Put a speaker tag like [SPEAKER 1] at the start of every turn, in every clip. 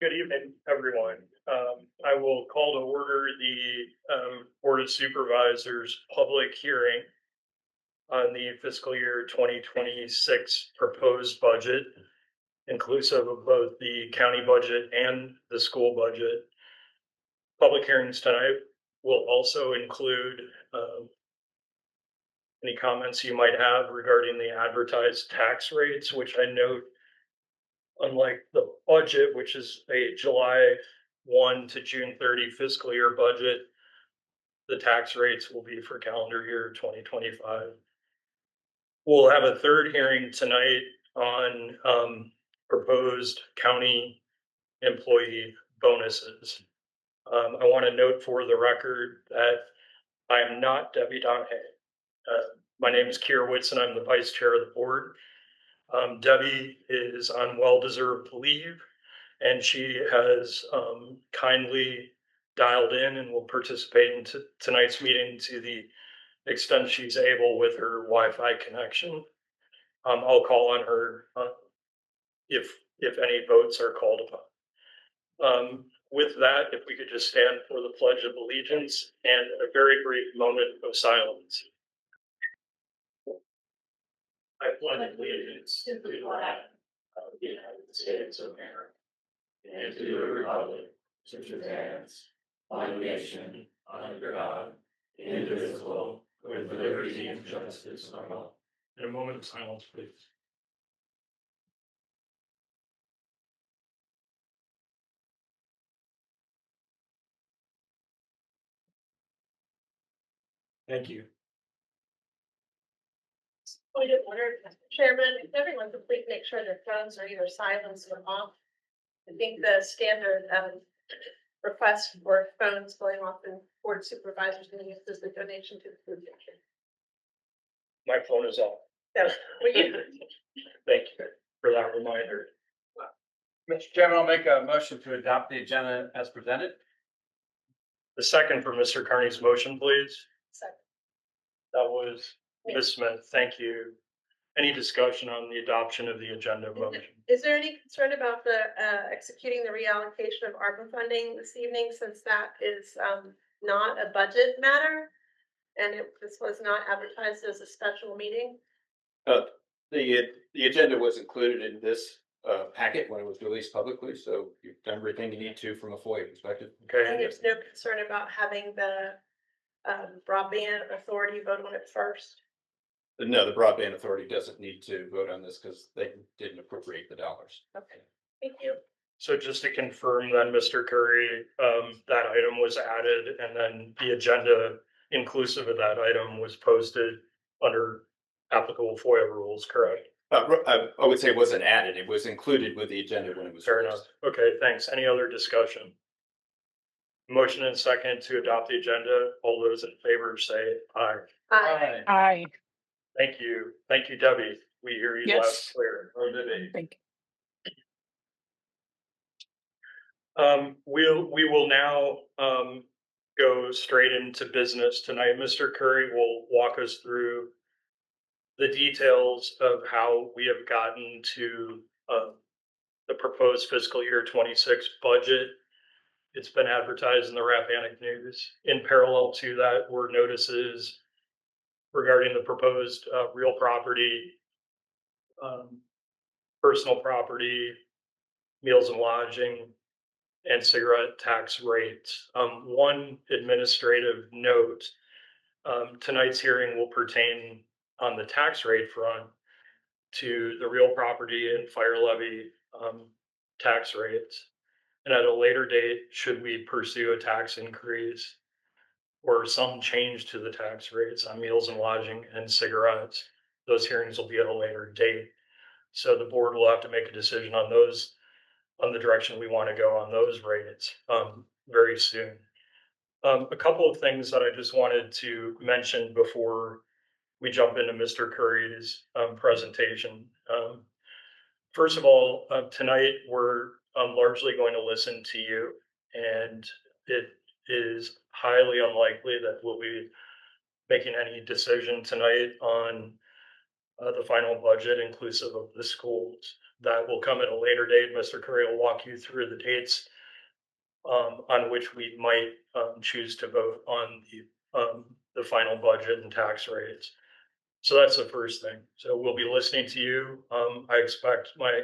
[SPEAKER 1] Good evening, everyone. I will call to order the Board of Supervisors public hearing on the fiscal year 2026 proposed budget, inclusive of both the county budget and the school budget. Public hearings tonight will also include any comments you might have regarding the advertised tax rates, which I note, unlike the budget, which is a July 1 to June 30 fiscal year budget, the tax rates will be for calendar year 2025. We'll have a third hearing tonight on proposed county employee bonuses. I want to note for the record that I am not Debbie Donahue. My name is Kier Whitson. I'm the vice chair of the board. Debbie is on well-deserved leave, and she has kindly dialed in and will participate in tonight's meeting to the extent she's able with her Wi-Fi connection. I'll call on her if any votes are called upon. With that, if we could just stand for the Pledge of Allegiance and a very brief moment of silence. I pledge allegiance to the flag of the United States of America and to the republic which stands one nation under God, indivisible, with liberty and justice for all. In a moment of silence, please. Thank you.
[SPEAKER 2] Point of order, Mr. Chairman, if everyone could please make sure their phones are either silenced or off. I think the standard request for phones going off in board supervisors meetings is the donation to the food kitchen.
[SPEAKER 1] My phone is off.
[SPEAKER 2] So, will you?
[SPEAKER 1] Thank you for that reminder.
[SPEAKER 3] Mr. Chairman, I'll make a motion to adopt the agenda as presented.
[SPEAKER 1] The second for Mr. Carney's motion, please.
[SPEAKER 2] Second.
[SPEAKER 1] That was Ms. Smith. Thank you. Any discussion on the adoption of the agenda motion?
[SPEAKER 2] Is there any concern about the executing the reallocation of ARPA funding this evening, since that is not a budget matter and this was not advertised as a special meeting?
[SPEAKER 4] The agenda was included in this packet when it was released publicly, so you've done everything you need to from a FOIA perspective.
[SPEAKER 1] Okay.
[SPEAKER 2] And there's no concern about having the broadband authority vote on it first?
[SPEAKER 4] No, the broadband authority doesn't need to vote on this because they didn't appropriate the dollars.
[SPEAKER 2] Okay, thank you.
[SPEAKER 1] So just to confirm then, Mr. Curry, that item was added and then the agenda inclusive of that item was posted under applicable FOIA rules, correct?
[SPEAKER 4] I would say it wasn't added. It was included with the agenda when it was
[SPEAKER 1] Fair
[SPEAKER 4] released.
[SPEAKER 1] enough. Okay, thanks. Any other discussion? Motion and second to adopt the agenda. All those in favor say aye.
[SPEAKER 2] Aye.
[SPEAKER 5] Aye.
[SPEAKER 1] Thank you. Thank you, Debbie. We hear you loud and
[SPEAKER 5] Yes.
[SPEAKER 1] clear. Oh, Debbie.
[SPEAKER 5] Thank
[SPEAKER 1] We will now go straight into business tonight. Mr. Curry will walk us through the details of how we have gotten to the proposed fiscal year 26 budget. It's been advertised in the Rappahannock News. In parallel to that were notices regarding the proposed real property, personal property, meals and lodging, and cigarette tax rates. One administrative note, tonight's hearing will pertain on the tax rate front to the real property and fire levy tax rates. And at a later date, should we pursue a tax increase or some change to the tax rates on meals and lodging and cigarettes, those hearings will be at a later date. So the board will have to make a decision on those, on the direction we want to go on those rates very soon. A couple of things that I just wanted to mention before we jump into Mr. Curry's presentation. First of all, tonight we're largely going to listen to you, and it is highly unlikely that we'll be making any decision tonight on the final budget inclusive of the schools. that will come at a later date. Mr. Curry will walk you through the dates on which we might choose to vote on the final budget and tax rates. So that's the first thing. So we'll be listening to you. I expect my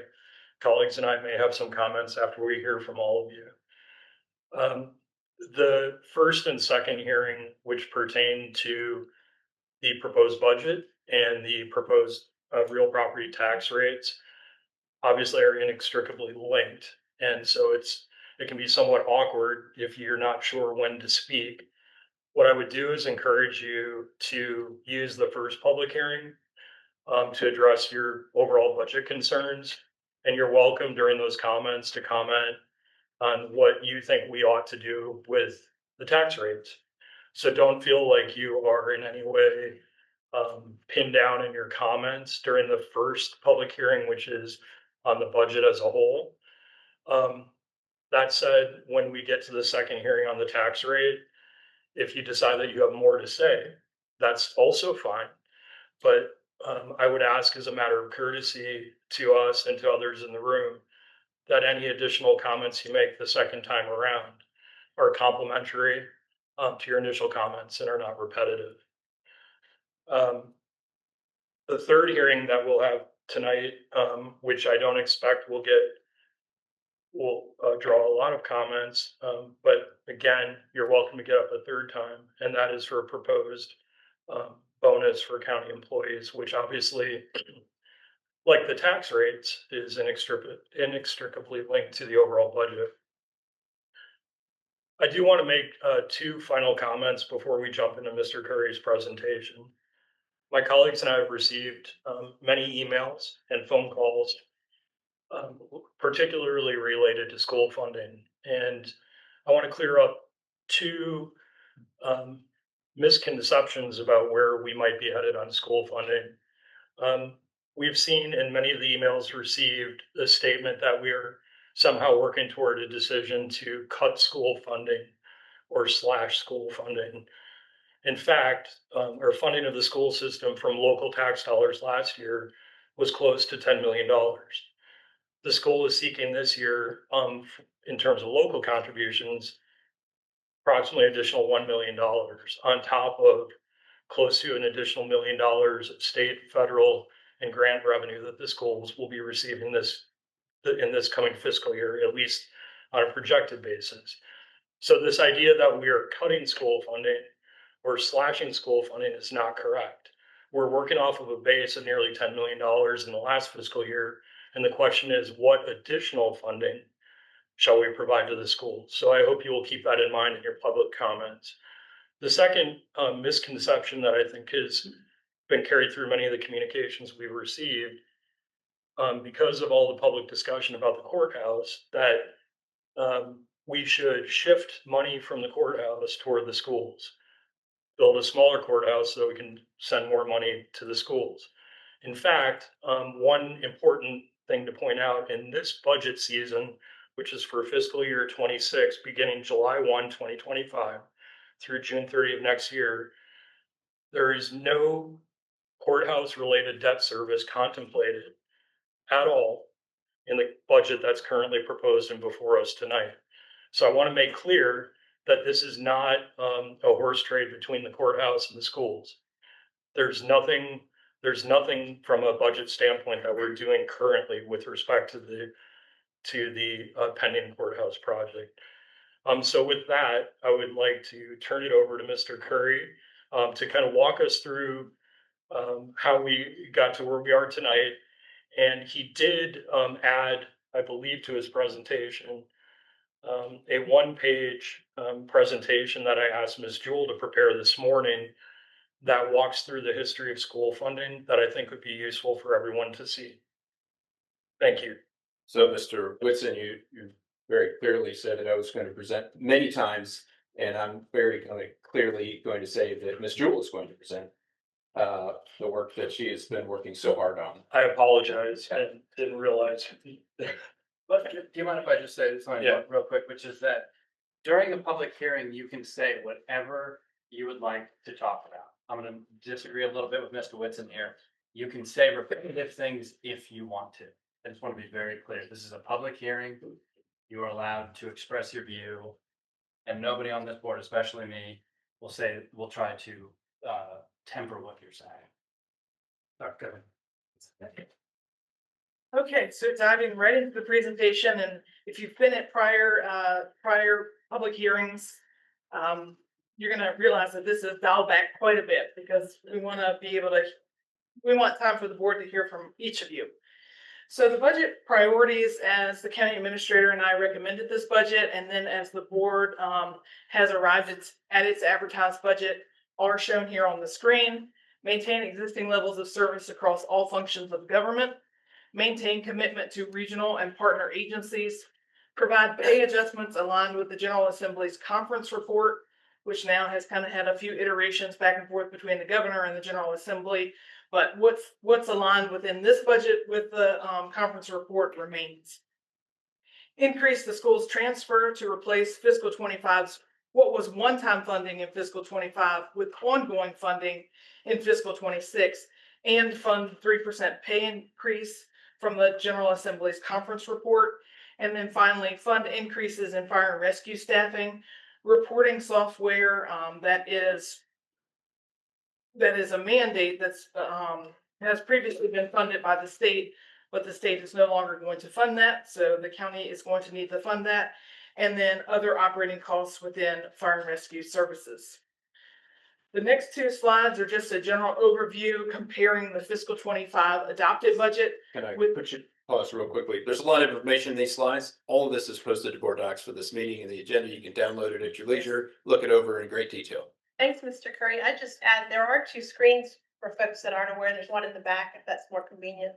[SPEAKER 1] colleagues and I may have some comments after we hear from all of you. The first and second hearing, which pertain to the proposed budget and the proposed real property tax rates, obviously are inextricably linked. And so it can be somewhat awkward if you're not sure when to speak. What I would do is encourage you to use the first public hearing to address your overall budget concerns. And you're welcome during those comments to comment on what you think we ought to do with the tax rates. So don't feel like you are in any way pinned down in your comments during the first public hearing, which is on the budget as a whole. That said, when we get to the second hearing on the tax rate, if you decide that you have more to say, that's also fine. But I would ask, as a matter of courtesy to us and to others in the room, that any additional comments you make the second time around are complementary to your initial comments and are not repetitive. The third hearing that we'll have tonight, which I don't expect will draw a lot of comments, but again, you're welcome to get up a third time, and that is for a proposed bonus for county employees, which obviously, like the tax rates, is inextricably linked to the overall budget. I do want to make two final comments before we jump into Mr. Curry's presentation. My colleagues and I have received many emails and phone calls, particularly related to school funding. And I want to clear up two misconceptions about where we might be headed on school funding. We've seen in many of the emails received the statement that we are somehow working toward a decision to cut school funding or slash school funding. In fact, our funding of the school system from local tax dollars last year was close to $10 million. The school is seeking this year, in terms of local contributions, approximately additional $1 million on top of close to an additional $1 million of state, federal, and grant revenue that the schools will be receiving in this coming fiscal year, at least on a projected basis. So this idea that we are cutting school funding or slashing school funding is not correct. We're working off of a base of nearly $10 million in the last fiscal year. And the question is, what additional funding shall we provide to the schools? So I hope you will keep that in mind in your public comments. The second misconception that I think has been carried through many of the communications we've received, because of all the public discussion about the courthouse, that we should shift money from the courthouse toward the schools, build a smaller courthouse so we can send more money to the schools. In fact, one important thing to point out in this budget season, which is for fiscal year 26, beginning July 1, 2025 through June 30 of next year, there is no courthouse related debt service contemplated at all in the budget that's currently proposed and before us tonight. So I want to make clear that this is not a horse trade between the courthouse and the schools. There's nothing from a budget standpoint that we're doing currently with respect to the pending courthouse project. So with that, I would like to turn it over to Mr. Curry to kind of walk us through how we got to where we are tonight. And he did add, I believe, to his presentation, a one-page presentation that I asked Ms. Jewell to prepare this morning that walks through the history of school funding that I think would be useful for everyone to see. Thank you.
[SPEAKER 4] So, Mr. Whitson, you very clearly said that I was going to present many times, and I'm very clearly going to say that Ms. Jewell is going to present the work that she has been working so hard on.
[SPEAKER 1] I apologize. I didn't realize.
[SPEAKER 3] But do you mind if I just say something
[SPEAKER 1] Yeah.
[SPEAKER 3] real quick, which is that during a public hearing, you can say whatever you would like to talk about. I'm going to disagree a little bit with Mr. Whitson here. You can say repetitive things if you want to. I just want to be very clear. This is a public hearing. You are allowed to express your view. And nobody on this board, especially me, will try to temper what you're saying. Okay.
[SPEAKER 5] Okay, so diving right into the presentation, and if you've been at prior public hearings, you're gonna realize that this is dialed back quite a bit because we wanna be able to, we want time for the board to hear from each of you. So the budget priorities, as the county administrator and I recommended this budget, and then as the board has arrived at its advertised budget, are shown here on the screen. Maintain existing levels of service across all functions of government. Maintain commitment to regional and partner agencies. Provide pay adjustments aligned with the General Assembly's conference report, which now has kind of had a few iterations back and forth between the governor and the General Assembly. But what's aligned within this budget with the conference report remains. Increase the school's transfer to replace fiscal 25's what was one-time funding in fiscal 25 with ongoing funding in fiscal 26, and fund 3% pay increase from the General Assembly's conference report. And then finally, fund increases in fire and rescue staffing, reporting software that is a mandate that's has previously been funded by the state, but the state is no longer going to fund that, so the county is going to need to fund that. And then other operating costs within fire and rescue services. The next two slides are just a general overview comparing the fiscal 25 adopted budget.
[SPEAKER 4] Can I put you pause real quickly? There's a lot of information in these slides. All of this is posted to BoardDocs for this meeting and the agenda. You can download it at your leisure, look it over in great detail.
[SPEAKER 2] Thanks, Mr. Curry. I just add, there are two screens for folks that aren't aware. There's one in the back, if that's more convenient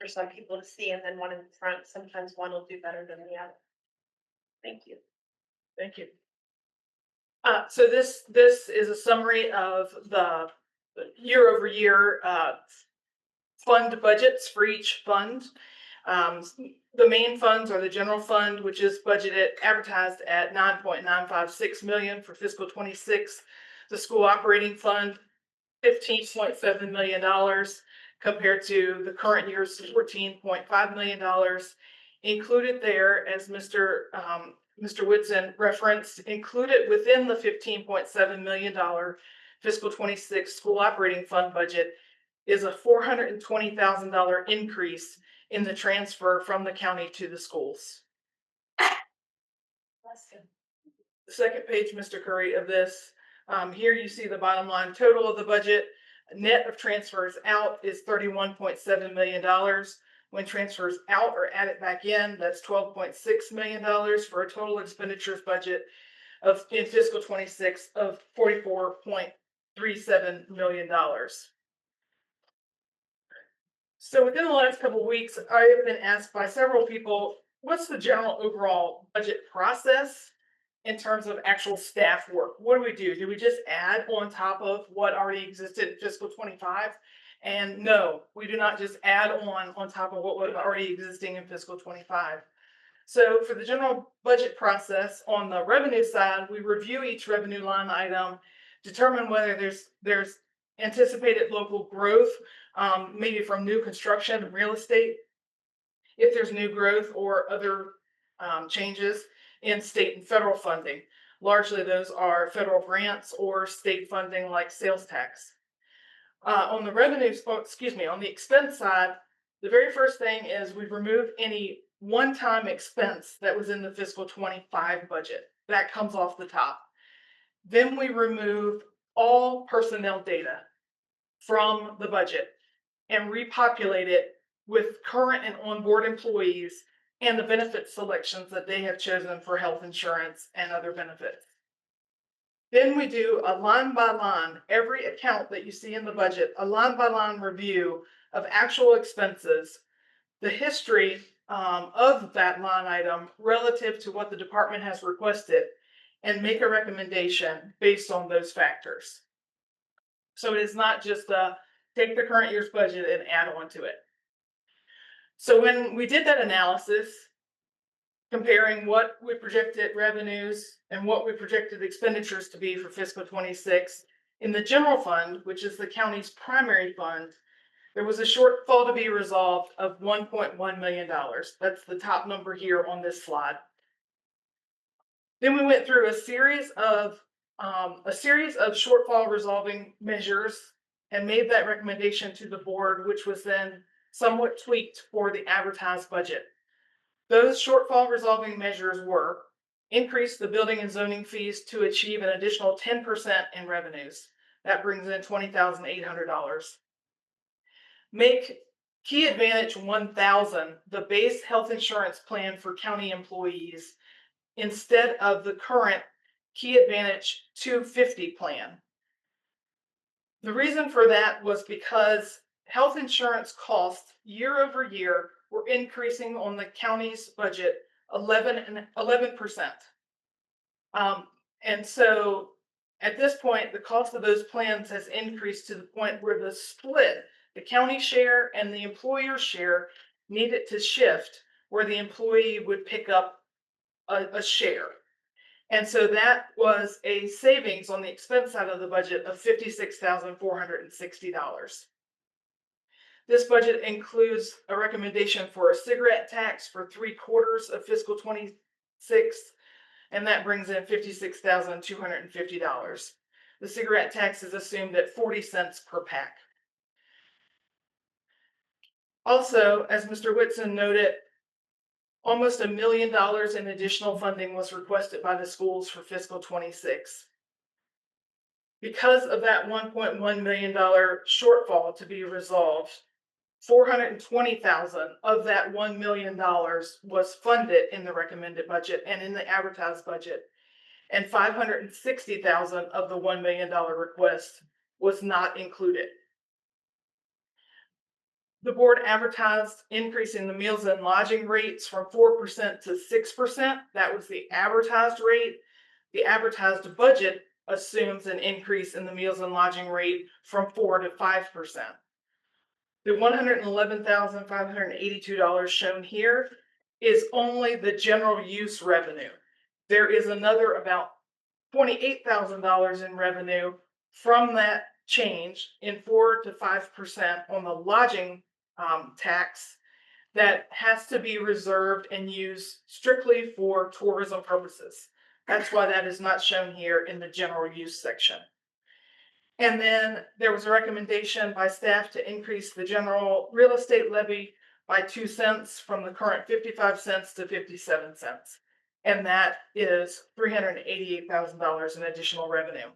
[SPEAKER 2] for some people to see, and then one in the front. Sometimes one will do better than the other. Thank you.
[SPEAKER 5] Thank you. So this is a summary of the year-over-year fund budgets for each fund. The main funds are the general fund, which is budgeted, advertised at $9.956 million for fiscal 26. The school operating fund, $15.7 million compared to the current year's $14.5 million. Included there, as Mr. Whitson referenced, included within the $15.7 million fiscal 26 school operating fund budget is a $420,000 increase in the transfer from the county to the schools. The second page, Mr. Curry, of this, here you see the bottom line total of the budget. Net of transfers out is $31.7 million. When transfers out are added back in, that's $12.6 million for a total expenditures budget of in fiscal 26 of $44.37 million. So within the last couple of weeks, I have been asked by several people, what's the general overall budget process in terms of actual staff work? What do we do? Do we just add on top of what already existed in fiscal 25? And no, we do not just add on top of what was already existing in fiscal 25. So for the general budget process, on the revenue side, we review each revenue line item, determine whether there's anticipated local growth, maybe from new construction and real estate, if there's new growth or other changes in state and federal funding. Largely those are federal grants or state funding like sales tax. On the revenue, on the expense side, the very first thing is we remove any one-time expense that was in the fiscal 25 budget. That comes off the top. Then we remove all personnel data from the budget and repopulate it with current and onboard employees and the benefit selections that they have chosen for health insurance and other benefits. Then we do a line by line, every account that you see in the budget, a line by line review of actual expenses, the history of that line item relative to what the department has requested, and make a recommendation based on those factors. So it is not just take the current year's budget and add on to it. So when we did that analysis, comparing what we projected revenues and what we projected expenditures to be for fiscal 26, in the general fund, which is the county's primary fund, There was a shortfall to be resolved of $1.1 million. That's the top number here on this slide. Then we went through a series of shortfall resolving measures and made that recommendation to the board, which was then somewhat tweaked for the advertised budget. Those shortfall resolving measures were increase the building and zoning fees to achieve an additional 10% in revenues. That brings in $20,800. Make Key Advantage 1000 the base health insurance plan for county employees instead of the current Key Advantage 250 plan. The reason for that was because health insurance costs year over year were increasing on the county's budget 11%. And so at this point, the cost of those plans has increased to the point where the split, the county share and the employer share, needed to shift where the employee would pick up a share. And so that was a savings on the expense side of the budget of $56,460. This budget includes a recommendation for a cigarette tax for 3/4 of fiscal 26, and that brings in $56,250. The cigarette tax is assumed at 40 cents per pack. Also, as Mr. Whitson noted, almost $1 million in additional funding was requested by the schools for fiscal 26. Because of that $1.1 million shortfall to be resolved, $420,000 of that $1 million was funded in the recommended budget and in the advertised budget, and $560,000 of the $1 million request was not included. The board advertised increasing the meals and lodging rates from 4% to 6%. That was the advertised rate. The advertised budget assumes an increase in the meals and lodging rate from 4 to 5%. The $111,582 shown here is only the general use revenue. There is another about $28,000 in revenue from that change in 4 to 5% on the lodging tax that has to be reserved and used strictly for tourism purposes. That's why that is not shown here in the general use section. And then there was a recommendation by staff to increase the general real estate levy by 2 cents from the current 55 cents to 57 cents. And that is $388,000 in additional revenue.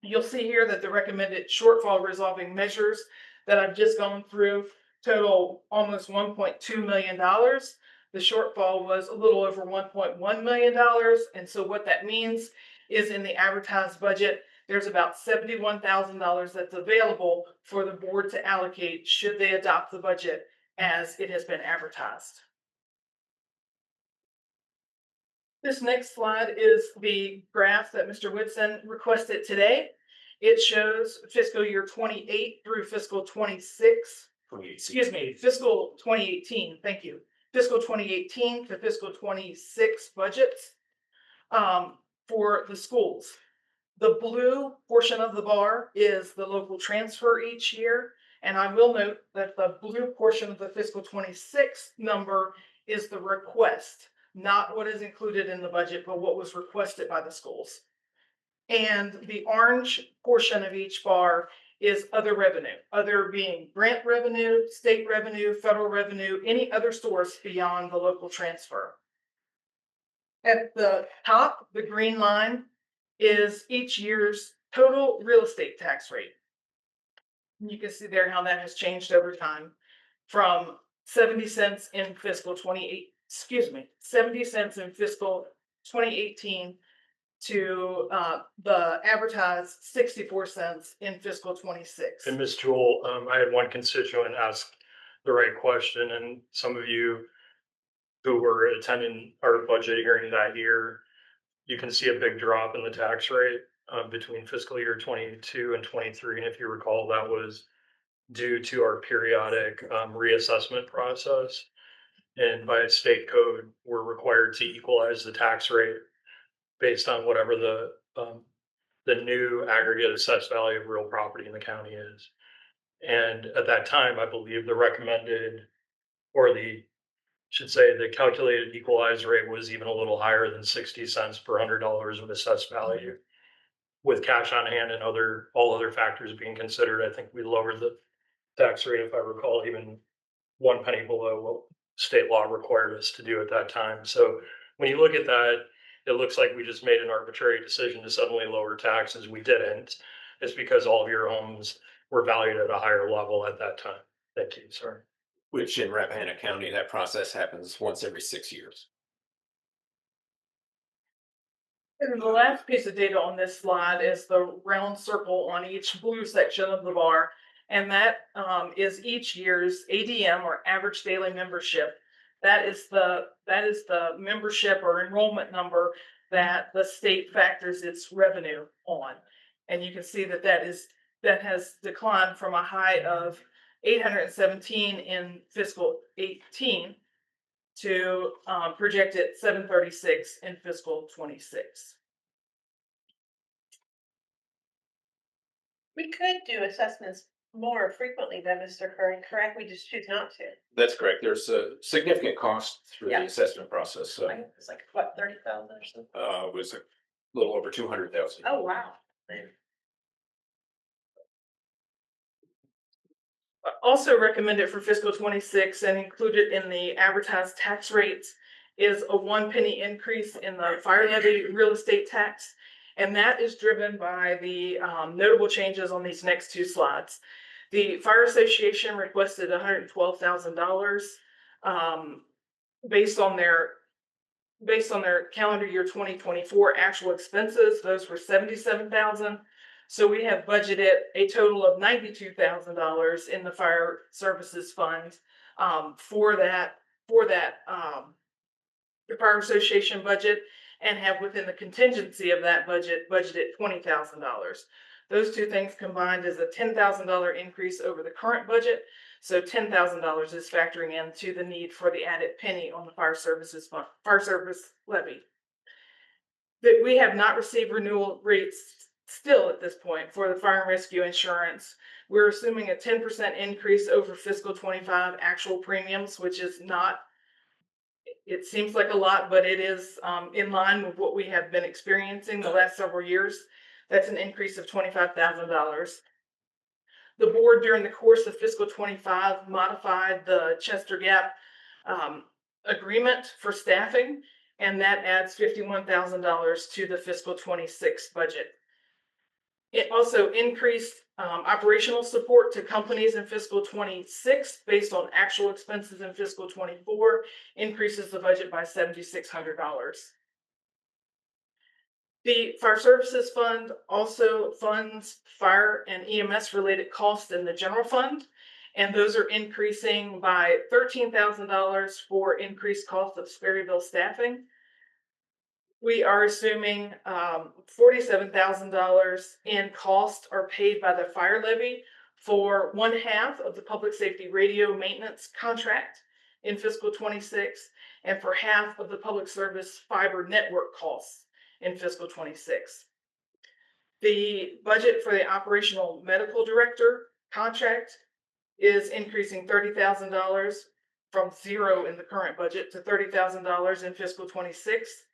[SPEAKER 5] You'll see here that the recommended shortfall resolving measures that I've just gone through total almost $1.2 million. The shortfall was a little over $1.1 million. And so what that means is in the advertised budget, there's about $71,000 that's available for the board to allocate should they adopt the budget as it has been advertised. This next slide is the graph that Mr. Whitson requested today. It shows fiscal year 28 through fiscal 26. Fiscal 2018. Thank you. Fiscal 2018 to fiscal 26 budgets for the schools. The blue portion of the bar is the local transfer each year. And I will note that the blue portion of the fiscal 26 number is the request, not what is included in the budget, but what was requested by the schools. And the orange portion of each bar is other revenue, other being grant revenue, state revenue, federal revenue, any other source beyond the local transfer. At the top, the green line is each year's total real estate tax rate. You can see there how that has changed over time from 70 cents in fiscal 70 cents in fiscal 2018 to the advertised 64 cents in fiscal 26.
[SPEAKER 1] And Ms. Jewell, I had one constituent ask the right question, and some of you who were attending our budget hearing that year, you can see a big drop in the tax rate between fiscal year 22 and 23. And if you recall, that was due to our periodic reassessment process. And by state code, we're required to equalize the tax rate based on whatever the new aggregate assessed value of real property in the county is. And at that time, I believe the recommended, or should say the calculated equalized rate was even a little higher than 60 cents per $100 of assessed value. With cash on hand and all other factors being considered, I think we lowered the tax rate, if I recall, even 1 penny below what state law required us to do at that time. So when you look at that, it looks like we just made an arbitrary decision to suddenly lower taxes. We didn't. It's because all of your homes were valued at a higher level at that time. Thank you, sorry.
[SPEAKER 4] Which in Rappahannock County, that process happens once every 6 years.
[SPEAKER 5] And the last piece of data on this slide is the round circle on each blue section of the bar. And that is each year's ADM, or average daily membership. That is the membership or enrollment number that the state factors its revenue on. And you can see that has declined from a high of 817 in fiscal 18 to projected 736 in fiscal 26.
[SPEAKER 2] We could do assessments more frequently than Mr. Curran, correct? We just choose not to.
[SPEAKER 4] That's correct. There's a significant cost through
[SPEAKER 2] Yeah.
[SPEAKER 4] the assessment process. So
[SPEAKER 2] I think it's like, what, 30,000 or something?
[SPEAKER 4] it was a little over 200,000.
[SPEAKER 2] Oh, wow.
[SPEAKER 5] Also recommended for fiscal 26 and included in the advertised tax rates is a 1 penny increase in the fire levy real estate tax. And that is driven by the notable changes on these next two slides. The Fire Association requested $112,000 based on their calendar year 2024 actual expenses. Those were $77,000. So we have budgeted a total of $92,000 in the fire services fund for that the Fire Association budget, and have within the contingency of that budget budgeted $20,000. Those two things combined is a $10,000 increase over the current budget. So $10,000 is factoring into the need for the added penny on the fire service levy. That we have not received renewal rates still at this point for the fire and rescue insurance. We're assuming a 10% increase over fiscal 25 actual premiums, which is not, it seems like a lot, but it is in line with what we have been experiencing the last several years. That's an increase of $25,000. The board during the course of fiscal 25 modified the Chester Gap agreement for staffing, and that adds $51,000 to the fiscal 26 budget. It also increased operational support to companies in fiscal 26 based on actual expenses in fiscal 24, increases the budget by $7,600. The Fire Services Fund also funds fire and EMS related costs in the general fund, and those are increasing by $13,000 for increased cost of Sperryville staffing. We are assuming $47,000 in cost are paid by the fire levy for 1/2 of the public safety radio maintenance contract in fiscal 26, and for 1/2 of the public service fiber network costs in fiscal 26. The budget for the operational medical director contract is increasing $30,000 from zero in the current budget to $30,000 in fiscal 26.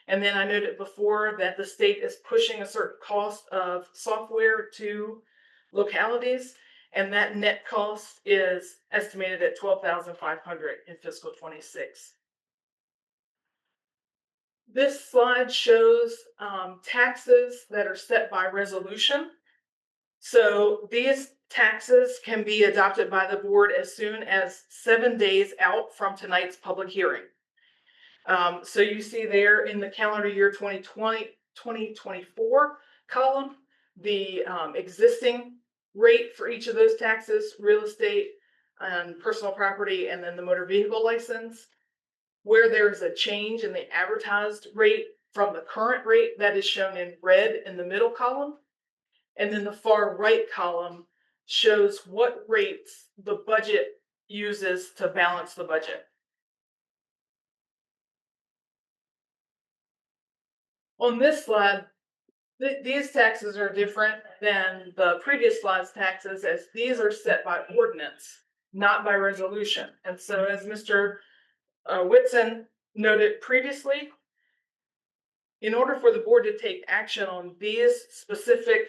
[SPEAKER 5] And then I noted before that the state is pushing a certain cost of software to localities, and that net cost is estimated at $12,500 in fiscal 26. This slide shows taxes that are set by resolution. So these taxes can be adopted by the board as soon as 7 days out from tonight's public hearing. So you see there in the calendar year 2024 column, the existing rate for each of those taxes, real estate and personal property, and then the motor vehicle license. Where there's a change in the advertised rate from the current rate, that is shown in red in the middle column. And then the far right column shows what rates the budget uses to balance the budget. On this slide, These taxes are different than the previous law's taxes, as these are set by ordinance, not by resolution. And so as Mr. Whitson noted previously, in order for the board to take action on these specific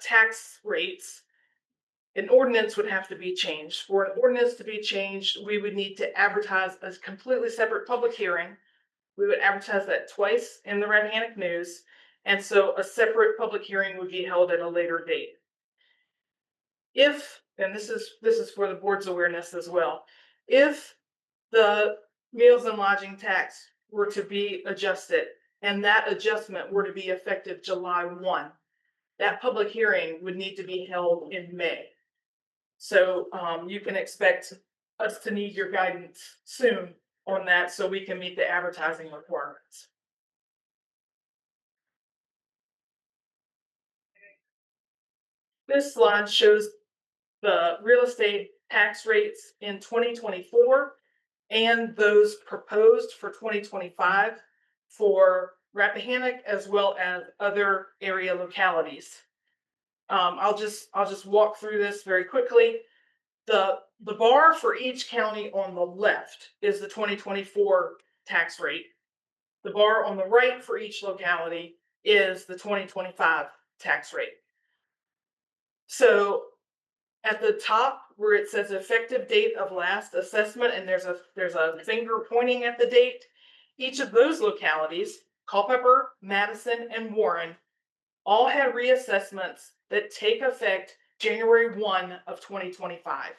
[SPEAKER 5] tax rates, an ordinance would have to be changed. For an ordinance to be changed, we would need to advertise a completely separate public hearing. We would advertise that twice in the Rappahannock News, and so a separate public hearing would be held at a later date. If, and this is for the board's awareness as well, if the meals and lodging tax were to be adjusted and that adjustment were to be effective July 1, that public hearing would need to be held in May. So you can expect us to need your guidance soon on that so we can meet the advertising requirements. This slide shows the real estate tax rates in 2024 and those proposed for 2025 for Rappahannock as well as other area localities. I'll just walk through this very quickly. The bar for each county on the left is the 2024 tax rate. The bar on the right for each locality is the 2025 tax rate. So at the top where it says effective date of last assessment, and there's a finger pointing at the date, each of those localities, Culpeper, Madison, and Warren, all had reassessments that take effect January 1 of 2025.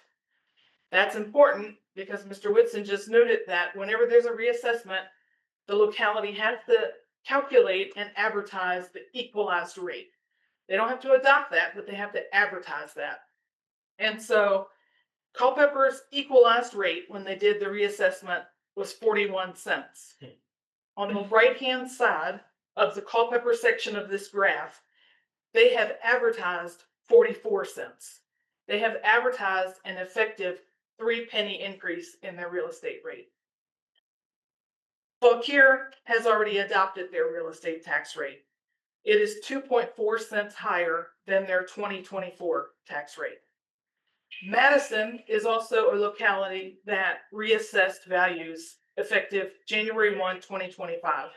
[SPEAKER 5] That's important because Mr. Whitson just noted that whenever there's a reassessment, the locality has to calculate and advertise the equalized rate. They don't have to adopt that, but they have to advertise that. And so Culpeper's equalized rate when they did the reassessment was 41 cents. On the right-hand side of the Culpeper section of this graph, they have advertised 44 cents. They have advertised an effective 3-penny increase in their real estate rate. Fauquier has already adopted their real estate tax rate. It is 2.4 cents higher than their 2024 tax rate. Madison is also a locality that reassessed values effective January 1, 2025.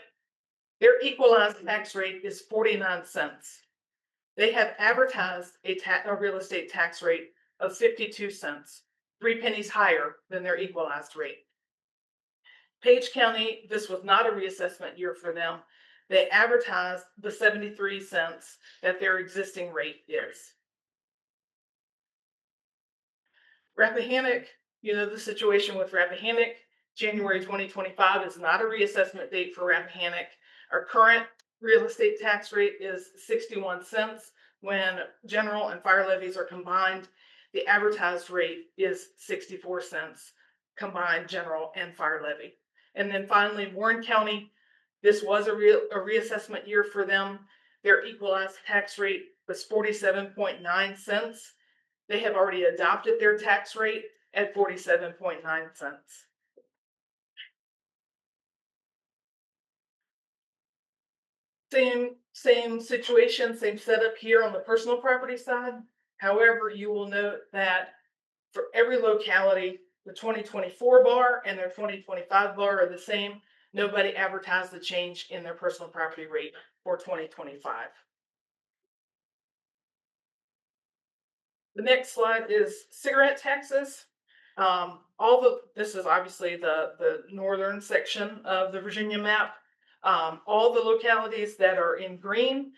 [SPEAKER 5] Their equalized tax rate is 49 cents. They have advertised a real estate tax rate of 52 cents, 3 pennies higher than their equalized rate. Page County, this was not a reassessment year for them. They advertised the 73 cents that their existing rate is. Rappahannock, you know the situation with Rappahannock. January 2025 is not a reassessment date for Rappahannock. Our current real estate tax rate is 61 cents. When general and fire levies are combined, the advertised rate is 64 cents, combined general and fire levy. And then finally, Warren County, this was a reassessment year for them. Their equalized tax rate was 47.9 cents. They have already adopted their tax rate at 47.9 cents. Same situation, same setup here on the personal property side. However, you will note that for every locality, the 2024 bar and their 2025 bar are the same. Nobody advertised the change in their personal property rate for 2025. The next slide is cigarette taxes. This is obviously the northern section of the Virginia map. All the localities that are in green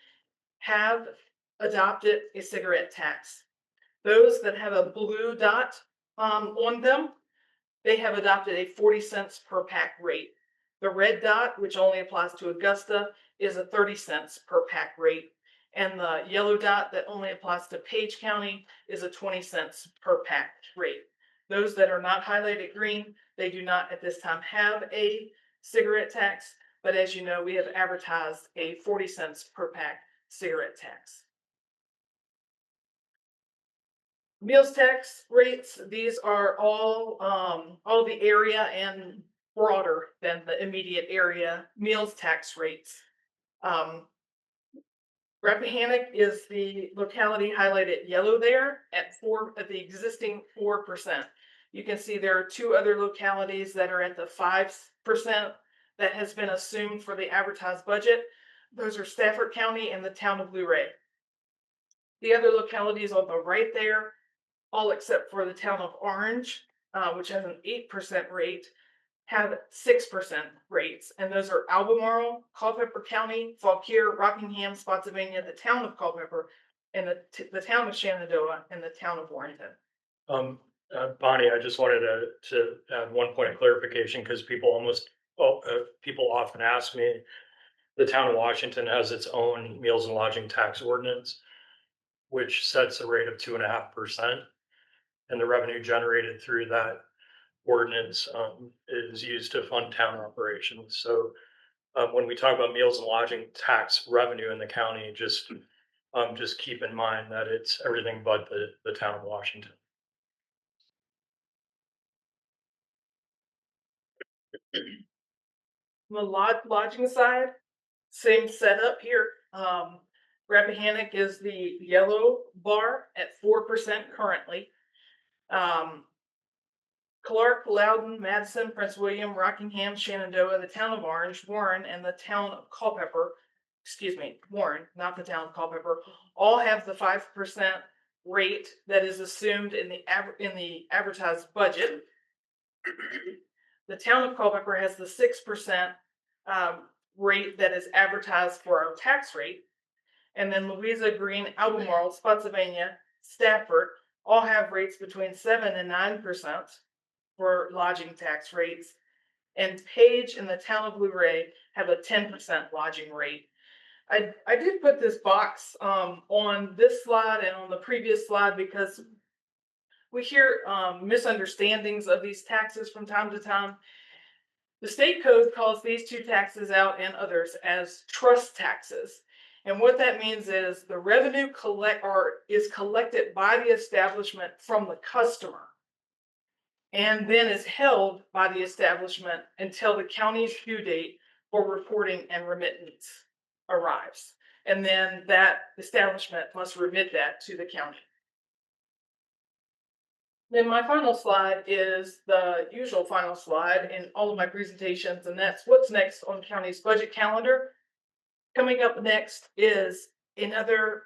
[SPEAKER 5] have adopted a cigarette tax. Those that have a blue dot on them, they have adopted a 40 cents per pack rate. The red dot, which only applies to Augusta, is a 30 cents per pack rate. And the yellow dot that only applies to Page County is a 20 cents per pack rate. Those that are not highlighted green, they do not at this time have a cigarette tax, but as you know, we have advertised a 40 cents per pack cigarette tax. Meals tax rates, these are all the area and broader than the immediate area meals tax rates. Rappahannock is the locality highlighted yellow there at the existing 4%. You can see there are two other localities that are at the 5% that has been assumed for the advertised budget. Those are Stafford County and the town of Luray. The other localities on the right there, all except for the town of Orange, which has an 8% rate, have 6% rates, and those are Albemarle, Culpeper County, Fauquier, Rockingham, Spotsylvania, the town of Culpeper, and the town of Shenandoah, and the town of Warrenton.
[SPEAKER 1] Bonnie, I just wanted to add one point of clarification, because people often ask me, the town of Washington has its own meals and lodging tax ordinance, which sets a rate of 2.5%, and the revenue generated through that ordinance is used to fund town operations. So when we talk about meals and lodging tax revenue in the county, just keep in mind that it's everything but the town of Washington.
[SPEAKER 5] The lodging side, same setup here. Rappahannock is the yellow bar at 4% currently. Clark, Loudon, Madison, Prince William, Rockingham, Shenandoah, the town of Orange, Warren, and the town of Culpeper, Warren, not the town of Culpeper, all have the 5% rate that is assumed in the advertised budget. The town of Culpeper has the 6% rate that is advertised for our tax rate. And then Louisa, Green, Albemarle, Spotsylvania, Stafford all have rates between 7 and 9% for lodging tax rates. And Page and the town of Luray have a 10% lodging rate. I did put this box on this slide and on the previous slide because we hear misunderstandings of these taxes from time to time. The state code calls these two taxes out and others as trust taxes. And what that means is the revenue is collected by the establishment from the customer, and then is held by the establishment until the county's due date for reporting and remittance arrives. And then that establishment must remit that to the county. Then my final slide is the usual final slide in all of my presentations, and that's what's next on county's budget calendar. Coming up next is another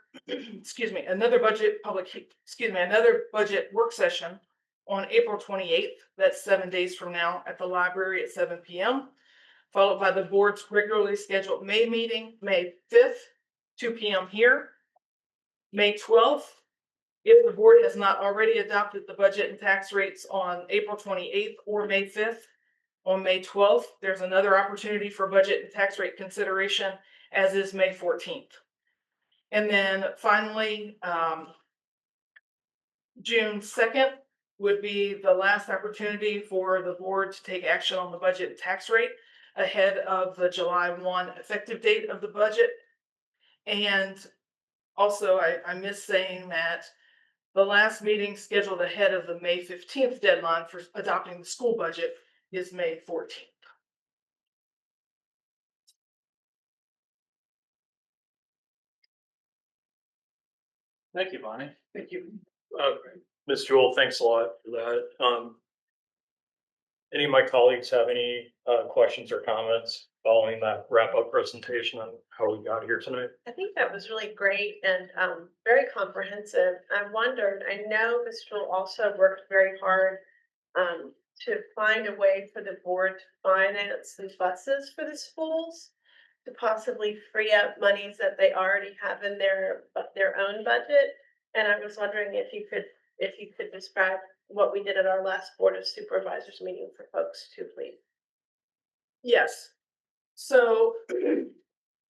[SPEAKER 5] budget work session on April 28th. That's 7 days from now at the library at 7 p.m. Followed by the board's regularly scheduled May meeting, May 5th, 2 p.m. here. May 12th, if the board has not already adopted the budget and tax rates on April 28th or May 5th. On May 12th, there's another opportunity for budget and tax rate consideration, as is May 14th. And then finally, June 2nd would be the last opportunity for the board to take action on the budget and tax rate ahead of the July 1 effective date of the budget. And also, I missed saying that the last meeting scheduled ahead of the May 15th deadline for adopting the school budget is May 14th.
[SPEAKER 3] Thank you, Bonnie.
[SPEAKER 5] Thank you.
[SPEAKER 1] Ms. Jewell, thanks a lot for that. Any of my colleagues have any questions or comments following that wrap-up presentation on how we got here tonight?
[SPEAKER 2] I think that was really great and very comprehensive. I wondered, I know Ms. Jewell also worked very hard to find a way for the board to finance the buses for the schools, to possibly free up monies that they already have in their own budget. And I was wondering if you could describe what we did at our last Board of Supervisors meeting for folks too, please.
[SPEAKER 5] Yes. So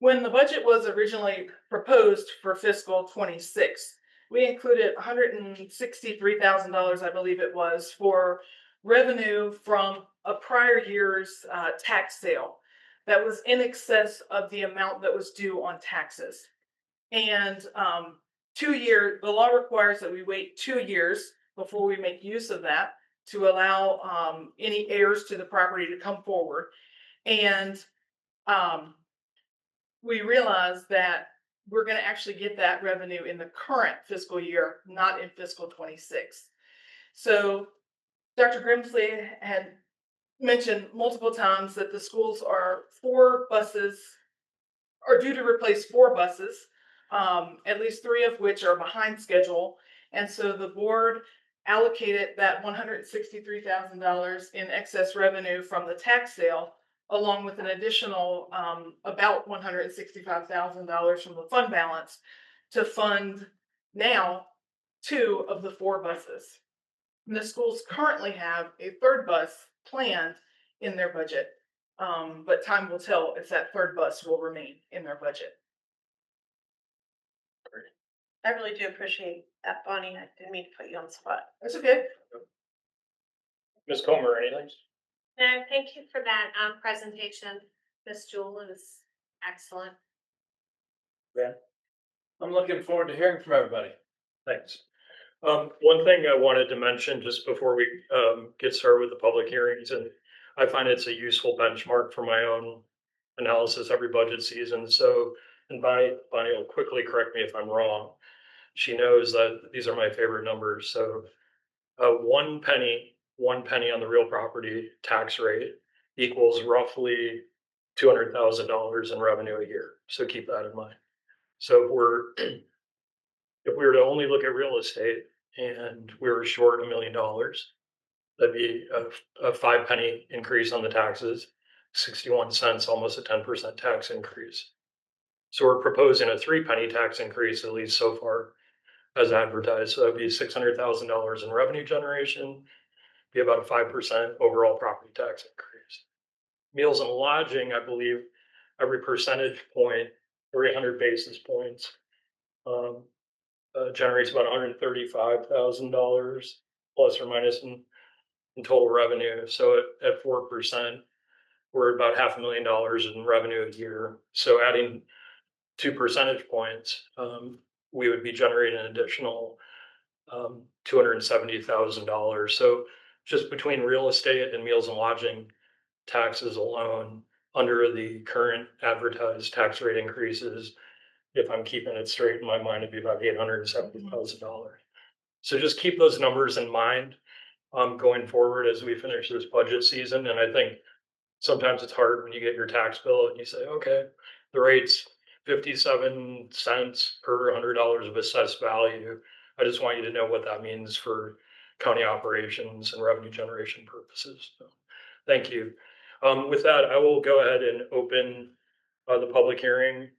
[SPEAKER 5] when the budget was originally proposed for fiscal 26, we included $163,000, I believe it was, for revenue from a prior year's tax sale that was in excess of the amount that was due on taxes. And 2 years, the law requires that we wait 2 years before we make use of that to allow any heirs to the property to come forward. And we realized that we're gonna actually get that revenue in the current fiscal year, not in fiscal 26. So Dr. Grimsley had mentioned multiple times that the schools are due to replace 4 buses, at least 3 of which are behind schedule. And so the board allocated that $163,000 in excess revenue from the tax sale, along with an additional about $165,000 from the fund balance to fund now 2 of the 4 buses. And the schools currently have a 3rd bus planned in their budget. But time will tell if that 3rd bus will remain in their budget.
[SPEAKER 2] I really do appreciate that, Bonnie. I didn't mean to put you on the spot.
[SPEAKER 5] That's okay.
[SPEAKER 1] Ms. Comer, anything?
[SPEAKER 6] No, thank you for that presentation. Ms. Jewel is excellent.
[SPEAKER 3] I'm looking forward to hearing from everybody.
[SPEAKER 1] Thanks. One thing I wanted to mention just before we get started with the public hearings, and I find it's a useful benchmark for my own analysis every budget season. So, and Bonnie will quickly correct me if I'm wrong. She knows that these are my favorite numbers. So, 1 penny on the real property tax rate equals roughly $200,000 in revenue a year. So keep that in mind. So if we were to only look at real estate and we were short $1 million, that'd be a 5 penny increase on the taxes, 61 cents, almost a 10% tax increase. So we're proposing a 3 penny tax increase, at least so far, as advertised. So that'd be $600,000 in revenue generation, be about a 5% overall property tax increase. Meals and lodging, I believe, every percentage point, 300 basis points, generates about $135,000 plus or minus in total revenue. So at 4%, we're about $500,000 in revenue a year. So adding 2 percentage points, we would be generating an additional $270,000. So just between real estate and meals and lodging taxes alone, under the current advertised tax rate increases, if I'm keeping it straight in my mind, it'd be about $870,000. So just keep those numbers in mind going forward as we finish this budget season. And I think sometimes it's hard when you get your tax bill and you say, okay, the rate's 57 cents per $100 of assessed value. I just want you to know what that means for county operations and revenue generation purposes. So, thank you. With that, I will go ahead and open the public hearing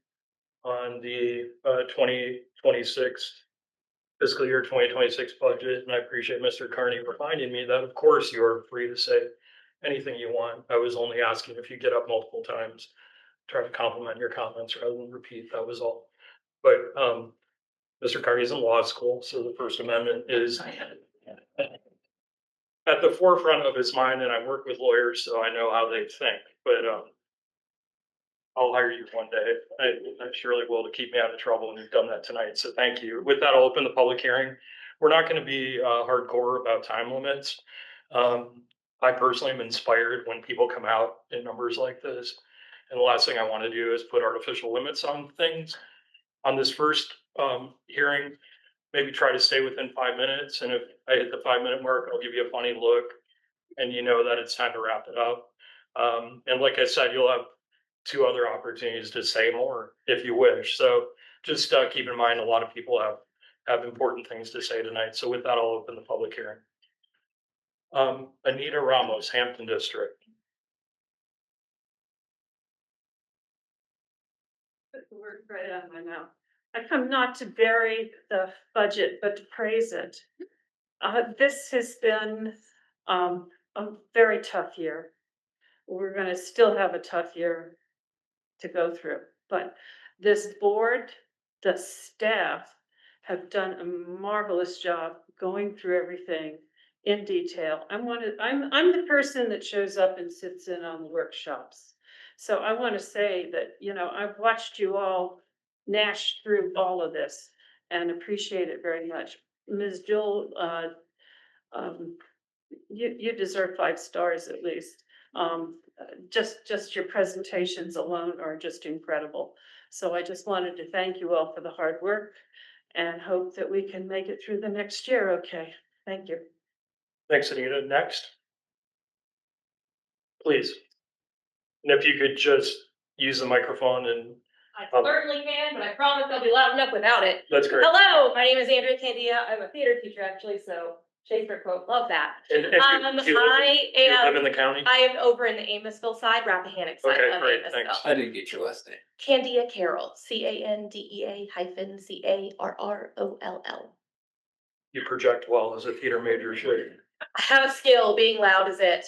[SPEAKER 1] on the 2026 fiscal year 2026 budget. And I appreciate Mr. Carney reminding me that, of course, you are free to say anything you want. I was only asking if you get up multiple times, try to compliment your comments rather than repeat. That was all. But Mr. Carney's in law school, so the First Amendment is at the forefront of his mind, and I work with lawyers, so I know how they think. But I'll hire you one day. I surely will, to keep me out of trouble, and you've done that tonight. So thank you. With that, I'll open the public hearing. We're not going to be hardcore about time limits. I personally am inspired when people come out in numbers like this. And the last thing I want to do is put artificial limits on things. On this first hearing, maybe try to stay within 5 minutes. And if I hit the 5-minute mark, I'll give you a funny look and you know that it's time to wrap it up. And like I said, you'll have 2 other opportunities to say more if you wish. So just keep in mind, a lot of people have important things to say tonight. So with that, I'll open the public hearing. Anita Ramos, Hampton District.
[SPEAKER 7] Put the word right out of my mouth. I come not to bury the budget, but to praise it. This has been a very tough year. We're going to still have a tough year to go through, but this board, the staff have done a marvelous job going through everything in detail. I'm the person that shows up and sits in on the workshops. So I want to say that, you know, I've watched you all gnash through all of this and appreciate it very much. Ms. Jewel, you deserve 5 stars at least. Just your presentations alone are just incredible. So I just wanted to thank you all for the hard work and hope that we can make it through the next year. Okay, thank you.
[SPEAKER 1] Thanks, Anita. Next. Please. And if you could just use the microphone and
[SPEAKER 8] I certainly can, but I promise I'll be loud enough without it.
[SPEAKER 1] that's great.
[SPEAKER 8] Hello, my name is Andrea Candia. I'm a theater teacher actually, so Shakespeare quote, love that.
[SPEAKER 1] And do you live in the county?
[SPEAKER 8] I am over in the Amosville side, Rappahannock side
[SPEAKER 1] Okay,
[SPEAKER 8] of
[SPEAKER 1] great,
[SPEAKER 8] Amosville.
[SPEAKER 1] thanks.
[SPEAKER 4] I didn't get your last name.
[SPEAKER 8] Candia Carroll, CANDEA-CARROLL.
[SPEAKER 1] You project well as a theater major should.
[SPEAKER 8] I have a skill, being loud is it.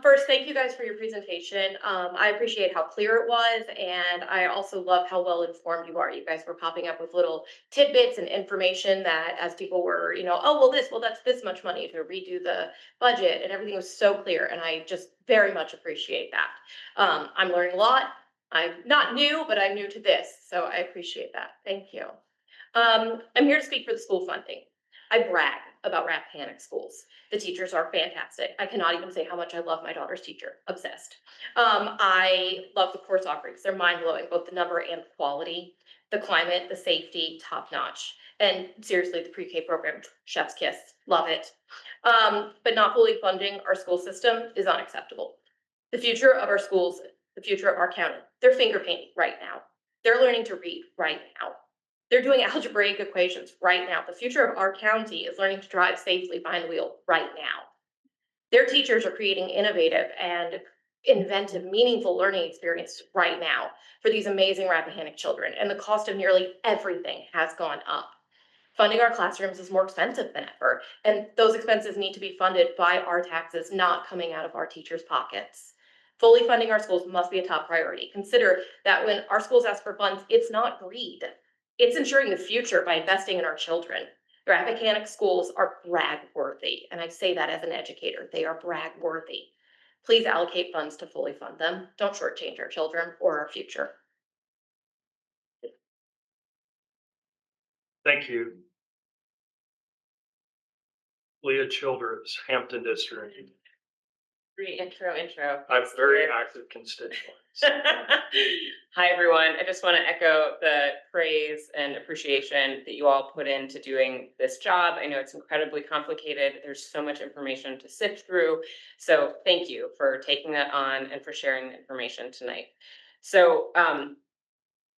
[SPEAKER 8] First, thank you guys for your presentation. I appreciate how clear it was, and I also love how well informed you are. You guys were popping up with little tidbits and information that as people were, oh, well, that's this much money to redo the budget, and everything was so clear, and I just very much appreciate that. I'm learning a lot. I'm not new, but I'm new to this, so I appreciate that. Thank you. I'm here to speak for the school funding. I brag about Rappahannock schools. The teachers are fantastic. I cannot even say how much I love my daughter's teacher. Obsessed. I love the course offerings. They're mind-blowing, both the number and the quality, the climate, the safety, top notch. And seriously, the pre-K program, chef's kiss, love it. But not fully funding our school system is unacceptable. The future of our schools, the future of our county, they're finger painting right now. They're learning to read right now. They're doing algebraic equations right now. The future of our county is learning to drive safely behind the wheel right now. Their teachers are creating innovative and inventive, meaningful learning experiences right now for these amazing Rappahannock children. And the cost of nearly everything has gone up. Funding our classrooms is more expensive than ever. And those expenses need to be funded by our taxes, not coming out of our teachers' pockets. Fully funding our schools must be a top priority. Consider that when our schools ask for funds, it's not greed. It's ensuring the future by investing in our children. The Rappahannock schools are brag-worthy, and I say that as an educator. They are brag-worthy. Please allocate funds to fully fund them. Don't shortchange our children or our future.
[SPEAKER 1] Thank you. Leah Childress, Hampton District.
[SPEAKER 9] Intro.
[SPEAKER 1] I'm very active constituents.
[SPEAKER 9] Hi, everyone. I just want to echo the praise and appreciation that you all put into doing this job. I know it's incredibly complicated. There's so much information to sift through. So thank you for taking that on and for sharing the information tonight. So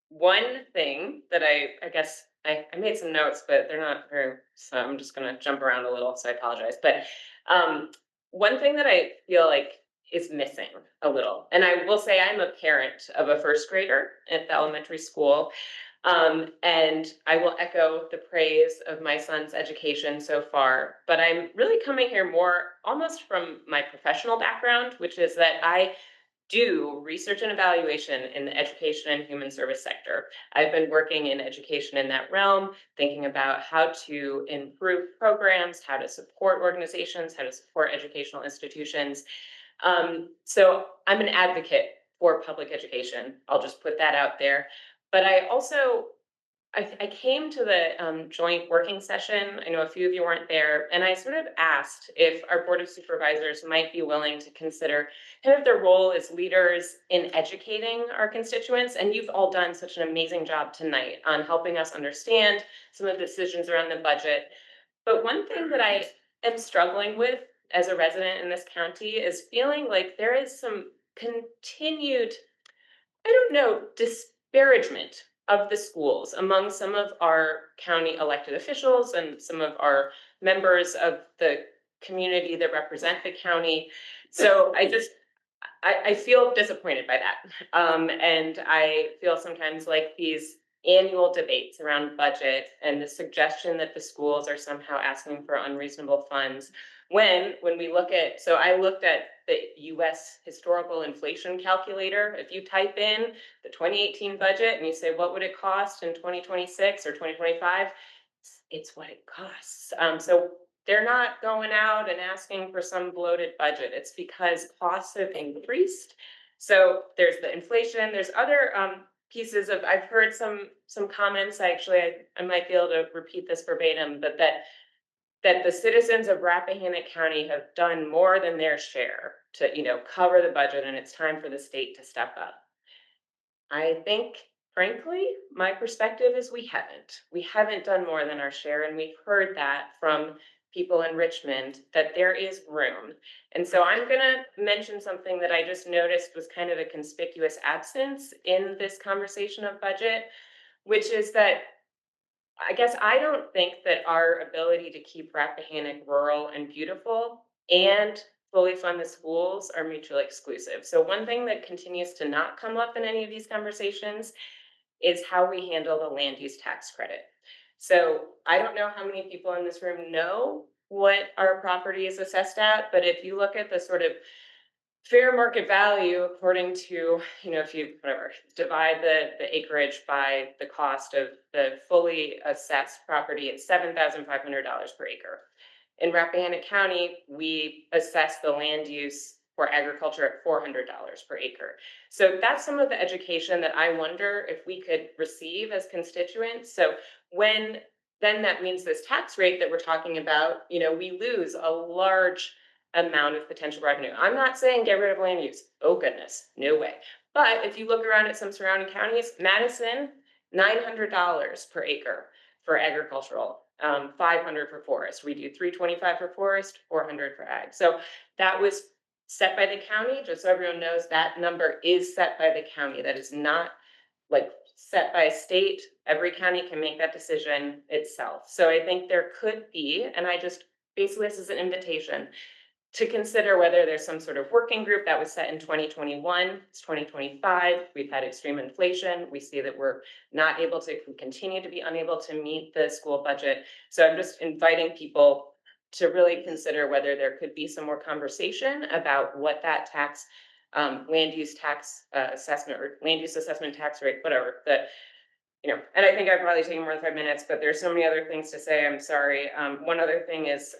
[SPEAKER 9] one thing that I guess I made some notes, but they're not very, so I'm just going to jump around a little. So I apologize. But one thing that I feel like is missing a little, and I will say I'm a parent of a first grader at the elementary school, and I will echo the praise of my son's education so far, but I'm really coming here more almost from my professional background, which is that I do research and evaluation in the education and human service sector. I've been working in education in that realm, thinking about how to improve programs, how to support organizations, how to support educational institutions. So I'm an advocate for public education. I'll just put that out there. But I also, I came to the joint working session. I know a few of you weren't there, and I sort of asked if our Board of Supervisors might be willing to consider kind of their role as leaders in educating our constituents. And you've all done such an amazing job tonight on helping us understand some of the decisions around the budget. But one thing that I am struggling with as a resident in this county is feeling like there is some continued, I don't know, disparagement of the schools among some of our county elected officials and some of our members of the community that represent the county. So I feel disappointed by that. And I feel sometimes like these annual debates around budget and the suggestion that the schools are somehow asking for unreasonable funds. When we look at, so I looked at the US historical inflation calculator. If you type in the 2018 budget and you say, what would it cost in 2026 or 2025? It's what it costs. So they're not going out and asking for some bloated budget. It's because costs have increased. So there's the inflation, there's other pieces of, I've heard some comments, actually, I might be able to repeat this verbatim, but that the citizens of Rappahannock County have done more than their share to, cover the budget, and it's time for the state to step up. I think frankly, my perspective is we haven't. We haven't done more than our share, and we've heard that from people in Richmond, that there is room. And so I'm gonna mention something that I just noticed was kind of a conspicuous absence in this conversation of budget, which is that I guess I don't think that our ability to keep Rappahannock rural and beautiful and fully fund the schools are mutually exclusive. So one thing that continues to not come up in any of these conversations is how we handle the land use tax credit. So I don't know how many people in this room know what our property is assessed at, but if you look at the sort of fair market value, according to, if you, whatever, divide the acreage by the cost of the fully assessed property, it's $7,500 per acre. In Rappahannock County, we assess the land use for agriculture at $400 per acre. So that's some of the education that I wonder if we could receive as constituents. So then that means this tax rate that we're talking about, we lose a large amount of potential revenue. I'm not saying get rid of land use. Oh goodness, no way. But if you look around at some surrounding counties, Madison, $900 per acre for agricultural, 500 for forest. We do 325 for forest, 400 for ag. So that was set by the county, just so everyone knows that number is set by the county. That is not like set by a state. Every county can make that decision itself. So I think there could be, and I just, basically this is an invitation to consider whether there's some sort of working group that was set in 2021, it's 2025, we've had extreme inflation, we see that we're not able to, we continue to be unable to meet the school budget. So I'm just inviting people to really consider whether there could be some more conversation about what that tax, land use tax assessment or land use assessment tax rate, whatever, that, and I think I've probably taken more than 5 minutes, but there's so many other things to say, I'm sorry. One other thing is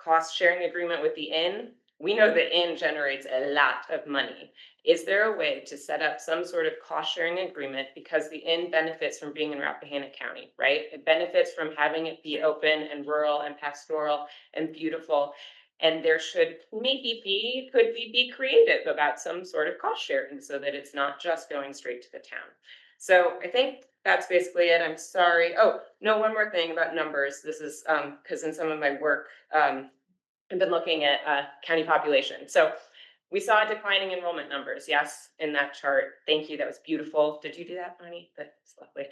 [SPEAKER 9] cost sharing agreement with the inn. We know the inn generates a lot of money. Is there a way to set up some sort of cost sharing agreement, because the inn benefits from being in Rappahannock County, right? It benefits from having it be open and rural and pastoral and beautiful. And there should maybe could we be creative about some sort of cost sharing so that it's not just going straight to the town. So I think that's basically it. I'm sorry. Oh, no, one more thing about numbers. This is because in some of my work, I've been looking at county population. So we saw declining enrollment numbers. Yes, in that chart. Thank you. That was beautiful. Did you do that, Bonnie? That's lovely.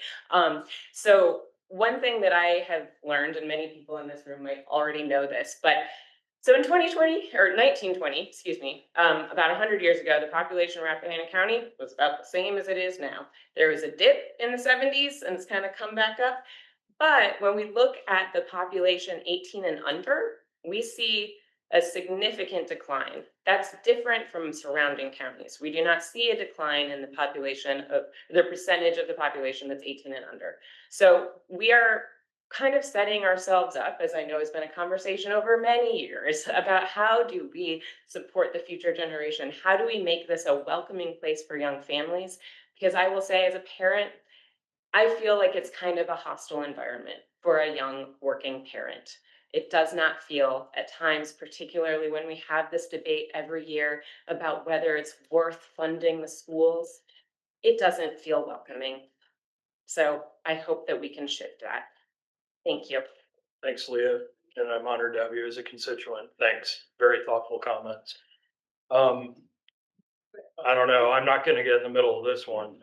[SPEAKER 9] So one thing that I have learned, and many people in this room might already know this, but so in 2020 or 1920, excuse me, about 100 years ago, the population of Rappahannock County was about the same as it is now. There was a dip in the 70s and it's kind of come back up. But when we look at the population 18 and under, we see a significant decline. That's different from surrounding counties. We do not see a decline in the population of the percentage of the population that's 18 and under. So we are kind of setting ourselves up, as I know has been a conversation over many years, about how do we support the future generation? How do we make this a welcoming place for young families? Because I will say, as a parent, I feel like it's kind of a hostile environment for a young working parent. It does not feel at times, particularly when we have this debate every year about whether it's worth funding the schools, it doesn't feel welcoming. So I hope that we can shift that. Thank you.
[SPEAKER 1] Thanks, Leah, and I'm honored to have you as a constituent. Thanks. Very thoughtful comments. I don't know. I'm not going to get in the middle of this one.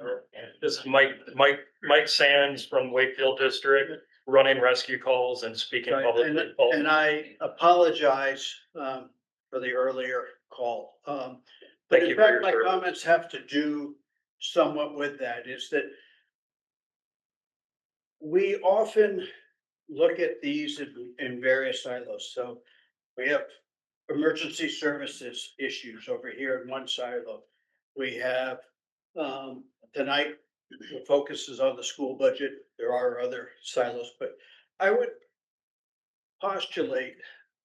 [SPEAKER 1] This is Mike Sands from Wakefield District, running rescue calls and speaking
[SPEAKER 10] Right,
[SPEAKER 1] publicly.
[SPEAKER 10] and I apologize for the earlier call. But
[SPEAKER 1] Thank
[SPEAKER 10] in
[SPEAKER 1] you for
[SPEAKER 10] fact,
[SPEAKER 1] your
[SPEAKER 10] my
[SPEAKER 1] service.
[SPEAKER 10] comments have to do somewhat with that, is that we often look at these in various silos. So we have emergency services issues over here in one silo. We have tonight, the focus is on the school budget. There are other silos, but I would postulate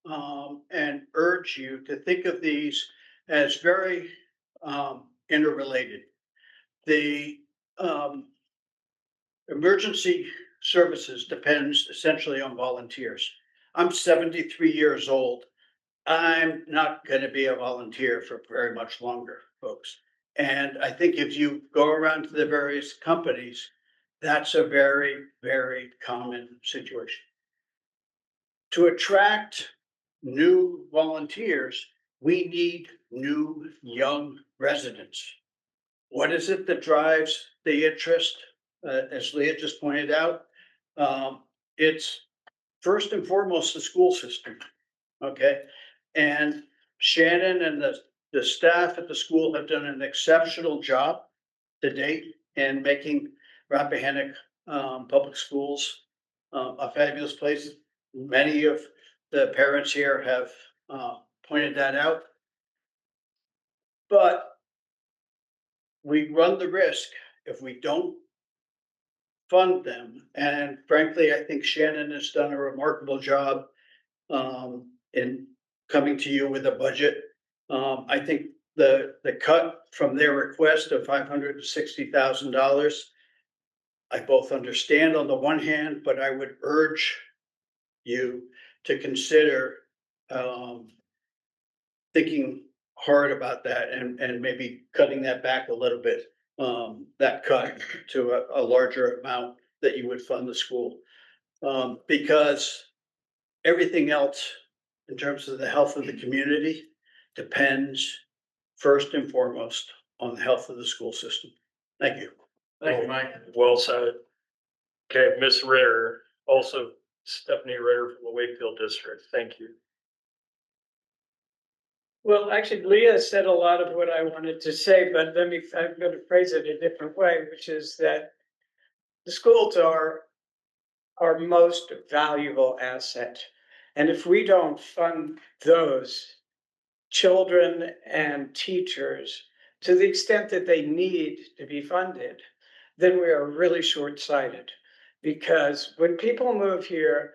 [SPEAKER 10] and urge you to think of these as very interrelated. The emergency services depends essentially on volunteers. I'm 73 years old. I'm not going to be a volunteer for very much longer, folks. And I think if you go around to the various companies, that's a very, very common situation. To attract new volunteers, we need new young residents. What is it that drives the interest? As Leah just pointed out, it's first and foremost the school system. Okay, and Shannon and the staff at the school have done an exceptional job to date in making Rappahannock Public Schools a fabulous place. Many of the parents here have pointed that out. But we run the risk if we don't fund them. And frankly, I think Shannon has done a remarkable job in coming to you with a budget. I think the cut from their request of $560,000, I both understand on the one hand, but I would urge you to consider thinking hard about that and maybe cutting that back a little bit. That cut to a larger amount that you would fund the school. Because everything else in terms of the health of the community depends first and foremost on the health of the school system. Thank you.
[SPEAKER 3] Thank you, Mike.
[SPEAKER 1] Well said. Okay, Miss Ritter, also Stephanie Ritter from the Wakefield District. Thank you.
[SPEAKER 11] Well, actually, Leah said a lot of what I wanted to say, but I'm going to phrase it a different way, which is that the schools are our most valuable asset. And if we don't fund those children and teachers to the extent that they need to be funded, then we are really short-sighted. Because when people move here,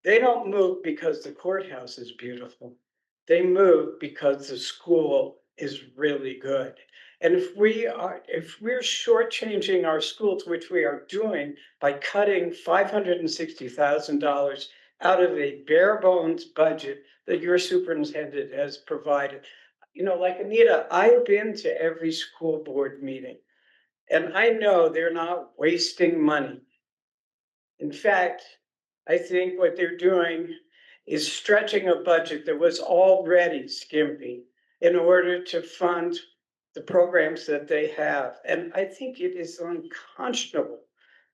[SPEAKER 11] they don't move because the courthouse is beautiful. They move because the school is really good. And if we're shortchanging our schools, which we are doing by cutting $560,000 out of a bare bones budget that your superintendent has provided. You know, like Anita, I've been to every school board meeting, and I know they're not wasting money. In fact, I think what they're doing is stretching a budget that was already skimpy in order to fund the programs that they have. And I think it is unconscionable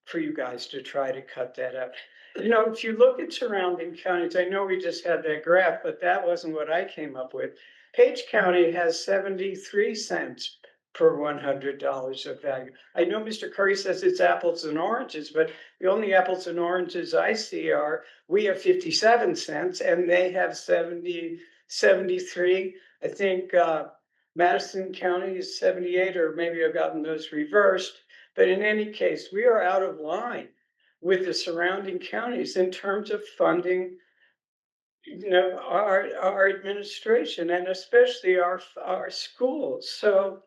[SPEAKER 11] for you guys to try to cut that out. You know, if you look at surrounding counties, I know we just had that graph, but that wasn't what I came up with. Page County has 73 cents per $100 of value. I know Mr. Curry says it's apples and oranges, but the only apples and oranges I see are we have 57 cents and they have 73. I think Madison County is 78, or maybe I've gotten those reversed. But in any case, we are out of line with the surrounding counties in terms of funding, you know, our administration and especially our schools. So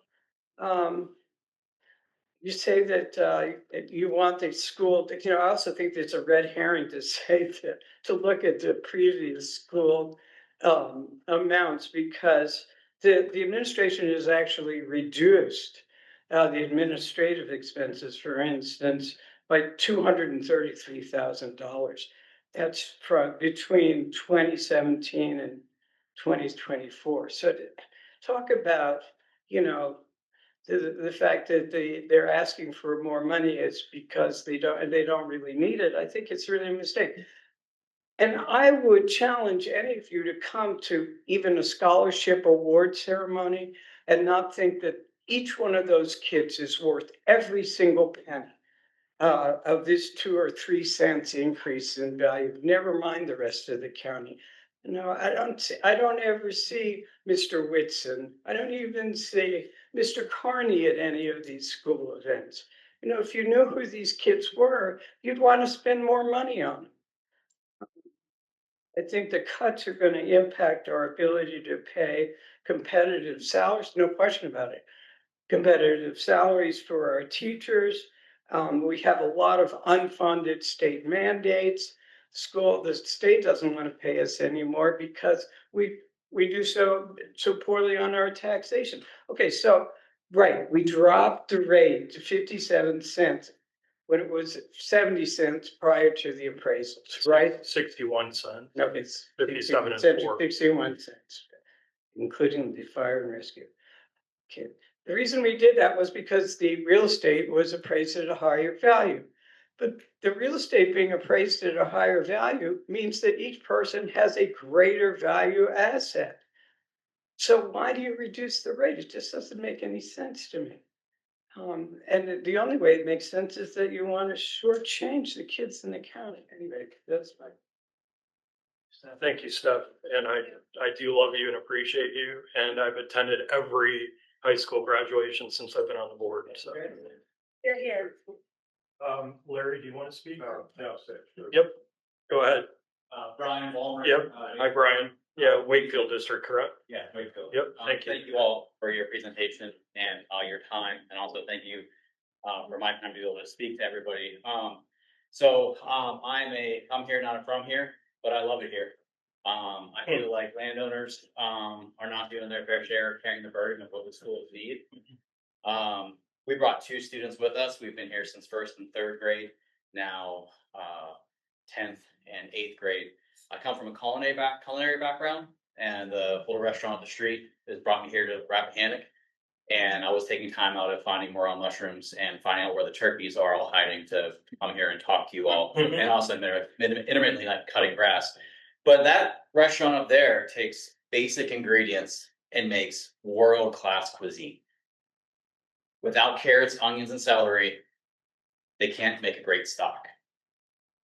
[SPEAKER 11] you say that you want the school, you know, I also think there's a red herring to say to look at the previous school amounts, because the administration has actually reduced the administrative expenses, for instance, by $233,000. That's from between 2017 and 2024. So to talk about, you know, the fact that they're asking for more money is because they don't really need it. I think it's really a mistake. And I would challenge any of you to come to even a scholarship award ceremony and not think that each one of those kids is worth every single penny of this 2 or 3 cents increase in value. Never mind the rest of the county. No, I don't ever see Mr. Whitson. I don't even see Mr. Carney at any of these school events. You know, if you knew who these kids were, you'd want to spend more money on them. I think the cuts are going to impact our ability to pay competitive salaries, no question about it. Competitive salaries for our teachers. We have a lot of unfunded state mandates. The state doesn't want to pay us anymore because we do so poorly on our taxation. Okay, so Right, we dropped the rate to 57 cents when it was 70 cents prior to the appraisals, right?
[SPEAKER 1] 61 cents.
[SPEAKER 11] No, it's
[SPEAKER 1] 57 and 4.
[SPEAKER 11] 61 cents, including the fire and rescue. Okay, the reason we did that was because the real estate was appraised at a higher value. But the real estate being appraised at a higher value means that each person has a greater value asset. So why do you reduce the rate? It just doesn't make any sense to me. And the only way it makes sense is that you want to shortchange the kids in the county. Anyway, that's my.
[SPEAKER 1] Thank you, Steph. And I do love you and appreciate you. And I've attended every high school graduation since I've been on the board. So,
[SPEAKER 2] You're here.
[SPEAKER 1] Larry, do you want to speak?
[SPEAKER 12] No,
[SPEAKER 1] Yep. Go ahead.
[SPEAKER 12] Brian Walmer.
[SPEAKER 1] Yep. Hi, Brian. Yeah, Wakefield District, correct?
[SPEAKER 12] Yeah, Wakefield.
[SPEAKER 1] Yep. Thank you.
[SPEAKER 12] Thank you all for your presentation and your time, and also thank you for my time to be able to speak to everybody. I'm here, not from here, but I love it here. I feel like landowners are not doing their fair share of carrying the burden of what the schools need. We brought 2 students with us. We've been here since 1st and 3rd grade, now 10th and 8th grade. I come from a culinary background, and the little restaurant up the street has brought me here to Rappahannock. And I was taking time out of finding more on mushrooms and finding out where the turkeys are all hiding to come here and talk to you all. And also intermittently like cutting grass. But that restaurant up there takes basic ingredients and makes world-class cuisine. Without carrots, onions, and celery, they can't make a great stock.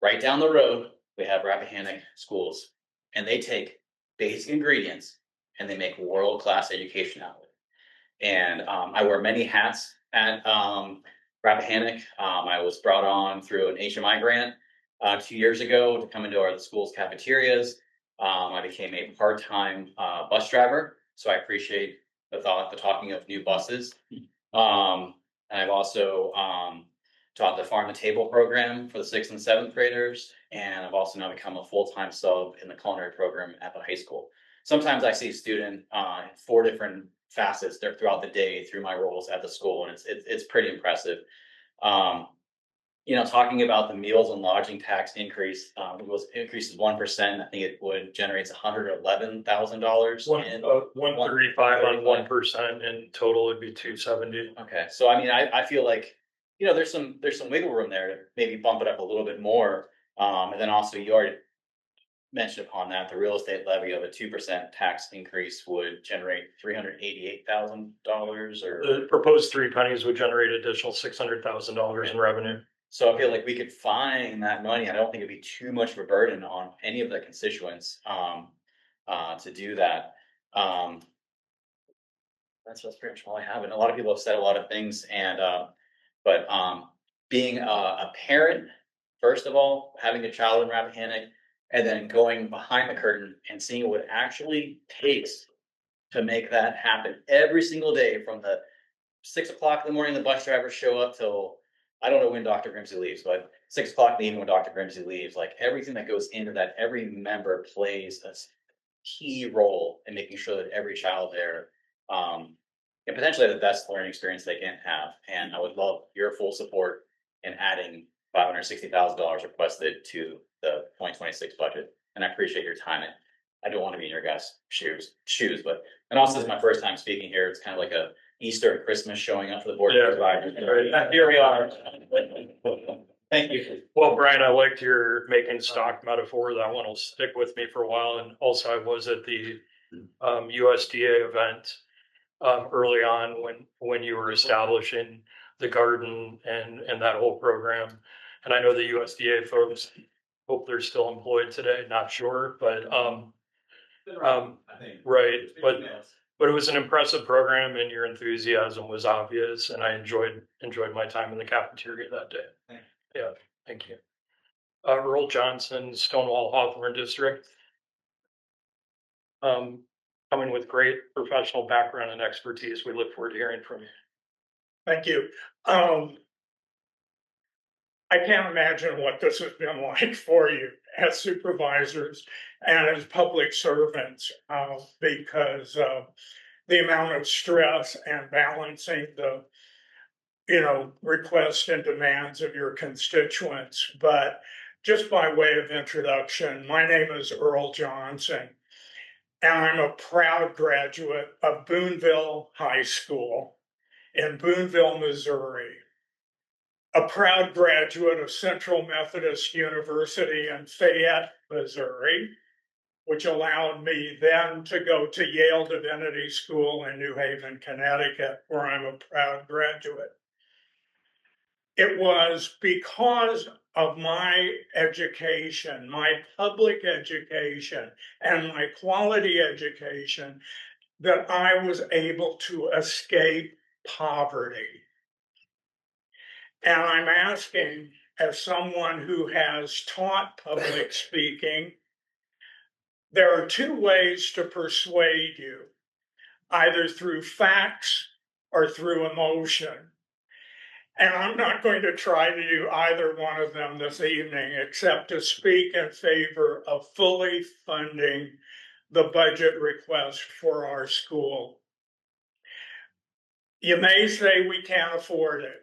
[SPEAKER 12] Right down the road, we have Rappahannock schools, and they take basic ingredients and they make world-class education out of it. And I wear many hats at Rappahannock. I was brought on through an HMI grant 2 years ago to come into the school's cafeterias. I became a part-time bus driver, so I appreciate the talking of new buses. And I've also taught the farm to table program for the 6th and 7th graders. And I've also now become a full-time sub in the culinary program at the high school. Sometimes I see a student in 4 different facets there throughout the day through my roles at the school. And it's pretty impressive. Talking about the meals and lodging tax increase, increases 1%. I think it would generate $111,000.
[SPEAKER 1] 135 on 1%, and total would be 270.
[SPEAKER 12] Okay, so I mean, I feel like there's some wiggle room there to maybe bump it up a little bit more. And then also you already mentioned upon that the real estate levy of a 2% tax increase would generate $388,000. Or
[SPEAKER 1] the proposed 3 pennies would generate additional $600,000 in revenue.
[SPEAKER 12] So I feel like we could find that money. I don't think it'd be too much of a burden on any of the constituents to do that. That's pretty much all I have. And a lot of people have said a lot of things. And but being a parent, first of all, having a child in Rappahannock, and then going behind the curtain and seeing what it actually takes to make that happen every single day, from the 6 o'clock in the morning the bus drivers show up till I don't know when Dr. Grimsey leaves, but 6 o'clock in the evening when Dr. Grimsey leaves, like everything that goes into that, every member plays a key role in making sure that every child there and potentially the best learning experience they can have. And I would love your full support in adding $560,000 requested to the 2026 budget. And I appreciate your time. I don't want to be in your guys' shoes, but and also this is my first time speaking here. It's kind of like a Easter and Christmas showing up for the board.
[SPEAKER 1] Yeah.
[SPEAKER 12] Here we are. Thank you.
[SPEAKER 1] Well, Brian, I liked your making stock metaphor. That one will stick with me for a while. And also, I was at the USDA event early on when you were establishing the garden and that whole program. And I know the USDA folks hope they're still employed today. Not sure, but right. But it was an impressive program, and your enthusiasm was obvious, and I enjoyed my time in the cafeteria that day. Yeah, thank you. Earl Johnson, Stonewall Hawthorne District. Coming with great professional background and expertise. We look forward to hearing from you.
[SPEAKER 13] Thank you. I can't imagine what this has been like for you as supervisors and as public servants, because the amount of stress and balancing the, requests and demands of your constituents. But just by way of introduction, my name is Earl Johnson, and I'm a proud graduate of Boonville High School in Boonville, Missouri. A proud graduate of Central Methodist University in Fayette, Missouri, which allowed me then to go to Yale Divinity School in New Haven, Connecticut, where I'm a proud graduate. It was because of my education, my public education, and my quality education that I was able to escape poverty. And I'm asking, as someone who has taught public speaking, there are two ways to persuade you, either through facts or through emotion. And I'm not going to try to do either one of them this evening, except to speak in favor of fully funding the budget request for our school. You may say we can't afford it,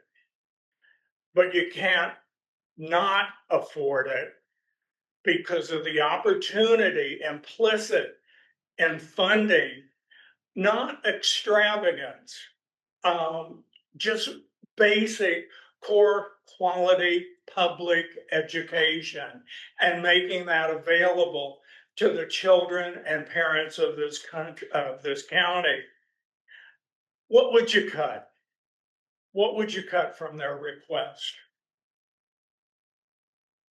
[SPEAKER 13] but you can't not afford it because of the opportunity implicit in funding, not extravagance, just basic core quality public education, and making that available to the children and parents of this country, of this county. What would you cut? What would you cut from their request?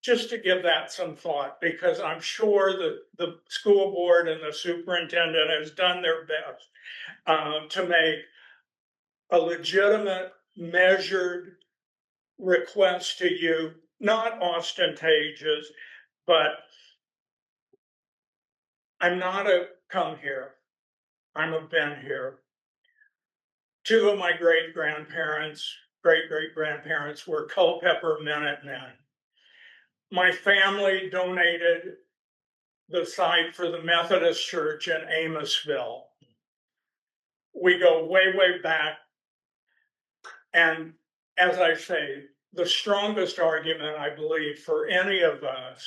[SPEAKER 13] Just to give that some thought, because I'm sure that the school board and the superintendent has done their best to make a legitimate, measured request to you, not ostentatious, but I'm not a come here, I'm a been here. Two of my great-grandparents were Culpeper Minutemen. My family donated the site for the Methodist Church in Amosville. We go way, way back. And as I say, the strongest argument, I believe, for any of us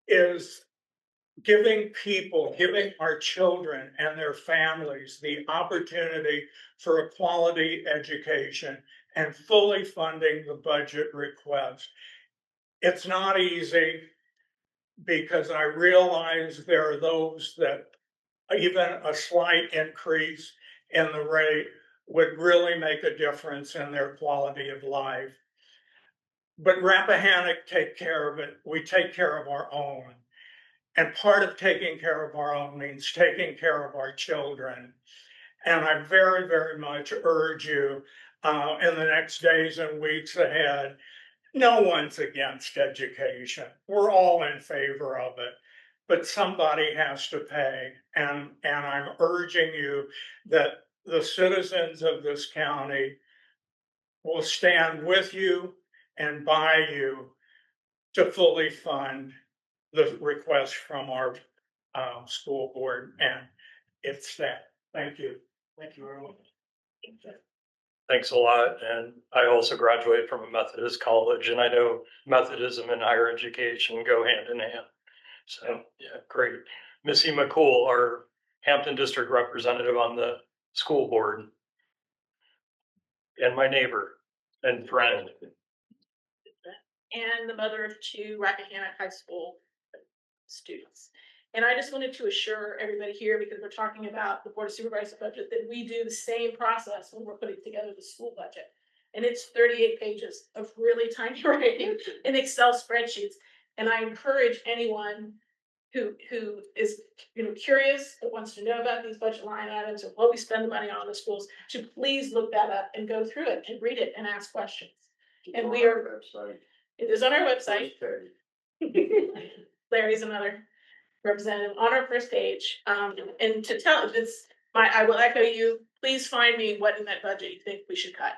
[SPEAKER 13] is giving our children and their families the opportunity for a quality education and fully funding the budget request. It's not easy because I realize there are those that even a slight increase in the rate would really make a difference in their quality of life. But Rappahannock take care of it. We take care of our own. And part of taking care of our own means taking care of our children. And I very, very much urge you in the next days and weeks ahead, no one's against education. We're all in favor of it, but somebody has to pay. And I'm urging you that the citizens of this county will stand with you and by you to fully fund the request from our school board, and it's that. Thank you. Thank you, everyone.
[SPEAKER 1] Thanks a lot. And I also graduated from a Methodist college, and I know Methodism and higher education go hand in hand. So, yeah, great. Missy McCool, our Hampton District representative on the school board, and my neighbor and friend.
[SPEAKER 5] And the mother of two Rappahannock High School students. And I just wanted to assure everybody here, because we're talking about the Board of Supervisors budget, that we do the same process when we're putting together the school budget. And it's 38 pages of really tiny writing in Excel spreadsheets. And I encourage anyone who is curious, that wants to know about these budget line items or what we spend the money on in the schools, to please look that up and go through it and read it and ask questions. And we are, it is on our website. Larry's another representative on our first page. And to tell this, I will echo you, please find me what in that budget you think we should cut.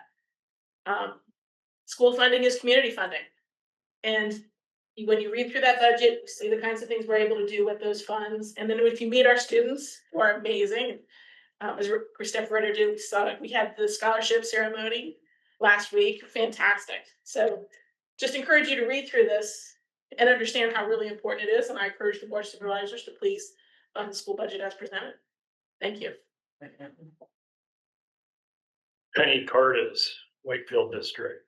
[SPEAKER 5] School funding is community funding. And when you read through that budget, see the kinds of things we're able to do with those funds. And then if you meet our students, who are amazing, as Christopher Ritter did, we had the scholarship ceremony last week, fantastic. So just encourage you to read through this and understand how really important it is. And I encourage the board of supervisors to please fund the school budget as presented. Thank you.
[SPEAKER 1] Penny Cardis, Wakefield District.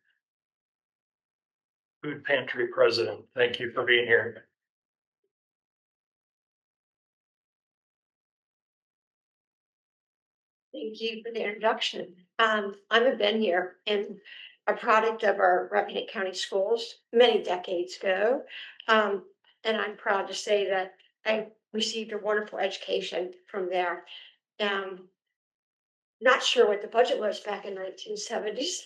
[SPEAKER 1] Food Pantry President, thank you for being here.
[SPEAKER 14] Thank you for the introduction. I've been here and a product of our Rappahannock County Schools many decades ago. And I'm proud to say that I received a wonderful education from there. Not sure what the budget was back in 1970s.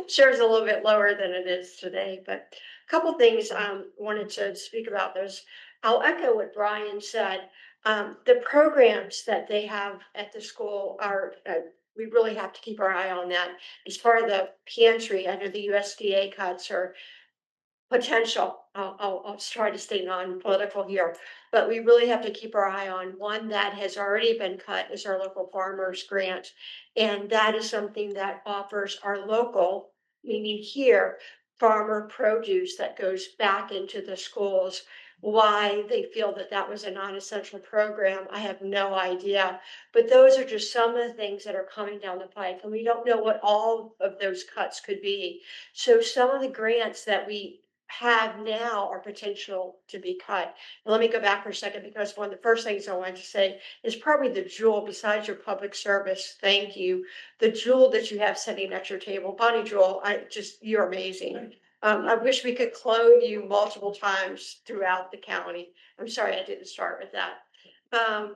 [SPEAKER 14] Sure is a little bit lower than it is today, but a couple things wanted to speak about those. I'll echo what Brian said. The programs that they have at the school are, we really have to keep our eye on that. As far as the pantry under the USDA cuts or potential, I'll try to stay non-political here, but we really have to keep our eye on one that has already been cut is our local farmers grant. And that is something that offers our local, meaning here, farmer produce that goes back into the schools. Why they feel that that was a non-essential program, I have no idea. But those are just some of the things that are coming down the pike, and we don't know what all of those cuts could be. So some of the grants that we have now are potential to be cut. And let me go back for a second, because one of the first things I wanted to say is probably the jewel besides your public service. Thank you. The jewel that you have sitting at your table, Bonnie Jewel, you're amazing. I wish we could clone you multiple times throughout the county. I'm sorry I didn't start with that.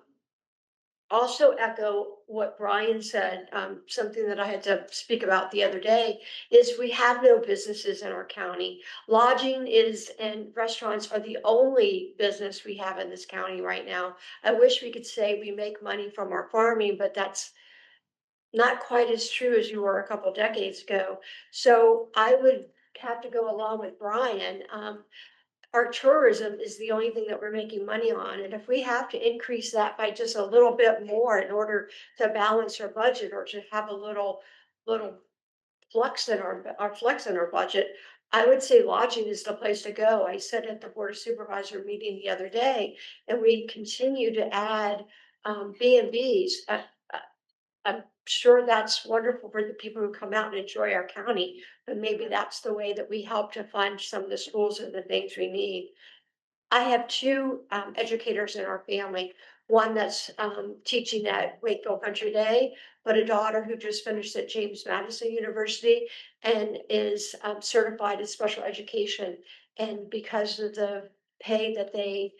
[SPEAKER 14] Also echo what Brian said, something that I had to speak about the other day is we have no businesses in our county. Lodging is and restaurants are the only business we have in this county right now. I wish we could say we make money from our farming, but that's not quite as true as you were a couple decades ago. So I would have to go along with Brian. Our tourism is the only thing that we're making money on. And if we have to increase that by just a little bit more in order to balance our budget or to have a little flex in our budget, I would say lodging is the place to go. I said at the Board of Supervisor meeting the other day, and we continue to add B&Bs. I'm sure that's wonderful for the people who come out and enjoy our county, but maybe that's the way that we help to fund some of the schools and the things we need. I have two educators in our family, one that's teaching at Wakefield Country Day, but a daughter who just finished at James Madison University and is certified in special education. And because of the pay that they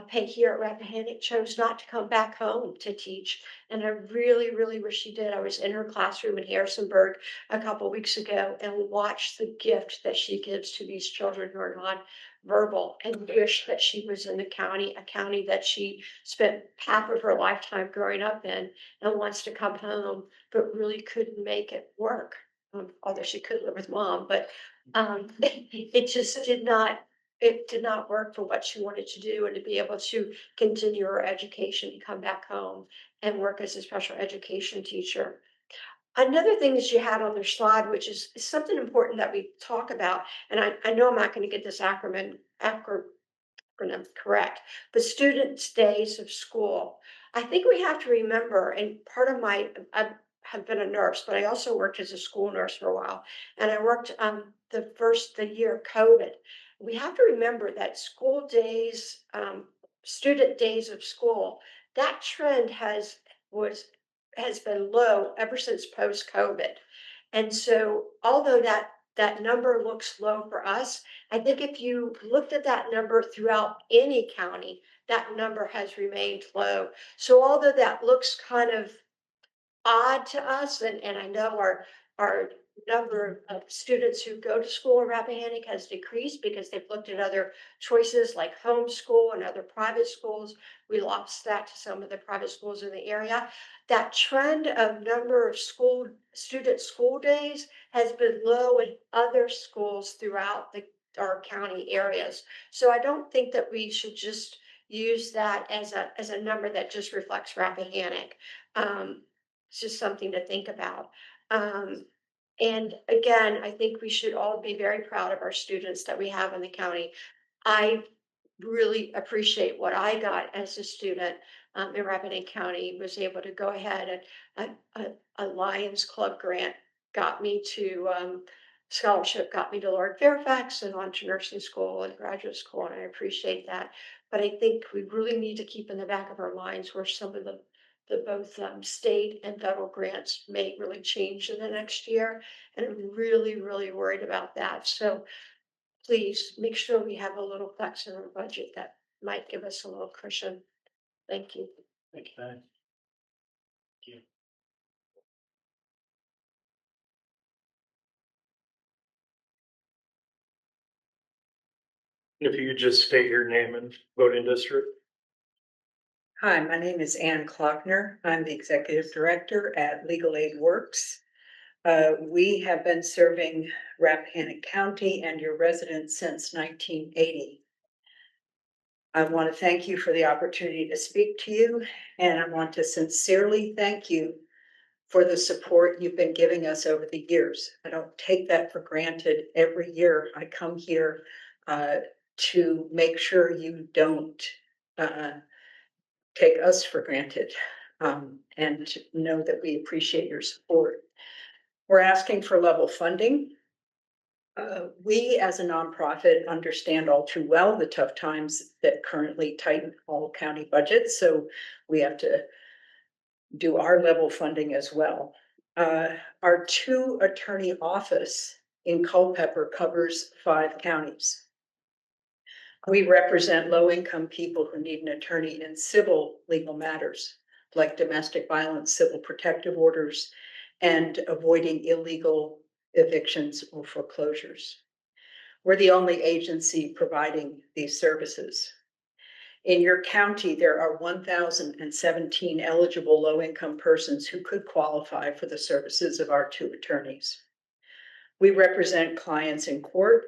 [SPEAKER 14] pay here at Rappahannock, chose not to come back home to teach. And I really, really wish she did. I was in her classroom in Harrisonburg a couple weeks ago and watched the gift that she gives to these children who are non-verbal, and wish that she was in a county that she spent half of her lifetime growing up in and wants to come home, but really couldn't make it work. Although she could live with mom, but it just did not work for what she wanted to do and to be able to continue her education and come back home and work as a special education teacher. Another thing that you had on their slide, which is something important that we talk about, and I know I'm not going to get this acronym correct, but students' days of school. I think we have to remember, and part of I have been a nurse, but I also worked as a school nurse for a while, and I worked the year of COVID. We have to remember that school days, student days of school, that trend has been low ever since post-COVID. And so although that number looks low for us, I think if you looked at that number throughout any county, that number has remained low. So although that looks kind of odd to us, and I know our number of students who go to school in Rappahannock has decreased because they've looked at other choices like homeschool and other private schools. We lost that to some of the private schools in the area. That trend of number of student school days has been low in other schools throughout our county areas. So I don't think that we should just use that as a number that just reflects Rappahannock. It's just something to think about. And again, I think we should all be very proud of our students that we have in the county. I really appreciate what I got as a student in Rappahannock County, was able to go ahead and a Lions Club grant got me to scholarship, got me to Lord Fairfax and on to nursing school and graduate school, and I appreciate that. But I think we really need to keep in the back of our minds where some of the both state and federal grants may really change in the next year. And I'm really, really worried about that. So please make sure we have a little flex in our budget that might give us a little cushion. Thank you.
[SPEAKER 1] Thank you. If you could just state your name and voting district.
[SPEAKER 15] Hi, my name is Ann Klockner. I'm the Executive Director at Legal Aid Works. We have been serving Rappahannock County and your residents since 1980. I want to thank you for the opportunity to speak to you, and I want to sincerely thank you for the support you've been giving us over the years. I don't take that for granted. Every year I come here to make sure you don't take us for granted, and to know that we appreciate your support. We're asking for level funding. We as a nonprofit understand all too well the tough times that currently tighten all county budgets, so we have to do our level funding as well. Our 2-attorney office in Culpeper covers 5 counties. We represent low-income people who need an attorney in civil legal matters, like domestic violence, civil protective orders, and avoiding illegal evictions or foreclosures. We're the only agency providing these services. In your county, there are 1,017 eligible low-income persons who could qualify for the services of our 2 attorneys. We represent clients in court,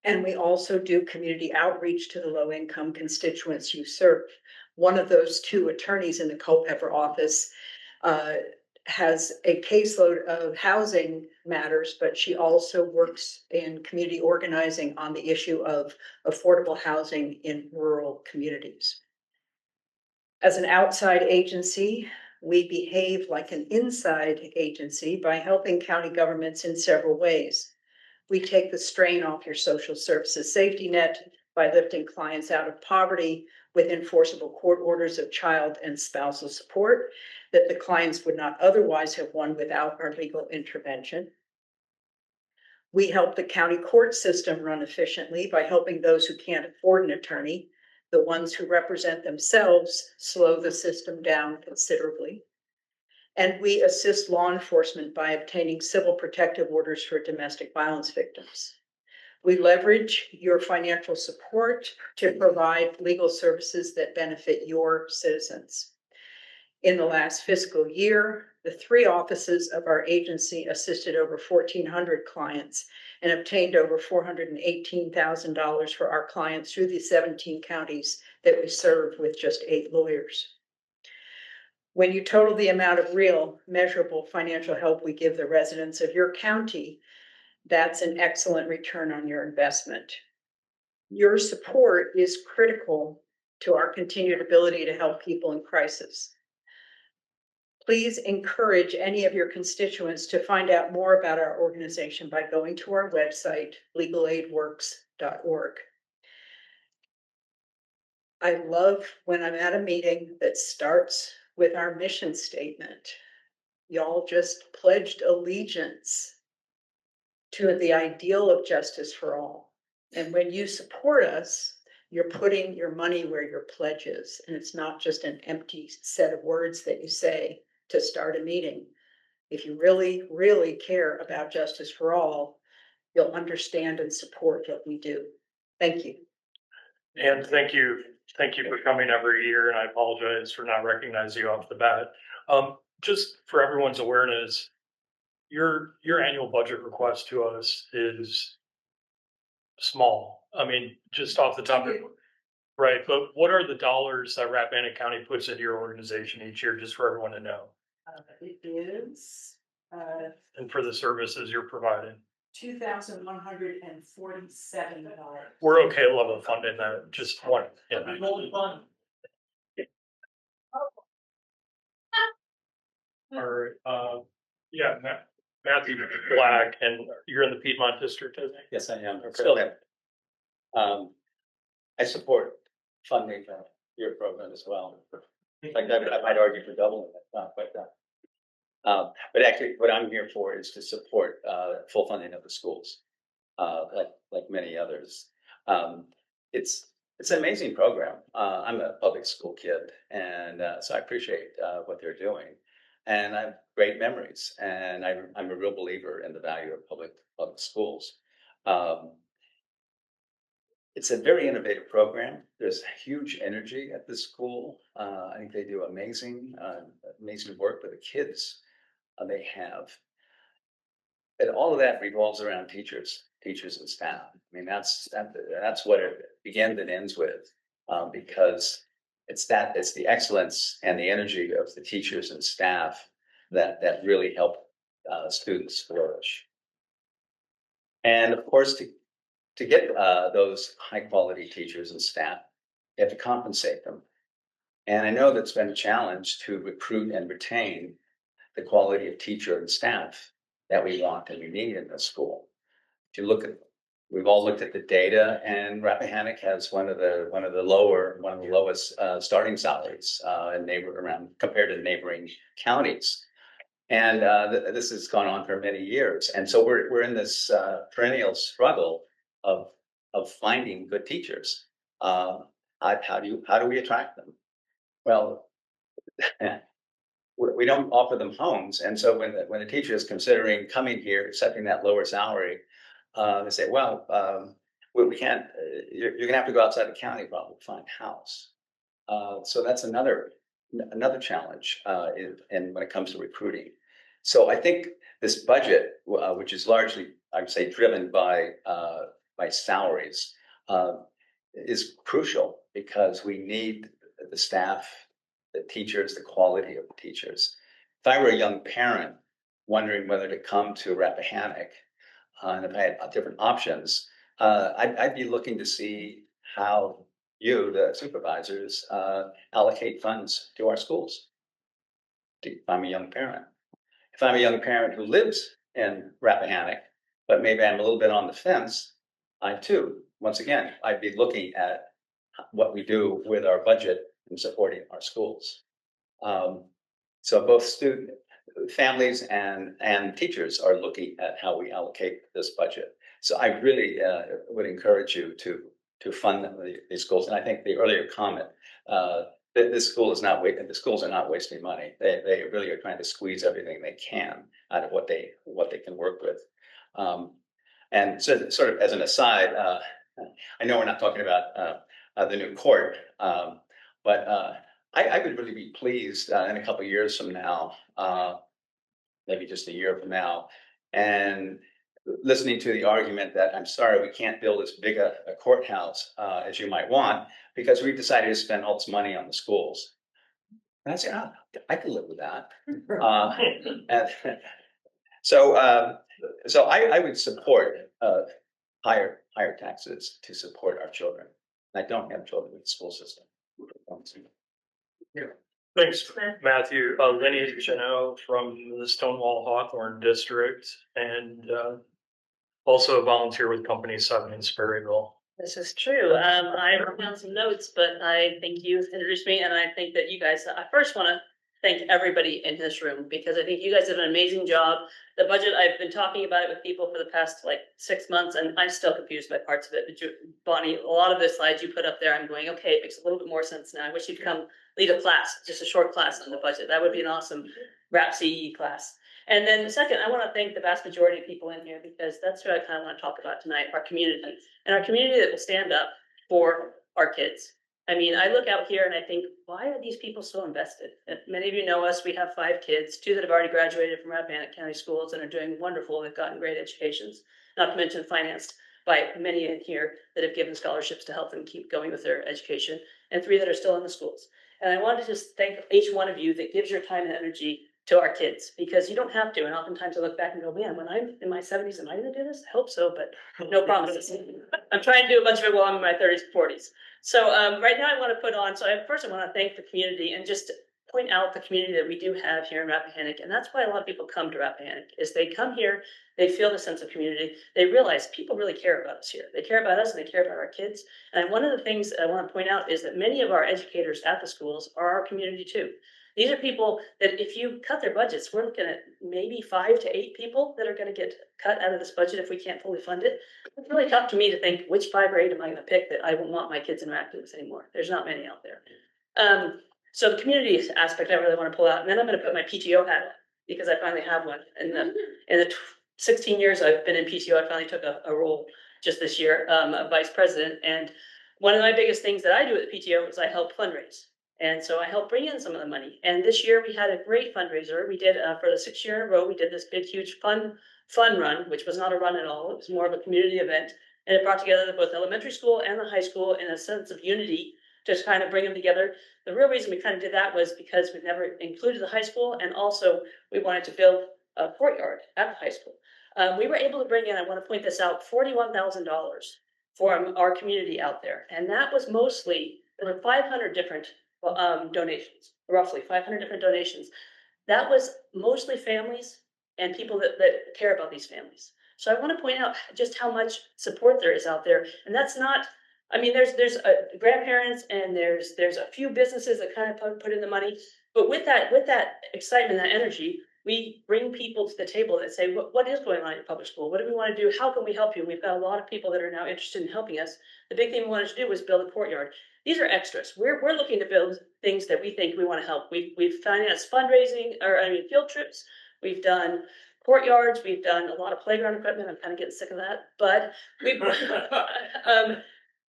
[SPEAKER 15] and we also do community outreach to the low-income constituents you serve. One of those 2 attorneys in the Culpeper office has a caseload of housing matters, but she also works in community organizing on the issue of affordable housing in rural communities. As an outside agency, we behave like an inside agency by helping county governments in several ways. We take the strain off your social services safety net by lifting clients out of poverty with enforceable court orders of child and spousal support that the clients would not otherwise have won without our legal intervention. We help the county court system run efficiently by helping those who can't afford an attorney, the ones who represent themselves, slow the system down considerably. And we assist law enforcement by obtaining civil protective orders for domestic violence victims. We leverage your financial support to provide legal services that benefit your citizens. In the last fiscal year, the 3 offices of our agency assisted over 1,400 clients and obtained over $418,000 for our clients through the 17 counties that we serve with just 8 lawyers. When you total the amount of real, measurable financial help we give the residents of your county, that's an excellent return on your investment. Your support is critical to our continued ability to help people in crisis. Please encourage any of your constituents to find out more about our organization by going to our website, legalaidworks.org. I love when I'm at a meeting that starts with our mission statement. Y'all just pledged allegiance to the ideal of justice for all. And when you support us, you're putting your money where your pledge is. And it's not just an empty set of words that you say to start a meeting. If you really, really care about justice for all, you'll understand and support what we do. Thank you.
[SPEAKER 1] And thank you for coming every year, and I apologize for not recognizing you off the bat. Just for everyone's awareness, your annual budget request to us is small. I mean, just off the top of, right, but what are the dollars that Rappahannock County puts into your organization each year, just for everyone to know?
[SPEAKER 15] It is,
[SPEAKER 1] And for the services you're providing?
[SPEAKER 15] $2,147.
[SPEAKER 1] We're okay level funding that, just one. Yeah. All right, yeah, Matthew Black, and you're in the Piedmont District, I think?
[SPEAKER 16] Yes, I am.
[SPEAKER 1] Okay.
[SPEAKER 16] Still am. I support funding for your program as well. In fact, I might argue for doubling it, not quite that. But actually, what I'm here for is to support full funding of the schools, like many others. It's an amazing program. I'm a public school kid, and so I appreciate what they're doing. And I have great memories, and I'm a real believer in the value of public schools. It's a very innovative program. There's huge energy at the school. I think they do amazing work with the kids they have. And all of that revolves around teachers and staff. I mean, that's what it begins and ends with, because it's the excellence and the energy of the teachers and staff that really help students flourish. And of course, to get those high quality teachers and staff, you have to compensate them. And I know that's been a challenge to recruit and retain the quality of teacher and staff that we want and we need in the school. If you look at, we've all looked at the data, and Rappahannock has one of the lowest starting salaries compared to neighboring counties. And this has gone on for many years. And so we're in this perennial struggle of finding good teachers. How do we attract them? Well, we don't offer them homes. And so when the teacher is considering coming here, accepting that lower salary, they say, well, we can't, you're gonna have to go outside the county probably to find a house. So that's another challenge and when it comes to recruiting. So I think this budget, which is largely, I would say, driven by salaries, is crucial because we need the staff, the teachers, the quality of the teachers. If I were a young parent wondering whether to come to Rappahannock, and if I had different options, I'd be looking to see how you, the supervisors, allocate funds to our schools. If I'm a young parent. If I'm a young parent who lives in Rappahannock, but maybe I'm a little bit on the fence, I too, once again, I'd be looking at what we do with our budget in supporting our schools. So both families and teachers are looking at how we allocate this budget. So I really would encourage you to fund these schools. And I think the earlier comment that the schools are not wasting money. They really are trying to squeeze everything they can out of what they can work with. And so, sort of as an aside, I know we're not talking about the new court, but I would really be pleased in a couple of years from now, maybe just a year from now, and listening to the argument that I'm sorry, we can't build as big a courthouse as you might want because we decided to spend all this money on the schools. And I said, I could live with that. And so I would support higher taxes to support our children. I don't have children in the school system.
[SPEAKER 1] Yeah. Thanks, Matthew. Lenny Chano from the Stonewall Hawthorne District, and also a volunteer with Company 7 in Sperryville.
[SPEAKER 17] This is true. I wrote down some notes, but I think you introduced me, and I think that you guys, I first want to thank everybody in this room because I think you guys did an amazing job. The budget, I've been talking about it with people for the past 6 months, and I'm still confused by parts of it. But Bonnie, a lot of the slides you put up there, I'm going, okay, it makes a little bit more sense now. I wish you'd come lead a class, just a short class on the budget. That would be an awesome RAP CE class. And then second, I want to thank the vast majority of people in here because that's what I kind of want to talk about tonight, our community. And our community that will stand up for our kids. I mean, I look out here and I think, why are these people so invested? And many of you know us, we have 5 kids, 2 that have already graduated from Rappahannock County schools and are doing wonderful. They've gotten great educations, not to mention financed by many in here that have given scholarships to help them keep going with their education, and 3 that are still in the schools. And I wanted to just thank each one of you that gives your time and energy to our kids, because you don't have to. And oftentimes I look back and go, man, when I'm in my 70s, am I gonna do this? I hope so, but no promises. I'm trying to do a bunch of it while I'm in my 30s and 40s. So right now I want to put on, first I want to thank the community and just point out the community that we do have here in Rappahannock. And that's why a lot of people come to Rappahannock, is they come here, they feel the sense of community, they realize people really care about us here. They care about us and they care about our kids. And one of the things I want to point out is that many of our educators at the schools are our community too. These are people that if you cut their budgets, we're looking at maybe 5 to 8 people that are going to get cut out of this budget if we can't fully fund it. It's really tough to me to think which 5 or 8 am I going to pick that I won't want my kids interacting with anymore. There's not many out there. So the community aspect I really want to pull out, and then I'm going to put my PTO hat on because I finally have one. In the 16 years I've been in PTO, I finally took a role just this year, a vice president. And one of my biggest things that I do at the PTO is I help fundraise. And so I helped bring in some of the money. And this year we had a great fundraiser. We did for the 6th year in a row, we did this big, huge fun run, which was not a run at all. It was more of a community event. And it brought together both elementary school and the high school in a sense of unity to kind of bring them together. The real reason we kind of did that was because we've never included the high school. And also we wanted to build a courtyard at the high school. We were able to bring in, I want to point this out, $41,000 from our community out there. And that was mostly, there were 500 different donations, roughly 500 different donations. That was mostly families and people that care about these families. So I want to point out just how much support there is out there. And that's not, I mean, there's grandparents and there's a few businesses that kind of put in the money. But with that excitement, that energy, we bring people to the table that say, what is going on in public school? What do we want to do? How can we help you? We've got a lot of people that are now interested in helping us. The big thing we wanted to do was build a courtyard. These are extras. We're looking to build things that we think we want to help. We've financed fundraising, field trips. We've done courtyards. We've done a lot of playground equipment. I'm kind of getting sick of that, but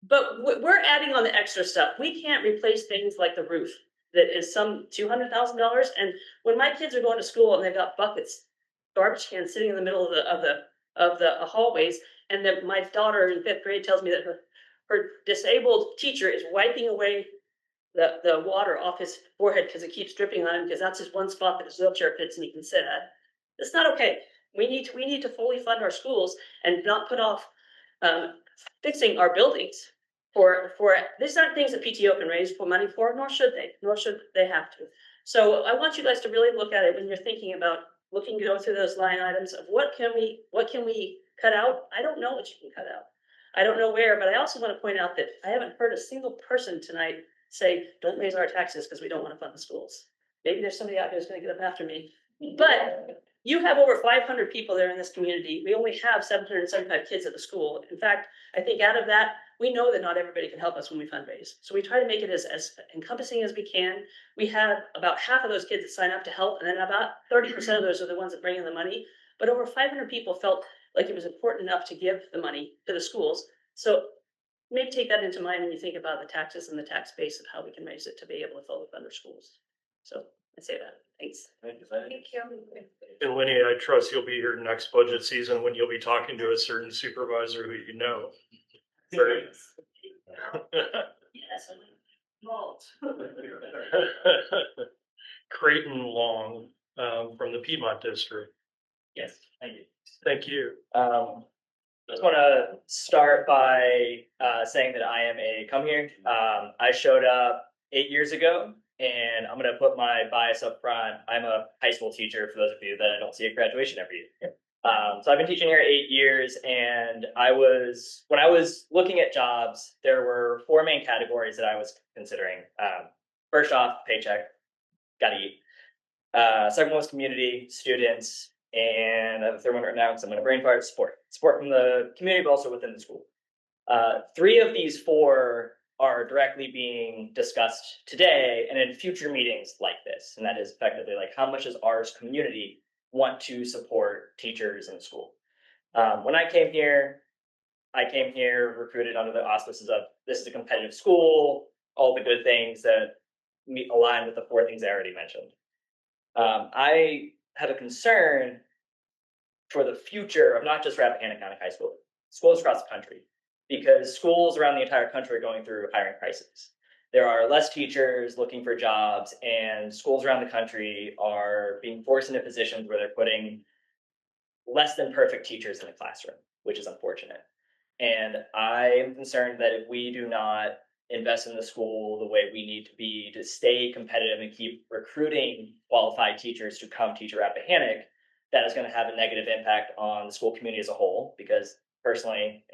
[SPEAKER 17] but we're adding on the extra stuff. We can't replace things like the roof that is some $200,000. And when my kids are going to school and they've got buckets, garbage cans sitting in the middle of the hallways, and then my daughter in 5th grade tells me that her disabled teacher is wiping away the water off his forehead because it keeps dripping on him because that's his one spot that his wheelchair fits and he can sit at. It's not okay. We need to fully fund our schools and not put off fixing our buildings for these aren't things that PTO can raise for money for, nor should they have to. So I want you guys to really look at it when you're thinking about go through those line items of what can we cut out. I don't know what you can cut out. I don't know where, but I also want to point out that I haven't heard a single person tonight say, don't raise our taxes because we don't want to fund the schools. Maybe there's somebody out there who's going to get up after me, but you have over 500 people there in this community. We only have 775 kids at the school. In fact, I think out of that, we know that not everybody can help us when we fundraise. So we try to make it as encompassing as we can. We have about half of those kids that sign up to help, and then about 30% of those are the ones that bring in the money. But over 500 people felt like it was important enough to give the money to the schools. So maybe take that into mind when you think about the taxes and the tax base of how we can raise it to be able to fully fund our schools. So I say that. Thanks.
[SPEAKER 2] Thank you.
[SPEAKER 1] And Lenny, I trust you'll be here next budget season when you'll be talking to a certain supervisor who you know.
[SPEAKER 17] Yes,
[SPEAKER 1] Creighton Long from the Piedmont District.
[SPEAKER 18] Yes, thank you.
[SPEAKER 1] Thank you.
[SPEAKER 18] Just want to start by saying that I am a come here. I showed up 8 years ago, and I'm going to put my bias up front. I'm a high school teacher, for those of you that I don't see at graduation every year. So I've been teaching here 8 years, and when I was looking at jobs, there were 4 main categories that I was considering. First off, paycheck, gotta eat. Second one was community, students, and I have a third one right now because I'm going to brain fart, support from the community, but also within the school. 3 of these 4 are directly being discussed today and in future meetings like this, and that is effectively like how much does ours community want to support teachers in school. When I came here recruited under the auspices of this is a competitive school, all the good things that align with the 4 things I already mentioned. I have a concern for the future of not just Rappahannock County High School, schools across the country, because schools around the entire country are going through hiring crises. There are less teachers looking for jobs, and schools around the country are being forced into positions where they're putting less than perfect teachers in the classroom, which is unfortunate. And I am concerned that if we do not invest in the school the way we need to be to stay competitive and keep recruiting qualified teachers to come teach at Rappahannock, that is going to have a negative impact on the school community as a whole. Because personally,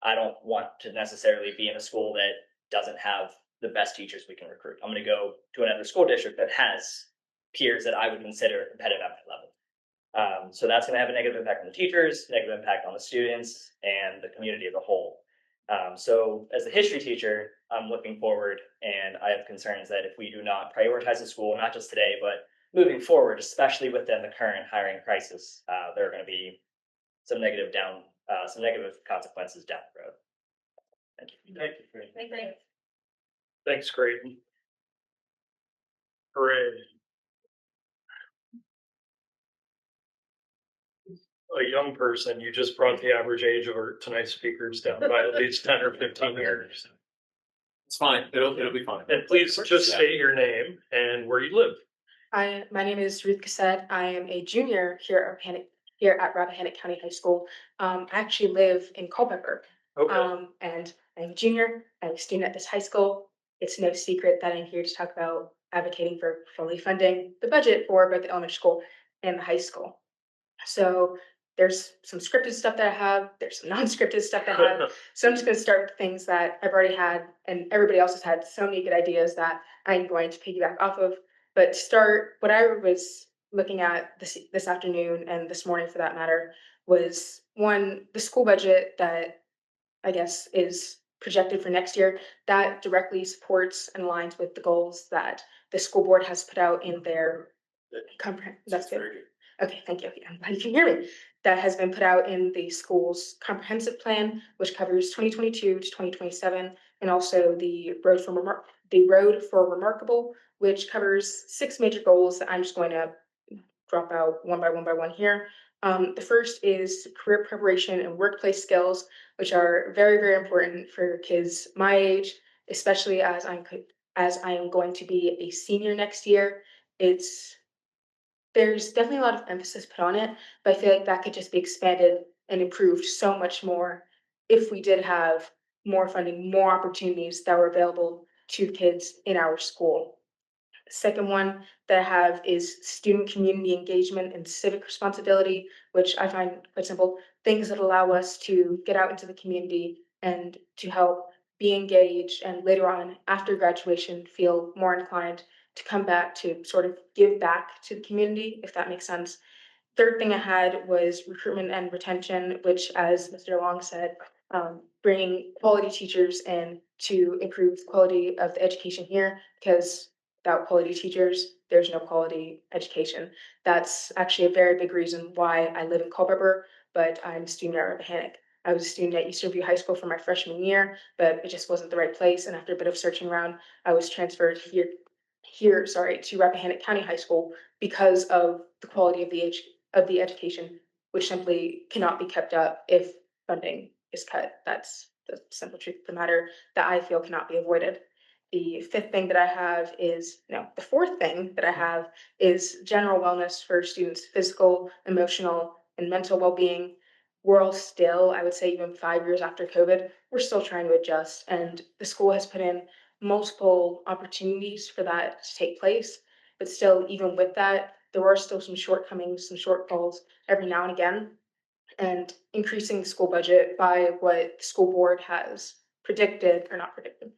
[SPEAKER 18] I don't want to necessarily be in a school that doesn't have the best teachers we can recruit. I'm going to go to another school district that has peers that I would consider competitive at my level. So that's going to have a negative impact on the teachers, negative impact on the students, and the community as a whole. So as a history teacher, I'm looking forward, and I have concerns that if we do not prioritize the school, not just today, but moving forward, especially within the current hiring crisis, there are going to be some negative consequences down the road. Thank you.
[SPEAKER 1] Thank you.
[SPEAKER 2] Thanks.
[SPEAKER 1] Thanks, Creighton. Hooray. A young person, you just brought the average age of our tonight's speakers down by at least 10 or 15 years.
[SPEAKER 4] It's fine. It'll be fine.
[SPEAKER 1] And please just state your name and where you live.
[SPEAKER 19] Hi, my name is Ruth Cassette. I am a junior here at Rappahannock County High School. I actually live in Culpeper.
[SPEAKER 1] Okay.
[SPEAKER 19] And I'm a junior. I'm a student at this high school. It's no secret that I'm here to talk about advocating for fully funding the budget for both the elementary school and the high school. So there's some scripted stuff that I have. There's some non-scripted stuff that I have. So I'm just going to start with things that I've already had, and everybody else has had so many good ideas that I'm going to piggyback off of. But to start, what I was looking at this afternoon and this morning, for that matter, was one, the school budget that I guess is projected for next year, that directly supports and aligns with the goals that the school board has put out in their That's good. Okay, thank you. I'm glad you can hear me. That has been put out in the school's comprehensive plan, which covers 2022 to 2027, and also the Road for Remarkable, which covers 6 major goals that I'm just going to drop out one by one here. The first is career preparation and workplace skills, which are very, very important for kids my age, especially as I am going to be a senior next year. There's definitely a lot of emphasis put on it, but I feel like that could just be expanded and improved so much more if we did have more funding, more opportunities that were available to kids in our school. Second one that I have is student community engagement and civic responsibility, which I find quite simple. Things that allow us to get out into the community and to help be engaged, and later on after graduation feel more inclined to come back to sort of give back to the community, if that makes sense. Third thing I had was recruitment and retention, which, as Mr. Long said, bringing quality teachers in to improve the quality of the education here, because without quality teachers, there's no quality education. That's actually a very big reason why I live in Culpeper, but I'm a student at Rappahannock. I was a student at Eastern View High School for my freshman year, but it just wasn't the right place. And after a bit of searching around, I was transferred to Rappahannock County High School because of the quality of the education, which simply cannot be kept up if funding is cut. That's the simple truth of the matter that I feel cannot be avoided. The fourth thing that I have is general wellness for students' physical, emotional, and mental well-being. We're all still, I would say, even 5 years after COVID, we're still trying to adjust, and the school has put in multiple opportunities for that to take place. But still, even with that, there are still some shortcomings, some shortfalls every now and again. And increasing the school budget by what the school board has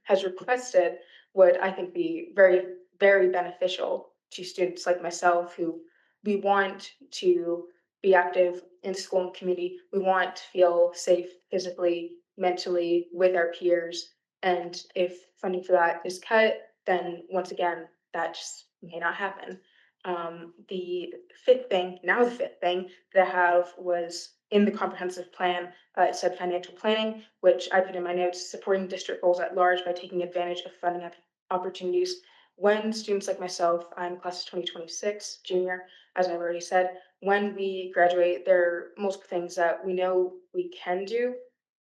[SPEAKER 19] has requested, would, I think, be very, very beneficial to students like myself, who we want to be active in school and community. We want to feel safe physically, mentally, with our peers. And if funding for that is cut, then once again, that just may not happen. The fifth thing that I have was in the comprehensive plan. It said financial planning, which I put in my notes, supporting district goals at large by taking advantage of funding opportunities. When students like myself, I'm class of 2026, junior, as I've already said, when we graduate, there are multiple things that we know we can do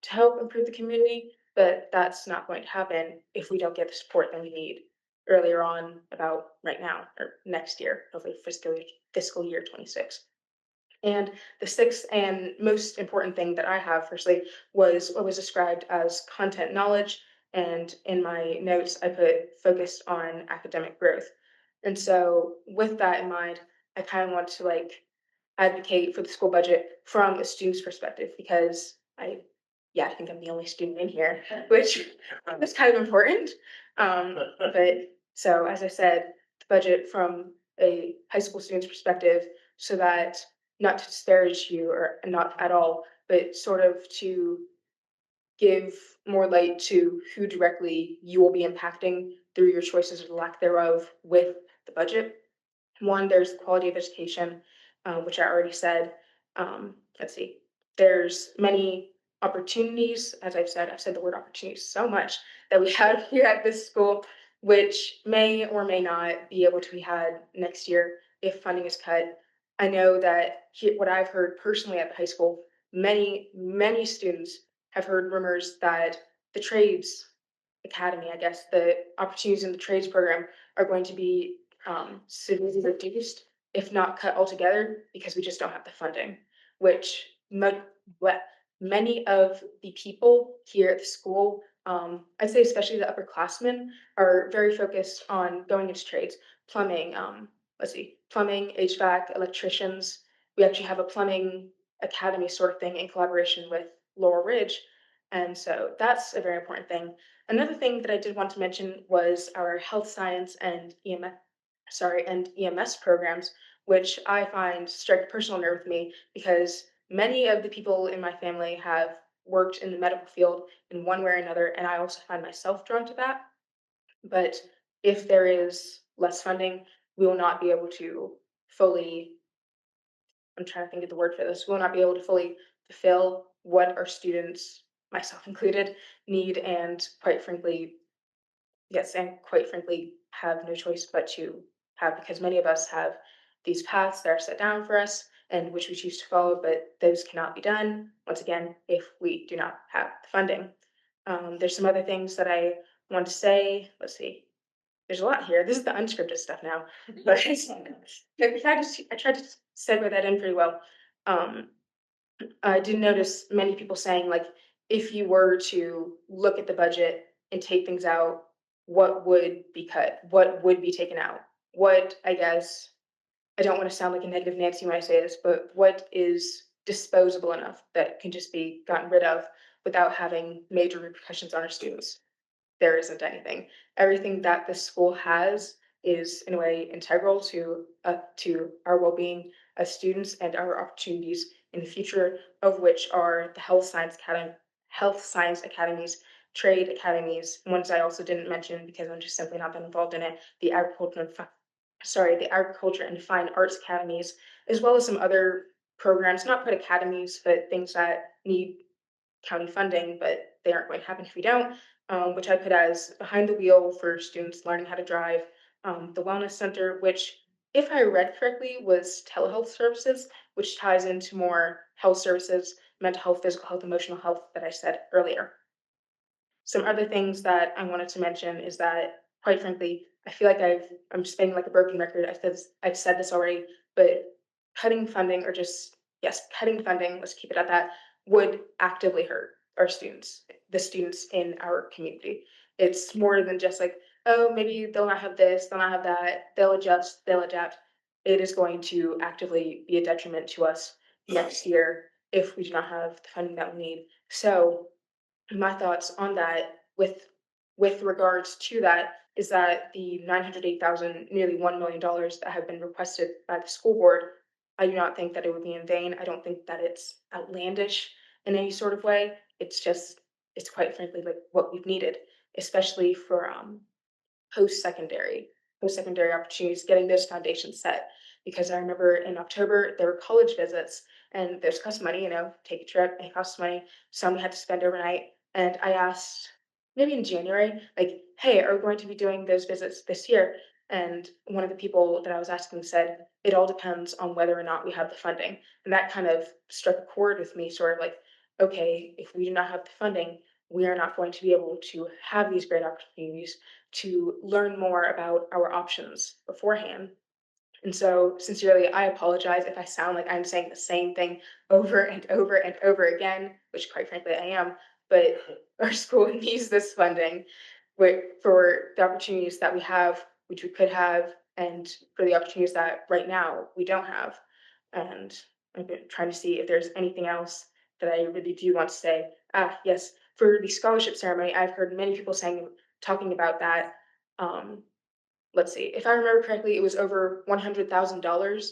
[SPEAKER 19] to help improve the community, but that's not going to happen if we don't get the support that we need earlier on about right now or next year, hopefully fiscal year 26. And the sixth and most important thing that I have firstly was what was described as content knowledge. And in my notes, I put focused on academic growth. And so with that in mind, I kind of want to like advocate for the school budget from a student's perspective because I think I'm the only student in here, which is kind of important. But so as I said, the budget from a high school student's perspective, so that not to disparage you or not at all, but sort of to give more light to who directly you will be impacting through your choices or lack thereof with the budget. One, there's the quality of education, which I already said. Let's see, there's many opportunities. As I've said the word opportunities so much that we have here at this school, which may or may not be able to be had next year if funding is cut. I know that what I've heard personally at the high school, many students have heard rumors that the trades academy, I guess, the opportunities in the trades program are going to be severely reduced, if not cut altogether, because we just don't have the funding, which many of the people here at the school, I'd say especially the upperclassmen, are very focused on going into trades, plumbing, plumbing, HVAC, electricians. We actually have a plumbing academy sort of thing in collaboration with Laurel Ridge. And so that's a very important thing. Another thing that I did want to mention was our health science and EMS programs, which I find strike a personal nerve with me because many of the people in my family have worked in the medical field in one way or another, and I also find myself drawn to that. But if there is less funding, we will not be able to fully, I'm trying to think of the word for this, we will not be able to fully fulfill what our students, myself included, need and quite frankly, have no choice but to have, because many of us have these paths that are set down for us and which we choose to follow, but those cannot be done, once again, if we do not have the funding. There's some other things that I want to say. Let's see. There's a lot here. This is the unscripted stuff now, but I tried to segue that in pretty well. I did notice many people saying, like, if you were to look at the budget and take things out, what would be cut? What would be taken out? What, I guess, I don't want to sound like a negative Nancy when I say this, but what is disposable enough that can just be gotten rid of without having major repercussions on our students? There isn't anything. Everything that the school has is in a way integral to our well-being as students and our opportunities in the future, of which are the health science academies, trade academies, ones I also didn't mention because I'm just simply not that involved in it, the agriculture and fine arts academies, as well as some other programs, not quite academies, but things that need county funding, but they aren't going to happen if we don't, which I put as behind the wheel for students learning how to drive, the wellness center, which if I read correctly was telehealth services, which ties into more health services, mental health, physical health, emotional health that I said earlier. Some other things that I wanted to mention is that, quite frankly, I feel like I'm spinning like a broken record. I've said this already, but cutting funding or just, yes, cutting funding, let's keep it at that, would actively hurt our students, the students in our community. It's more than just like, oh, maybe they'll not have this, they'll not have that, they'll adjust, they'll adapt. It is going to actively be a detriment to us next year if we do not have the funding that we need. So my thoughts on that with regards to that is that the 908,000, nearly $1 million that have been requested by the school board, I do not think that it would be in vain. I don't think that it's outlandish in any sort of way. It's quite frankly like what we've needed, especially for post-secondary opportunities, getting those foundations set. Because I remember in October, there were college visits and there's cost money, take a trip, it costs money. Some we had to spend overnight. And I asked, maybe in January, like, hey, are we going to be doing those visits this year? And one of the people that I was asking said, it all depends on whether or not we have the funding. And that kind of struck a chord with me, sort of like, okay, if we do not have the funding, we are not going to be able to have these great opportunities to learn more about our options beforehand. And so sincerely, I apologize if I sound like I'm saying the same thing over and over and over again, which quite frankly I am, but our school needs this funding for the opportunities that we have, which we could have, and for the opportunities that right now we don't have. And I'm trying to see if there's anything else that I really do want to say. Ah, yes, for the scholarship ceremony, I've heard many people talking about that. Um, let's see, if I remember correctly, it was over $100,000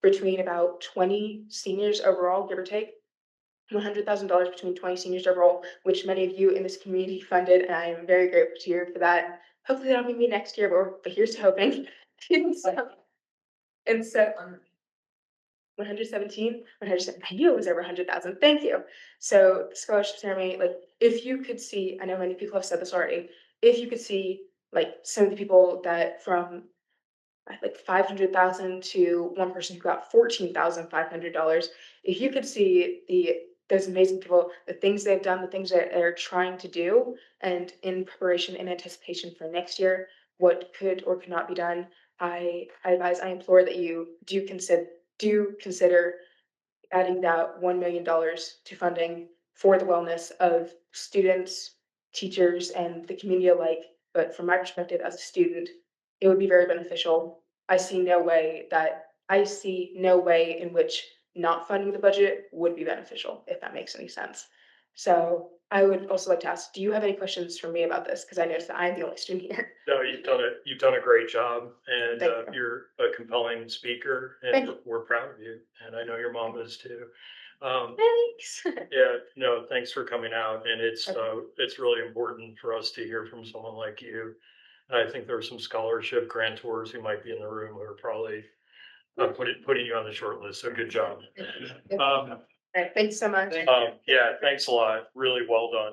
[SPEAKER 19] between about 20 seniors overall, give or take. $100,000 between 20 seniors overall, which many of you in this community funded, and I am very grateful to you for that. Hopefully that'll be me next year, but here's to hoping. and so 117, 107, I knew it was over 100,000. Thank you. So the scholarship ceremony, like if you could see, I know many people have said this already, if you could see like some of the people that from like 500,000 to one person who got $14,500. If you could see those amazing people, the things they've done, the things that they're trying to do, and in preparation and anticipation for next year, what could or could not be done, I implore that you do consider adding that $1 million to funding for the wellness of students, teachers, and the community alike. But from my perspective as a student, it would be very beneficial. I see no way in which not funding the budget would be beneficial, if that makes any sense. So I would also like to ask, do you have any questions for me about this? Because I noticed that I'm the only student here.
[SPEAKER 1] No, you've done a great job, and
[SPEAKER 19] Thank you.
[SPEAKER 1] you're a compelling speaker,
[SPEAKER 19] Thank
[SPEAKER 1] and
[SPEAKER 19] you.
[SPEAKER 1] we're proud of you. And I know your mom is too.
[SPEAKER 19] Thanks.
[SPEAKER 1] Yeah, no, thanks for coming out, and it's really important for us to hear from someone like you. And I think there are some scholarship grantors who might be in the room who are probably putting you on the short list. So good job.
[SPEAKER 19] All right, thanks so much.
[SPEAKER 1] Yeah, thanks a lot. Really well done.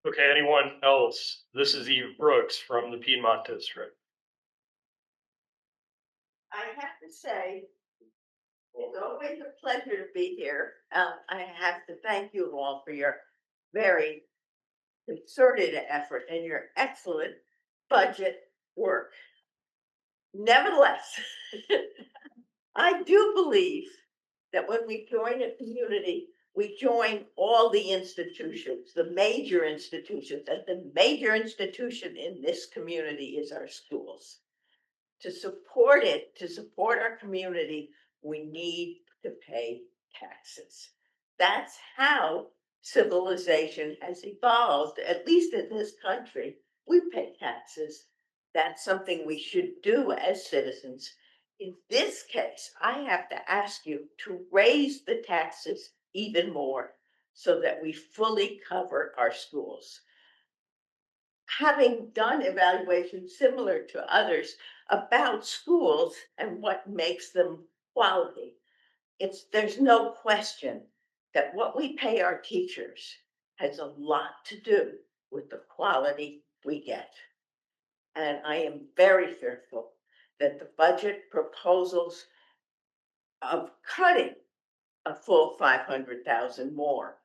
[SPEAKER 1] Okay, anyone else? This is Eve Brooks from the Piedmont District.
[SPEAKER 20] I have to say, it's always a pleasure to be here. I have to thank you all for your very concerted effort and your excellent budget work. Nevertheless, I do believe that when we join a community, we join all the institutions, the major institutions, and the major institution in this community is our schools. To support it, to support our community, we need to pay taxes. That's how civilization has evolved, at least in this country. We pay taxes. That's something we should do as citizens. In this case, I have to ask you to raise the taxes even more so that we fully cover our schools. Having done evaluations similar to others about schools and what makes them quality, there's no question that what we pay our teachers has a lot to do with the quality we get. And I am very fearful that the budget proposals of cutting a full 500,000 more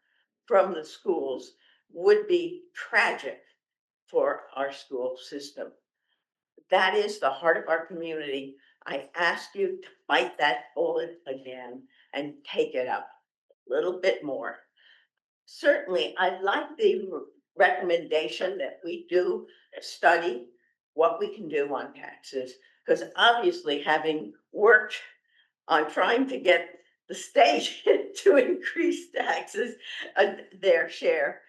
[SPEAKER 20] from the schools would be tragic for our school system. That is the heart of our community. I ask you to bite that bullet again and take it up a little bit more. Certainly, I like the recommendation that we do study what we can do on taxes, because obviously, having worked on trying to get the state to increase taxes, their share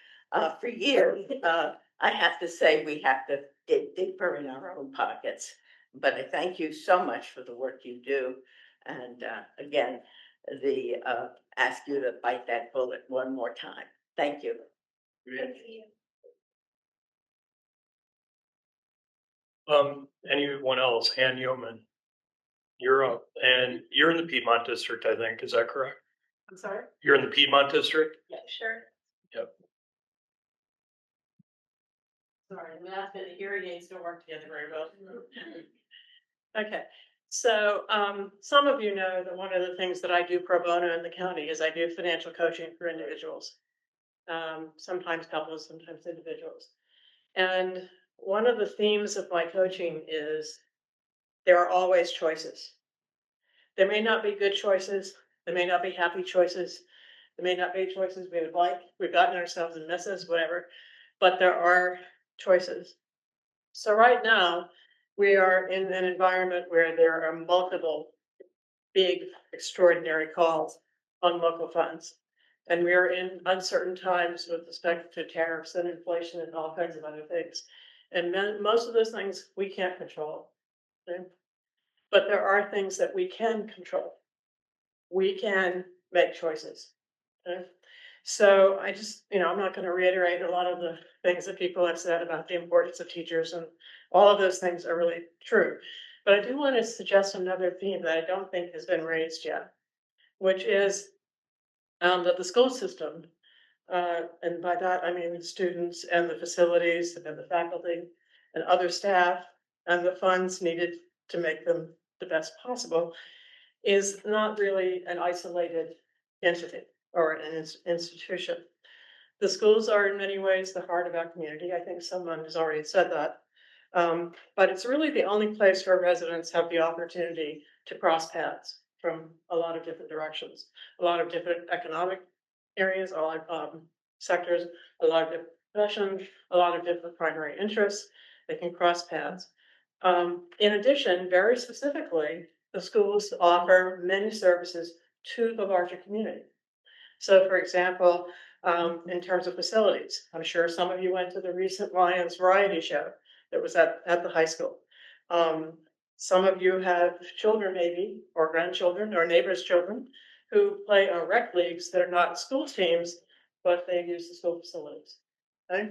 [SPEAKER 20] for years, I have to say we have to dig deeper in our own pockets. But I thank you so much for the work you do. And again, ask you to bite that bullet one more time. Thank you.
[SPEAKER 2] Thank you.
[SPEAKER 1] Anyone else? Ann Yeoman, you're up, and you're in the Piedmont District, I think. Is that correct?
[SPEAKER 5] I'm sorry?
[SPEAKER 1] You're in the Piedmont District?
[SPEAKER 2] Yeah, sure.
[SPEAKER 1] Yep.
[SPEAKER 21] Sorry, I'm asking the hearing aids don't work together very well. Okay,
[SPEAKER 7] So, some of you know that one of the things that I do pro bono in the county is I do financial coaching for individuals. Sometimes couples, sometimes individuals. And one of the themes of my coaching is there are always choices. There may not be good choices. There may not be happy choices. There may not be choices we would like. We've gotten ourselves in messes, whatever, but there are choices. So right now, we are in an environment where there are multiple big, extraordinary calls on local funds. And we are in uncertain times with respect to tariffs and inflation and all kinds of other things. And most of those things we can't control. Okay? But there are things that we can control. We can make choices. Okay? So I just, I'm not going to reiterate a lot of the things that people have said about the importance of teachers, and all of those things are really true. But I do want to suggest another theme that I don't think has been raised yet, which is that the school system, and by that I mean the students and the facilities and the faculty and other staff and the funds needed to make them the best possible, is not really an isolated entity or an institution. The schools are in many ways the heart of our community. I think someone has already said that. But it's really the only place where residents have the opportunity to cross paths from a lot of different directions, a lot of different economic areas, a lot of sectors, a lot of different professions, a lot of different primary interests. They can cross paths. In addition, very specifically, the schools offer many services to the larger community. So for example, in terms of facilities, I'm sure some of you went to the recent Lions Variety Show that was at the high school. Some of you have children maybe, or grandchildren, or neighbors' children, who play on rec leagues that are not school teams, but they use the school facilities. Okay?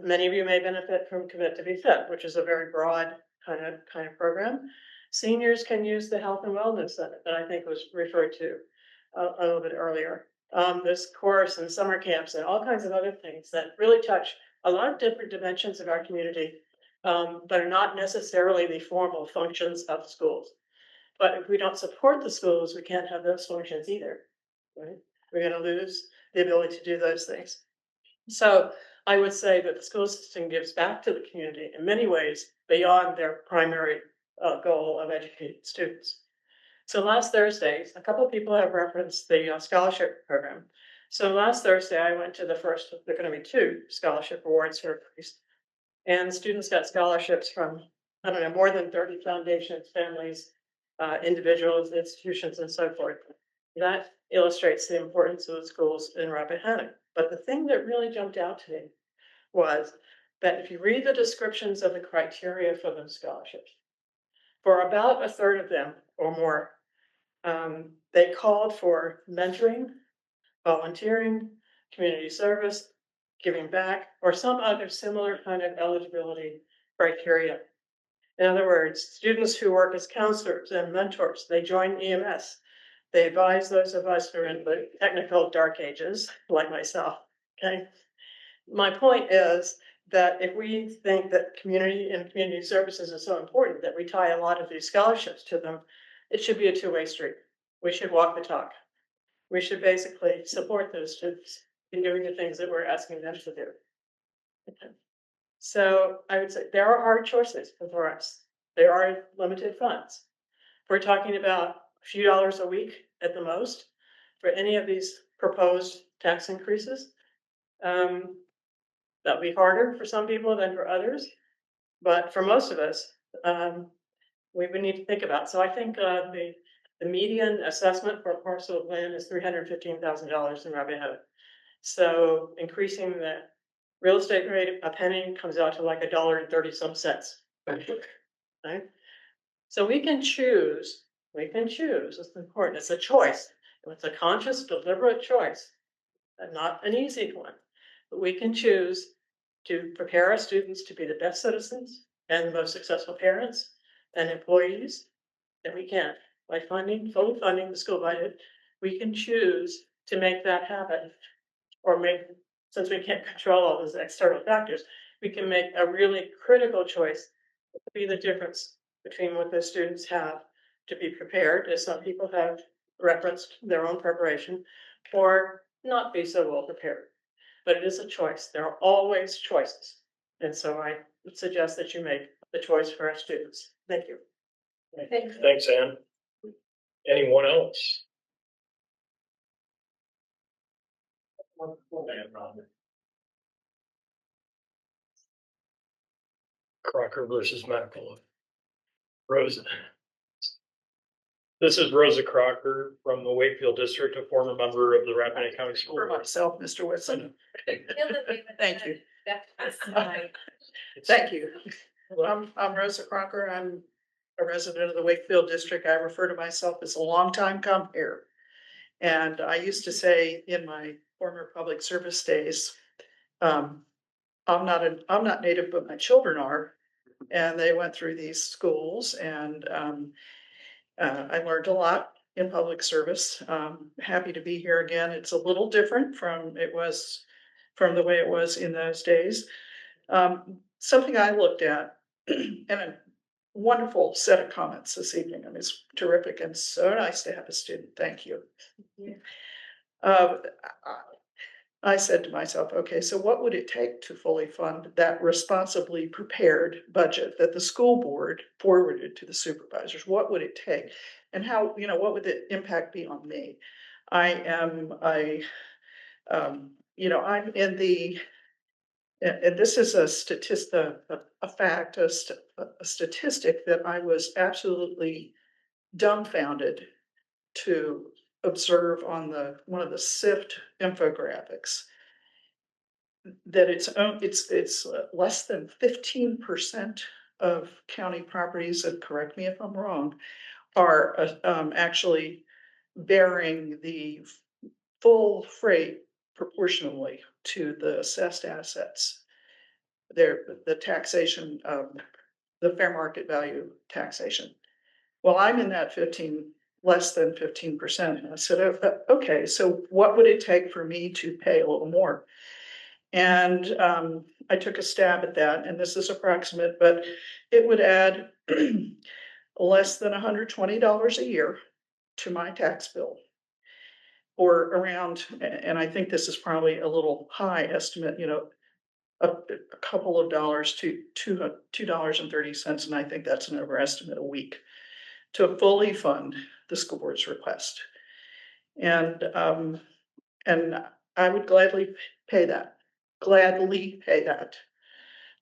[SPEAKER 7] Many of you may benefit from Commit to Be Fit, which is a very broad kind of program. Seniors can use the Health and Wellness Center that I think was referred to a little bit earlier. There's course and summer camps and all kinds of other things that really touch a lot of different dimensions of our community, but are not necessarily the formal functions of schools. But if we don't support the schools, we can't have those functions either. Right? We're going to lose the ability to do those things. So I would say that the school system gives back to the community in many ways beyond their primary goal of educating students. So last Thursday, a couple of people have referenced the scholarship program. So last Thursday, I went to the first, there are going to be 2 scholarship awards ceremonies. And the students got scholarships from, I don't know, more than 30 foundations, families, individuals, institutions, and so forth. That illustrates the importance of the schools in Rappahannock. But the thing that really jumped out to me was that if you read the descriptions of the criteria for those scholarships, for about a third of them or more, they called for mentoring, volunteering, community service, giving back, or some other similar kind of eligibility criteria. In other words, students who work as counselors and mentors, they join EMS. They advise those of us who are in the technical dark ages, like myself, okay? My point is that if we think that community and community services is so important that we tie a lot of these scholarships to them, it should be a two-way street. We should walk the talk. We should basically support those students in doing the things that we're asking them to do. Okay. So I would say there are hard choices for us. There are limited funds. We're talking about a few dollars a week at the most for any of these proposed tax increases. That'll be harder for some people than for others, but for most of us, we would need to think about. So I think the median assessment for a parcel of land is $315,000 in Rappahannock. So increasing the real estate rate a penny comes out to like $1.30 some cents. Right? So we can choose. We can choose. It's important. It's a choice. It's a conscious, deliberate choice, and not an easy one. But we can choose to prepare our students to be the best citizens and the most successful parents and employees that we can. By fully funding the school budget, we can choose to make that happen, or since we can't control all those external factors, we can make a really critical choice to be the difference
[SPEAKER 15] between what the students have to be prepared, as some people have referenced their own preparation, or not be so well prepared. But it is a choice. There are always choices. And so I would suggest that you make the choice for our students. Thank you.
[SPEAKER 1] Thanks, Ann. Anyone else? Crocker versus McCullough. Rosa. This is Rosa Crocker from the Wakefield District, a former member of the Rappahannock County School
[SPEAKER 15] For
[SPEAKER 1] Board.
[SPEAKER 15] myself, Mr. Whitson. Thank you.
[SPEAKER 2] That's fine.
[SPEAKER 15] Thank you. I'm Rosa Crocker. I'm a resident of the Wakefield District. I refer to myself as a longtime come here. And I used to say in my former public service days, I'm not native, but my children are. And they went through these schools and I learned a lot in public service. Happy to be here again. It's a little different from the way it was in those days. Something I looked at and a wonderful set of comments this evening. I mean, it's terrific and so nice to have a student. Thank you. I said to myself, okay, so what would it take to fully fund that responsibly prepared budget that the school board forwarded to the supervisors? What would it take? And how, what would the impact be on me? I'm in the, and this is a statistic, a fact, a statistic that I was absolutely dumbfounded to observe on one of the SIFT infographics, that it's less than 15% of county properties, and correct me if I'm wrong, are actually bearing the full freight proportionally to the assessed assets. The taxation, the fair market value taxation. Well, I'm in that less than 15%. And I said, okay, so what would it take for me to pay a little more? And I took a stab at that, and this is approximate, but it would add less than $120 a year to my tax bill. Or around, and I think this is probably a little high estimate, a couple of dollars to $2.30, and I think that's an overestimate a week, to fully fund the school board's request. And I would gladly pay that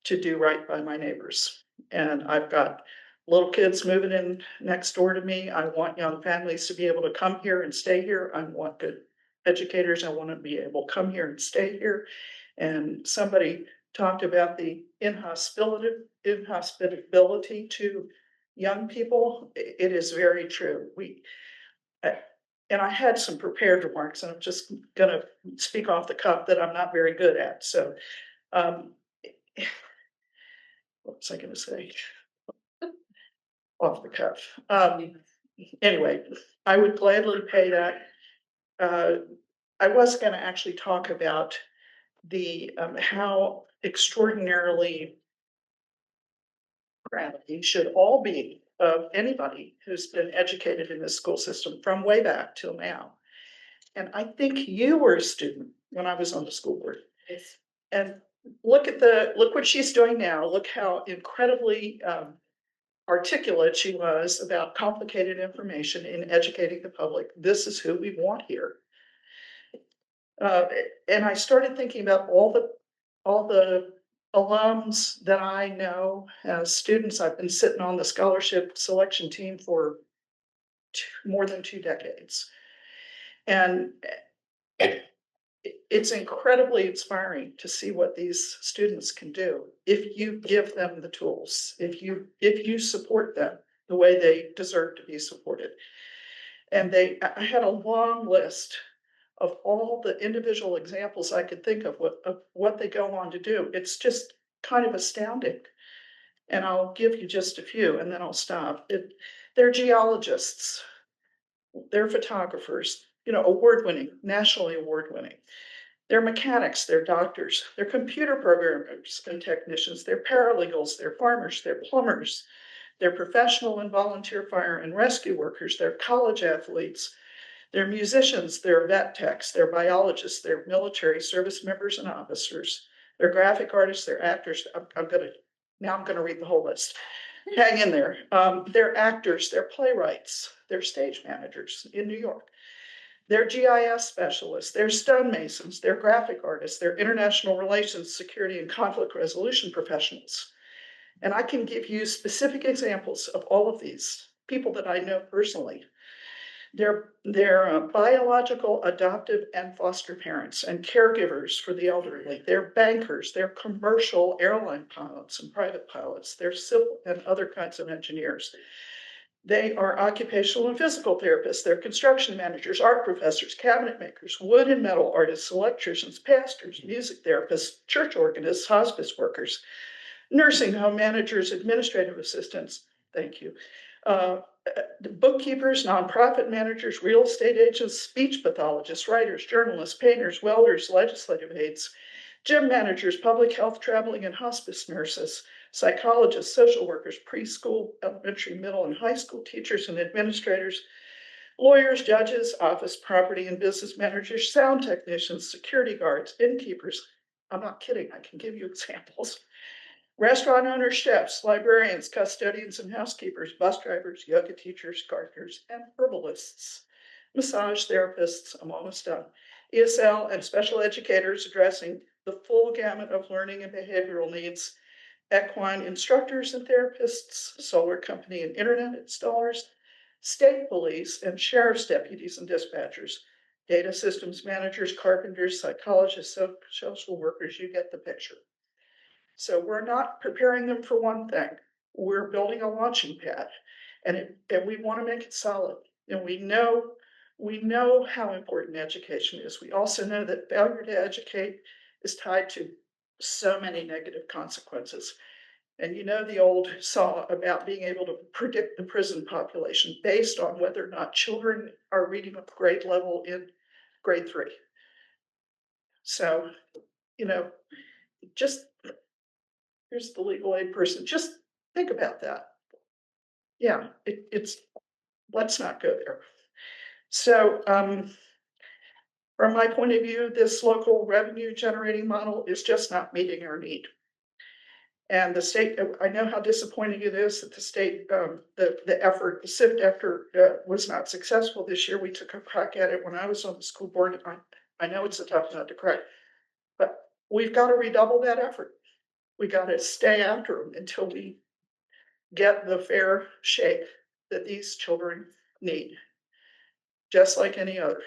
[SPEAKER 15] to do right by my neighbors. And I've got little kids moving in next door to me. I want young families to be able to come here and stay here. I want good educators. I want to be able to come here and stay here. And somebody talked about the inhospitability to young people. It is very true. And I had some prepared remarks, and I'm just gonna speak off the cuff that I'm not very good at. So, what was I gonna say? Off the cuff. Anyway, I would gladly pay that. I was gonna actually talk about the how extraordinarily proud you should all be of anybody who's been educated in the school system from way back till now. And I think you were a student when I was on the school board.
[SPEAKER 2] Yes.
[SPEAKER 15] And look what she's doing now. Look how incredibly articulate she was about complicated information in educating the public. This is who we want here. And I started thinking about all the alums that I know as students. I've been sitting on the scholarship selection team for more than 2 decades. And it's incredibly inspiring to see what these students can do if you give them the tools, if you support them the way they deserve to be supported. And I had a long list of all the individual examples I could think of what they go on to do. It's just kind of astounding. And I'll give you just a few and then I'll stop. They're geologists, they're photographers, award-winning, nationally award-winning. They're mechanics, they're doctors, they're computer programmers and technicians, they're paralegals, they're farmers, they're plumbers,
[SPEAKER 5] They're professional and volunteer fire and rescue workers, they're college athletes, they're musicians, they're vet techs, they're biologists, they're military service members and officers, they're graphic artists, they're actors. I'm gonna read the whole list. Hang in there. They're actors, they're playwrights, they're stage managers in New York. They're GIS specialists, they're stonemasons, they're graphic artists, they're international relations, security, and conflict resolution professionals. And I can give you specific examples of all of these people that I know personally. They're biological, adoptive, and foster parents and caregivers for the elderly. They're bankers, they're commercial airline pilots and private pilots, they're civil and other kinds of engineers. They are occupational and physical therapists, they're construction managers, art professors, cabinet makers, wood and metal artists, electricians, pastors, music therapists, church organists, hospice workers, nursing home managers, administrative assistants, thank you, bookkeepers, nonprofit managers, real estate agents, speech pathologists, writers, journalists, painters, welders, legislative aides, gym managers, public health, traveling and hospice nurses, psychologists, social workers, preschool, elementary, middle, and high school teachers and administrators, lawyers, judges, office, property, and business managers, sound technicians, security guards, innkeepers. I'm not kidding, I can give you examples. Restaurant owners, chefs, librarians, custodians, and housekeepers, bus drivers, yoga teachers, gardeners, and herbalists, massage therapists, I'm almost done, ESL and special educators addressing the full gamut of learning and behavioral needs, equine instructors and therapists, solar company and internet installers, state police and sheriff's deputies and dispatchers, data systems managers, carpenters, psychologists, social workers, you get the picture. So we're not preparing them for one thing. We're building a launching pad, and we want to make it solid. And we know how important education is. We also know that failure to educate is tied to so many negative consequences. And you know the old saw about being able to predict the prison population based on whether or not children are reading a grade level in grade 3. So, just here's the legal aid person. Just think about that. Yeah, let's not go there. So, from my point of view, this local revenue generating model is just not meeting our need. And the state, I know how disappointing it is that the state, the SIFT effort was not successful this year. We took a crack at it when I was on the school board. I know it's a tough nut to crack, but we've got to redouble that effort. We got to stay after them until we get the fair shake that these children need, just like any other.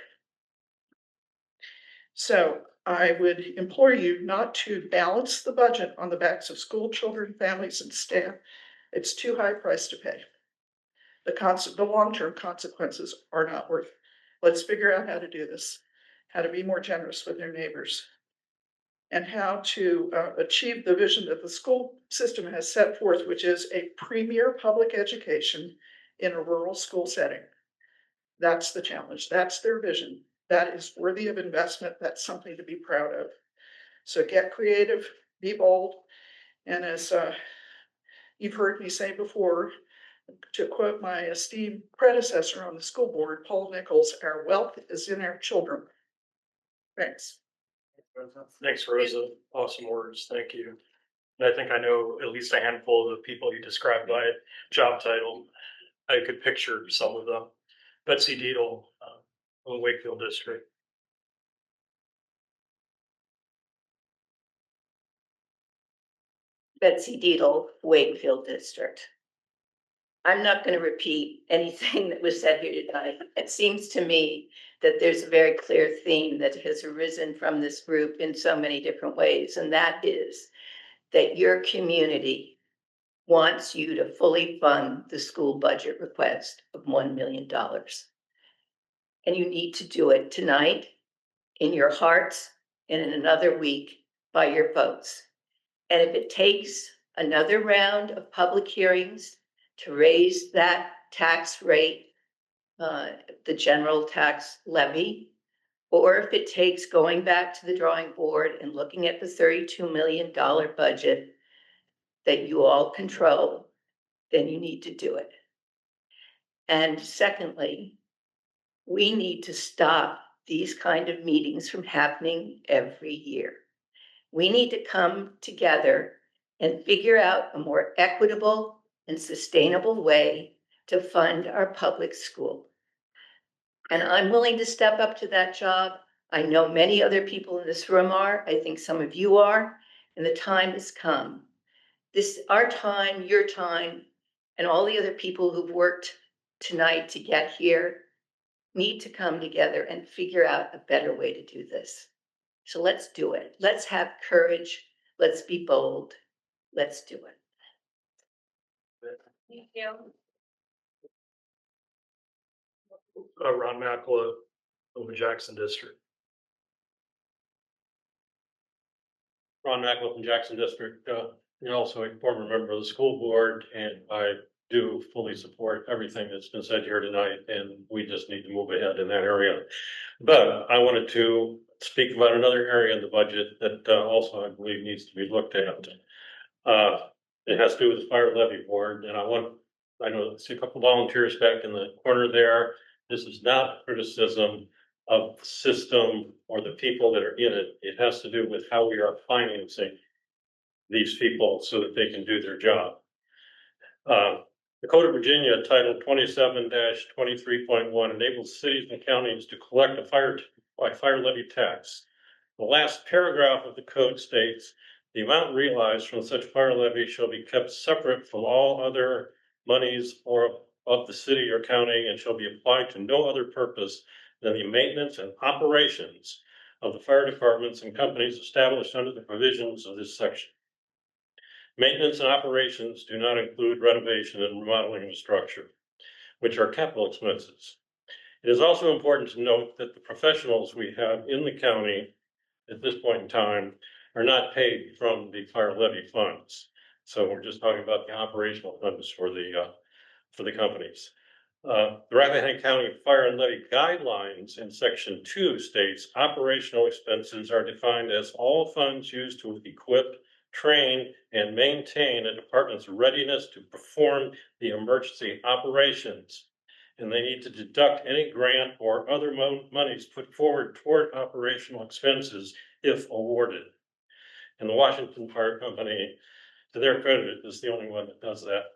[SPEAKER 5] So I would implore you not to balance the budget on the backs of school children, families, and staff. It's too high a price to pay. The long-term consequences are not worth it. Let's figure out how to do this, how to be more generous with their neighbors, and how to achieve the vision that the school system has set forth, which is a premier public education in a rural school setting. That's the challenge. That's their vision. That is worthy of investment. That's something to be proud of. So get creative, be bold, and as you've heard me say before, to quote my esteemed predecessor on the school board, Paul Nichols, our wealth is in our children. Thanks.
[SPEAKER 1] Thanks, Rosa. Awesome words. Thank you. And I think I know at least a handful of the people you described by job title. I could picture some of them. Betsy Deedle, in the Wakefield district.
[SPEAKER 20] Betsy Deedle, Wakefield District. I'm not going to repeat anything that was said here tonight. It seems to me that there's a very clear theme that has arisen from this group in so many different ways, and that is that your community wants you to fully fund the school budget request of $1 million. And you need to do it tonight, in your hearts, and in another week by your votes. And if it takes another round of public hearings to raise that tax rate, the general tax levy, or if it takes going back to the drawing board and looking at the $32 million budget that you all control then you need to do it. And secondly, we need to stop these kind of meetings from happening every year. We need to come together and figure out a more equitable and sustainable way to fund our public school. And I'm willing to step up to that job. I know many other people in this room are. I think some of you are. And the time has come. Our time, your time, and all the other people who've worked tonight to get here need to come together and figure out a better way to do this. So let's do it. Let's have courage. Let's be bold. Let's do it.
[SPEAKER 6] Thank you.
[SPEAKER 1] Ron Makla of the Jackson District.
[SPEAKER 21] Ron Macklin from Jackson District, and also a former member of the school board, and I do fully support everything that's been said here tonight, and we just need to move ahead in that area. But I wanted to speak about another area in the budget that also I believe needs to be looked at. It has to do with the fire levy board, and I know I see a couple volunteers back in the corner there. This is not criticism of the system or the people that are in it. It has to do with how we are financing these people so that they can do their job. The Code of Virginia, Title 27-23.1, enables cities and counties to collect a fire levy tax. The last paragraph of the code states, the amount realized from such fire levy shall be kept separate from all other monies or of the city or county and shall be applied to no other purpose than the maintenance and operations of the fire departments and companies established under the provisions of this section. Maintenance and operations do not include renovation and remodeling of the structure, which are capital expenses. It is also important to note that the professionals we have in the county at this point in time are not paid from the fire levy funds. So we're just talking about the operational funds for the companies. The Rappahannock County Fire and Levy Guidelines in Section 2 states operational expenses are defined as all funds used to equip, train, and maintain a department's readiness to perform the emergency operations. And they need to deduct any grant or other monies put forward toward operational expenses if awarded. And the Washington Fire Company, to their credit, is the only one that does that.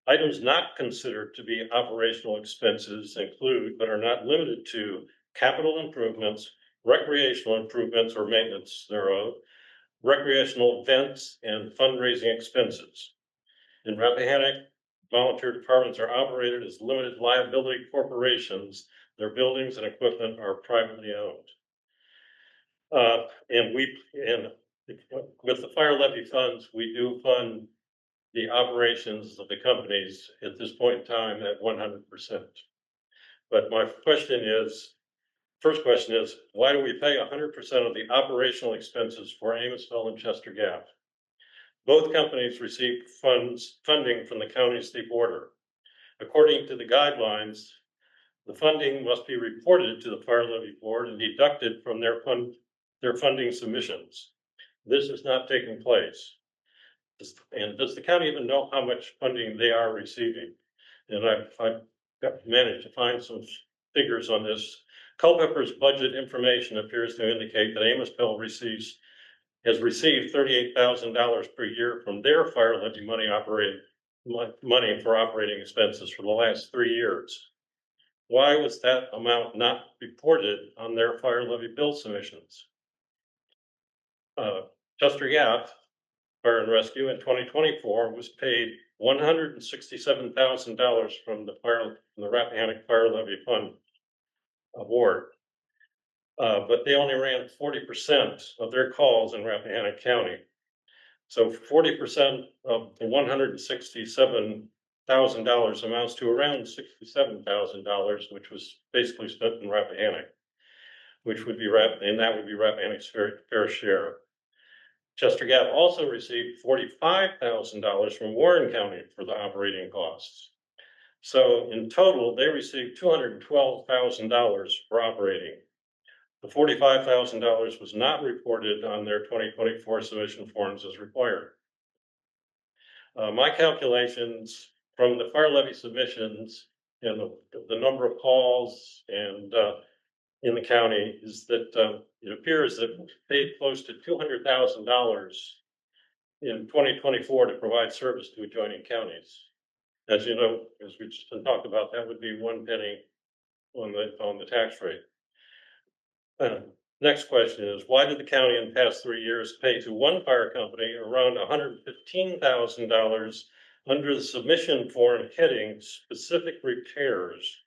[SPEAKER 21] Items not considered to be operational expenses include, but are not limited to, capital improvements, recreational improvements or maintenance thereof, recreational events, and fundraising expenses. In Rappahannock, volunteer departments are operated as limited liability corporations. Their buildings and equipment are privately owned. And with the fire levy funds, we do fund the operations of the companies at this point in time at 100%. But my first question is, why do we pay 100% of the operational expenses for Amosville and Chester Gap? Both companies receive funding from the counties they border. According to the guidelines, the funding must be reported to the Fire Levy Board and deducted from their funding submissions. This is not taking place. And does the county even know how much funding they are receiving? And I've managed to find some figures on this. Culpeper's budget information appears to indicate that Amosville has received $38,000 per year from their fire levy money for operating expenses for the last 3 years. Why was that amount not reported on their fire levy bill submissions? Chester Gap Fire and Rescue in 2024 was paid $167,000 from the Rappahannock Fire Levy Fund award. But they only ran 40% of their calls in Rappahannock County. So 40% of the $167,000 amounts to around $67,000, which was basically spent in Rappahannock, and that would be Rappahannock's fair share. Chester Gap also received $45,000 from Warren County for the operating costs. So in total, they received $212,000 for operating. The $45,000 was not reported on their 2024 submission forms as required. My calculations from the fire levy submissions and the number of calls and, in the county is that, it appears that we paid close to $200,000 in 2024 to provide service to adjoining counties. As you know, as we just talked about, that would be 1 penny on the tax rate. Next question is, why did the county in the past 3 years pay to one fire company around $115,000 under the submission form heading specific repairs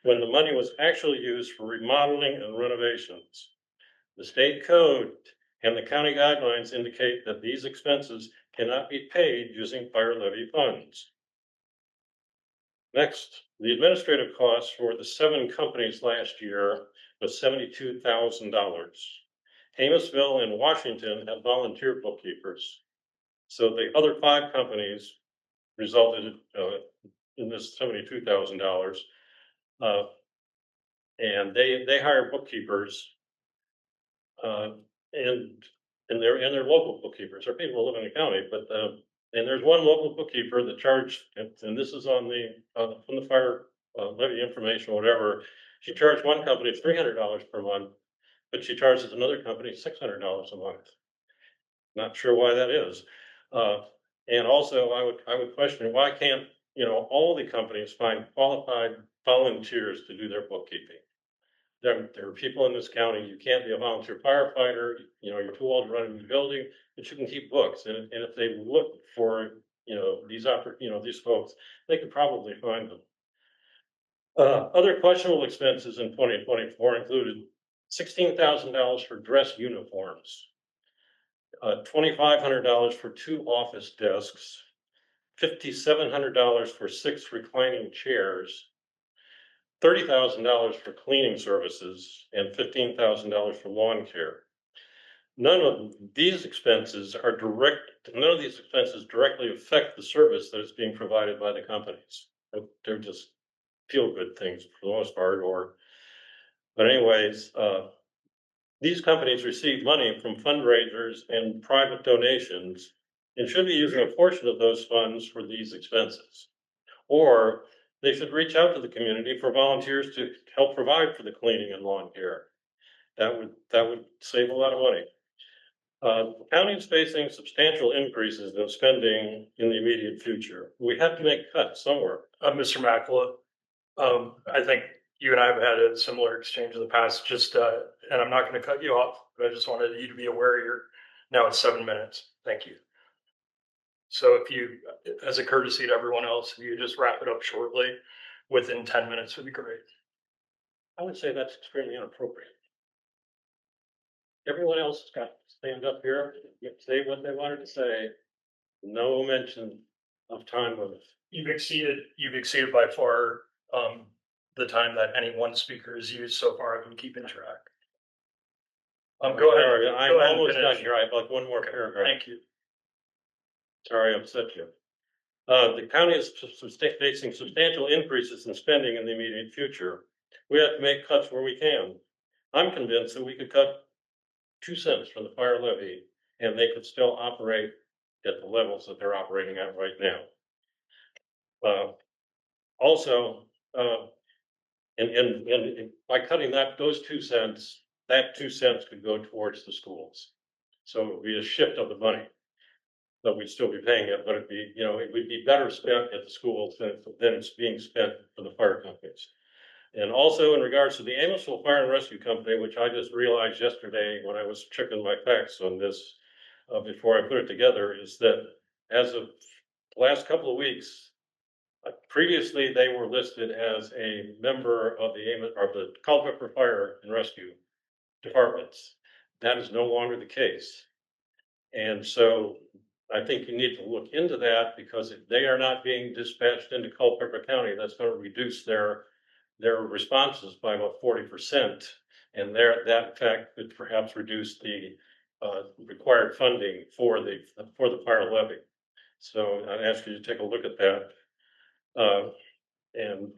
[SPEAKER 21] when the money was actually used for remodeling and renovations? The state code and the county guidelines indicate that these expenses cannot be paid using fire levy funds. Next, the administrative costs for the 7 companies last year was $72,000. Amosville and Washington have volunteer bookkeepers. So the other 5 companies resulted in this $72,000. And they hire bookkeepers, and they're local bookkeepers, or people who live in the county, but and there's one local bookkeeper that charged, and this is on the from the fire levy information or whatever. She charged one company $300 per month, but she charges another company $600 a month. Not sure why that is. And also, I would question, why can't, all the companies find qualified volunteers to do their bookkeeping? There are people in this county, you can't be a volunteer firefighter, you're too old to run in the building, but you can keep books. And if they look for, these folks, they could probably find them. Other questionable expenses in 2024 included $16,000 for dress uniforms, $2,500 for 2 office desks, $5,700 for 6 reclining chairs, $30,000 for cleaning services, and $15,000 for lawn care. None of these expenses directly affect the service that is being provided by the companies. They're just feel-good things for the most part, but anyways, these companies receive money from fundraisers and private donations and should be using a portion of those funds for these expenses. Or they should reach out to the community for volunteers to help provide for the cleaning and lawn care. That would save a lot of money. The county is facing substantial increases in spending in the immediate future. We have to make cuts somewhere.
[SPEAKER 1] Mr. Makala, I think you and I have had a similar exchange in the past, and I'm not going to cut you off, but I just wanted you to be aware now it's 7 minutes. Thank you. So if you, as a courtesy to everyone else, if you just wrap it up shortly, within 10 minutes would be great.
[SPEAKER 21] I would say that's extremely inappropriate. Everyone else has got to stand up here, say what they wanted to say. No mention of time limit.
[SPEAKER 1] You've exceeded by far the time that any one speaker has used so far. I've been keeping track. Go ahead.
[SPEAKER 21] I'm almost done here. I have like one more paragraph.
[SPEAKER 1] Thank you.
[SPEAKER 21] Sorry, I upset you. The county is facing substantial increases in spending in the immediate future. We have to make cuts where we can. I'm convinced that we could cut 2 cents from the fire levy and they could still operate at the levels that they're operating at right now. Also, and by cutting those 2 cents, that 2 cents could go towards the schools. So it would be a shift of the money. But we'd still be paying it, but it would be better spent at the schools than it's being spent for the fire companies. And also in regards to the Amosville Fire and Rescue Company, which I just realized yesterday when I was checking my facts on this before I put it together, is that as of the last couple of weeks, previously they were listed as a member of the Culpeper Fire and Rescue departments. That is no longer the case. And so I think you need to look into that, because if they are not being dispatched into Culpeper County, that's going to reduce their responses by about 40%. And that in fact could perhaps reduce the required funding for the fire levy. So I'd ask you to take a look at that. And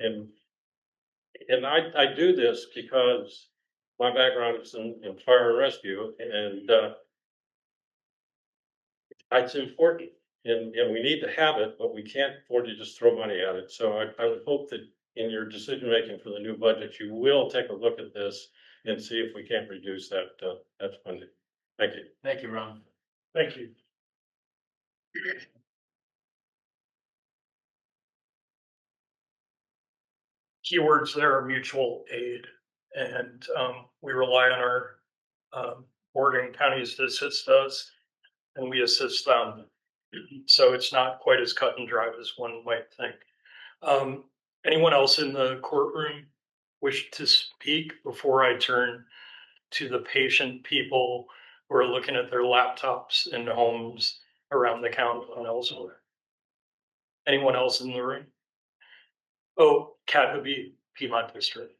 [SPEAKER 21] I do this because my background is in fire and rescue, and it's important And we need to have it, but we can't afford to just throw money at it. So I would hope that in your decision making for the new budget, you will take a look at this and see if we can't reduce that funding. Thank you.
[SPEAKER 3] Thank you, Ron.
[SPEAKER 1] Thank you. Keywords there are mutual aid, and we rely on our bordering counties to assist us, and we assist them. So it's not quite as cut and dry as one might think. Anyone else in the courtroom wish to speak before I turn to the patient people who are looking at their laptops in homes around the county and elsewhere? Anyone else in the room? Oh, Cat Piedmont District.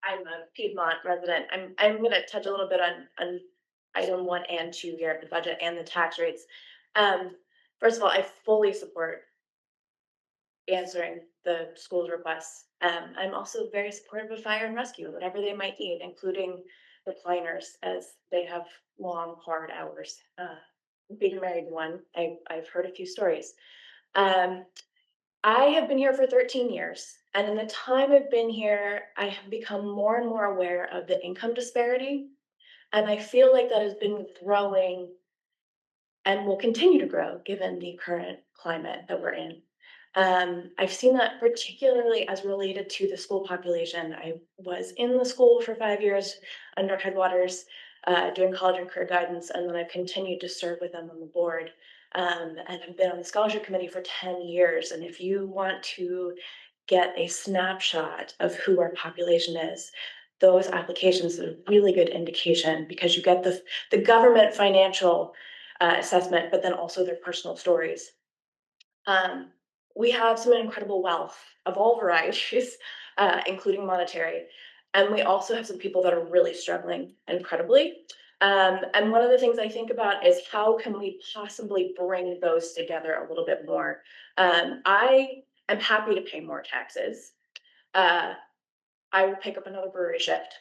[SPEAKER 8] I'm a Piedmont resident. I'm gonna touch a little bit on item 1 and 2 here of the budget and the tax rates. First of all, I fully support answering the school's requests. I'm also very supportive of fire and rescue, whatever they might need, including the planers, as they have long, hard hours. Being married one, I've heard a few stories. I have been here for 13 years, and in the time I've been here, I have become more and more aware of the income disparity, and I feel like that has been growing and will continue to grow given the current climate that we're in. I've seen that particularly as related to the school population. I was in the school for 5 years under Headwaters, doing college and career guidance, and then I've continued to serve with them on the board. And I've been on the scholarship committee for 10 years. And if you want to get a snapshot of who our population is, those applications are a really good indication, because you get the government financial assessment, but then also their personal stories. We have some incredible wealth of all varieties, including monetary. And we also have some people that are really struggling incredibly. And one of the things I think about is how can we possibly bring those together a little bit more? I am happy to pay more taxes. I will pick up another brewery shift.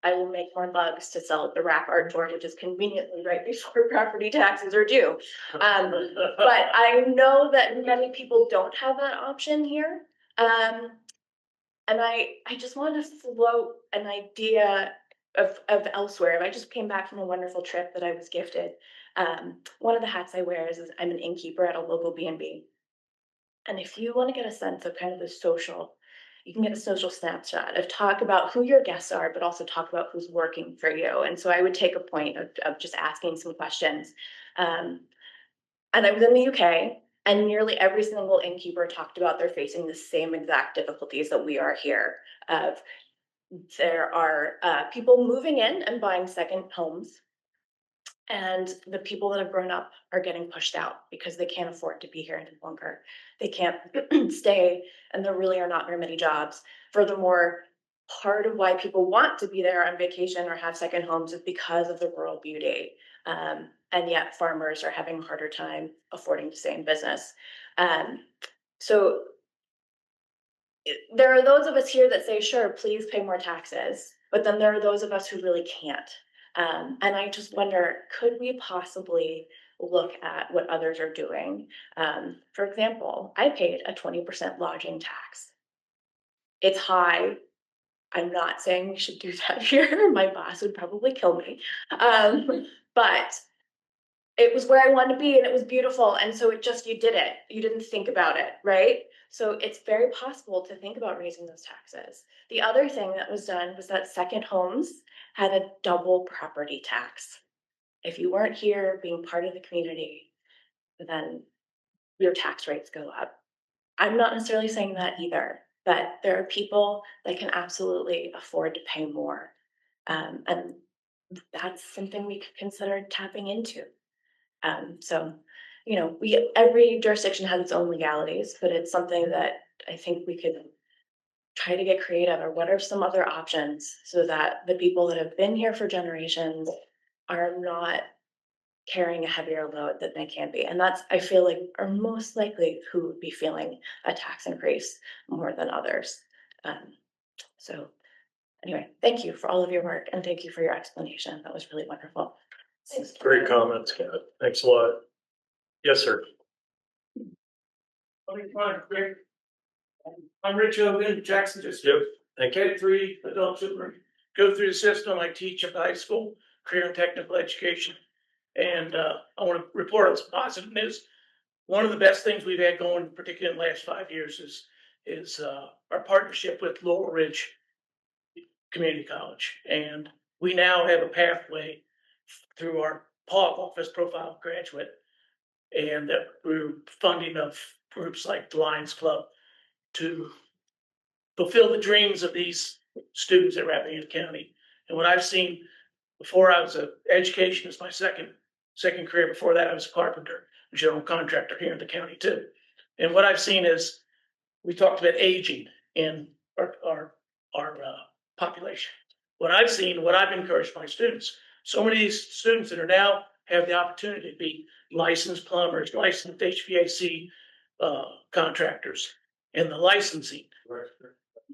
[SPEAKER 8] I will make more mugs to sell at the Rack Art Tour, which is conveniently right before property taxes are due. But I know that many people don't have that option here. And I just want to float an idea of elsewhere. I just came back from a wonderful trip that I was gifted. One of the hats I wear is I'm an innkeeper at a local B&B. And if you want to get a sense of kind of the social, you can get a social snapshot of talk about who your guests are, but also talk about who's working for you. And so I would take a point of just asking some questions. And I was in the UK, and nearly every single innkeeper talked about they're facing the same exact difficulties that we are here. There are people moving in and buying second homes, and the people that have grown up are getting pushed out because they can't afford to be here any longer. They can't stay, and there really are not very many jobs. Furthermore, part of why people want to be there on vacation or have second homes is because of the rural beauty. And yet farmers are having a harder time affording to stay in business. So there are those of us here that say, sure, please pay more taxes. But then there are those of us who really can't. And I just wonder, could we possibly look at what others are doing? For example, I paid a 20% lodging tax. It's high. I'm not saying we should do that here. My boss would probably kill me. But it was where I wanted to be, and it was beautiful. And so you did it. You didn't think about it, right? So it's very possible to think about raising those taxes. The other thing that was done was that second homes had a double property tax. If you weren't here being part of the community, then your tax rates go up. I'm not necessarily saying that either, but there are people that can absolutely afford to pay more. And that's something we could consider tapping into. So, every jurisdiction has its own legalities, but it's something that I think we could try to get creative, or what are some other options so that the people that have been here for generations are not carrying a heavier load than they can be. And that's, I feel like, are most likely who would be feeling a tax increase more than others. So anyway, thank you for all of your work, and thank you for your explanation. That was really wonderful.
[SPEAKER 1] Great comments, Kat. Thanks a lot. Yes, sir.
[SPEAKER 9] I'm Rich Hogan, Jackson District.
[SPEAKER 1] Yep. Thank you.
[SPEAKER 9] K-3 adult children go through the system. I teach at the high school, career and technical education. And I want to report on some positive news. One of the best things we've had going, particularly in the last 5 years, is our partnership with Laurel Ridge Community College. And we now have a pathway through our POG office, Profile Graduate, and that through funding of groups like the Lions Club to fulfill the dreams of these students at Rappahannock County. And what I've seen before, I was education is my second career. Before that, I was a carpenter, a general contractor here in the county too. And what I've seen is we talked about aging in our population. What I've seen, what I've encouraged my students, so many of these students that are now have the opportunity to be licensed plumbers, licensed HVAC contractors, and the licensing.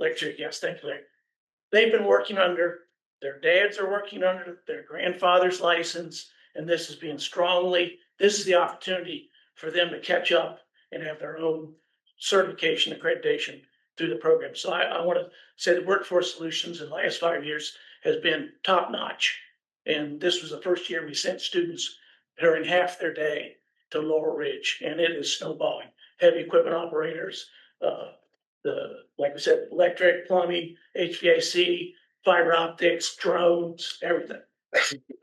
[SPEAKER 9] Electric, yes, thank you, Larry. They've been working under, their dads are working under their grandfather's license, and this is this is the opportunity for them to catch up and have their own certification accreditation through the program. So I want to say that Workforce Solutions in the last 5 years has been top notch. And this was the first year we sent students during half their day to Laurel Ridge, and it is snowballing. Heavy equipment operators, like we said, electric, plumbing, HVAC, fiber optics, drones, everything.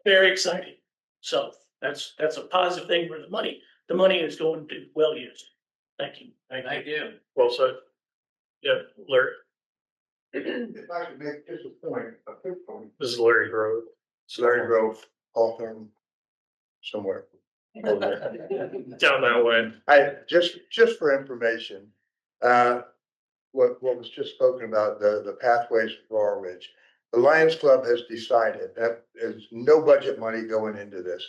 [SPEAKER 9] Very exciting. So that's a positive thing for the money. The money is going to well used. Thank you.
[SPEAKER 3] Thank you.
[SPEAKER 1] Well said. Yeah, Larry.
[SPEAKER 22] If I could make just a point, a quick point.
[SPEAKER 1] This is Larry Grove.
[SPEAKER 22] Larry Grove, Hawthorne, somewhere.
[SPEAKER 1] Down that way.
[SPEAKER 22] Just for information, what was just spoken about, the pathways for Laurel Ridge. The Lions Club has decided that there's no budget money going into this.